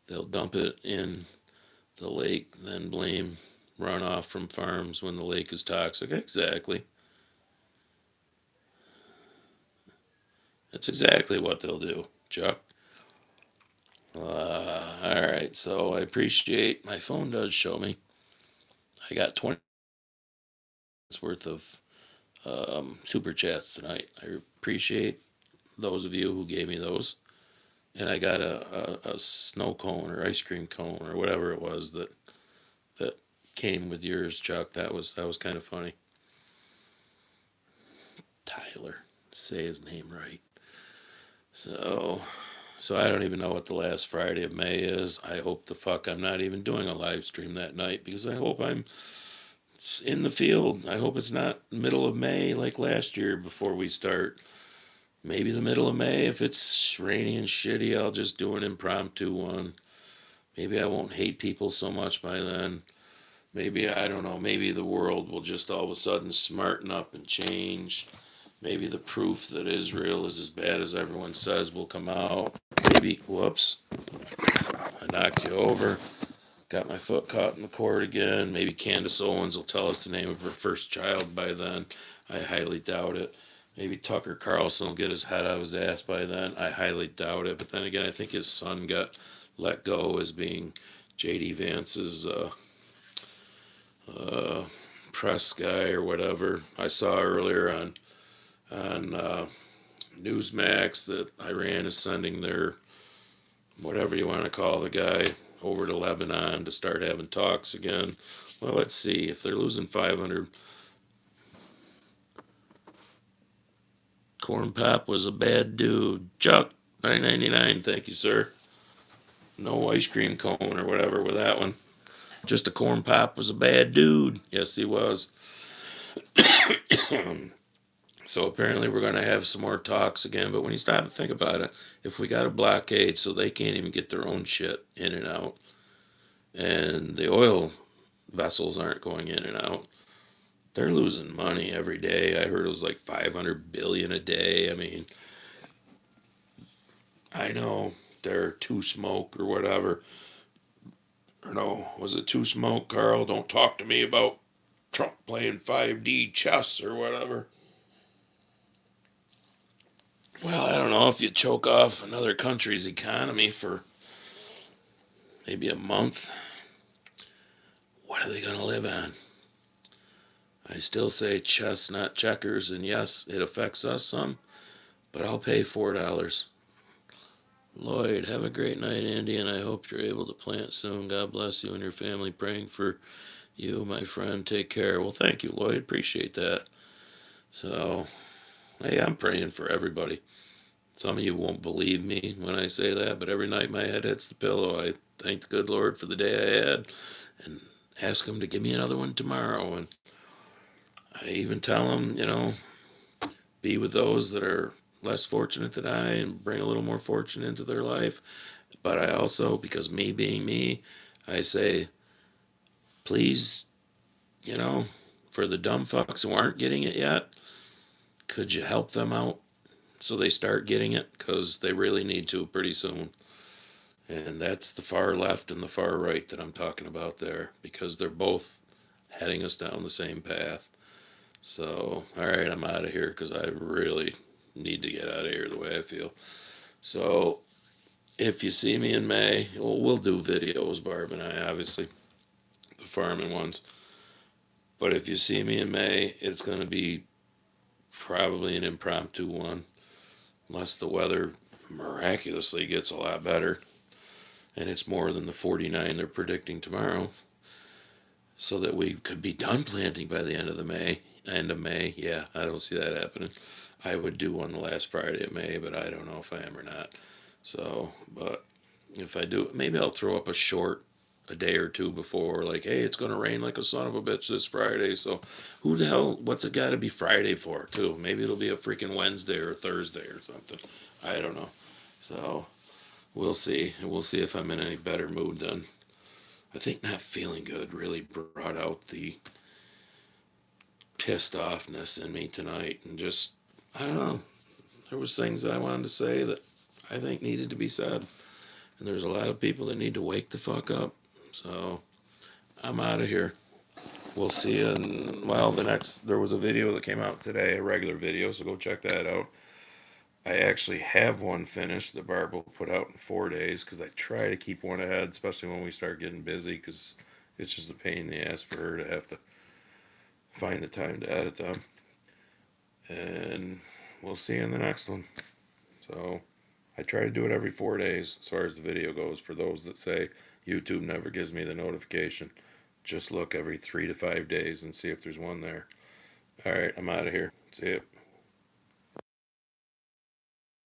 They'll dump it in the lake, then blame runoff from farms when the lake is toxic. Exactly. That's exactly what they'll do, Chuck. All right, so I appreciate my phone does show me. I got 20 minutes worth of super chats tonight. I appreciate those of you who gave me those. And I got a snow cone or ice cream cone or whatever it was that came with yours, Chuck. That was kind of funny. Tyler, say his name right. So I don't even know what the last Friday of May is. I hope the fuck I'm not even doing a live stream that night because I hope I'm in the field. I hope it's not middle of May like last year before we start. Maybe the middle of May. If it's rainy and shitty, I'll just do an impromptu one. Maybe I won't hate people so much by then. Maybe, I don't know, maybe the world will just all of a sudden smarten up and change. Maybe the proof that Israel is as bad as everyone says will come out. Maybe, whoops, I knocked you over. Got my foot caught in the cord again. Maybe Candace Owens will tell us the name of her first child by then. I highly doubt it. Maybe Tucker Carlson will get his head out of his ass by then. I highly doubt it. But then again, I think his son got let go as being J.D. Vance's uh, press guy or whatever. I saw earlier on Newsmax that Iran is sending their whatever you want to call the guy over to Lebanon to start having talks again. Well, let's see if they're losing 500. Corn Pop was a bad dude. Chuck, $9.99. Thank you, sir. No ice cream cone or whatever with that one. Just a Corn Pop was a bad dude. Yes, he was. So apparently we're going to have some more talks again. But when you stop and think about it, if we got a blockade so they can't even get their own shit in and out, and the oil vessels aren't going in and out, they're losing money every day. I heard it was like 500 billion a day. I mean, I know they're Two Smoke or whatever. Or no, was it Two Smoke, Carl? Don't talk to me about Trump playing 5D chess or whatever. Well, I don't know if you choke off another country's economy for maybe a month. What are they going to live on? I still say chess, not checkers, and yes, it affects us some, but I'll pay $4. Lloyd, have a great night, Andy, and I hope you're able to plant soon. God bless you and your family. Praying for you, my friend. Take care. Well, thank you, Lloyd. Appreciate that. So, hey, I'm praying for everybody. Some of you won't believe me when I say that, but every night my head hits the pillow, I thank the good Lord for the day I had and ask Him to give me another one tomorrow. And I even tell Him, be with those that are less fortunate than I and bring a little more fortune into their life. But I also, because me being me, I say, please, for the dumb fucks who aren't getting it yet, could you help them out so they start getting it? Because they really need to pretty soon. And that's the far left and the far right that I'm talking about there, because they're both heading us down the same path. So, all right, I'm out of here because I really need to get out of here the way I feel. So, if you see me in May, we'll do videos, Barb and I, obviously, the farming ones. But if you see me in May, it's going to be probably an impromptu one, unless the weather miraculously gets a lot better and it's more than the 49 they're predicting tomorrow, so that we could be done planting by the end of May. Yeah, I don't see that happening. I would do one the last Friday of May, but I don't know if I am or not. So, but if I do, maybe I'll throw up a day or two before, like, hey, it's going to rain like a son of a bitch this Friday. So who the hell, what's it got to be Friday for, too? Maybe it'll be a freaking Wednesday or Thursday or something. I don't know. So we'll see. And we'll see if I'm in any better mood then. I think not feeling good really brought out the pissed offness in me tonight. And just, I don't know. There was things that I wanted to say that I think needed to be said. And there's a lot of people that need to wake the fuck up. So I'm out of here. We'll see you in, well, there was a video that came out today, a regular video, so go check that out. I actually have one finished that Barb will put out in 4 days, because I try to keep one ahead, especially when we start getting busy, because it's just a pain in the ass for her to have to find the time to edit them. And we'll see you in the next one. So I try to do it every 4 days as far as the video goes. For those that say YouTube never gives me the notification, just look every 3 to 5 days and see if there's one there. All right, I'm out of here. See ya.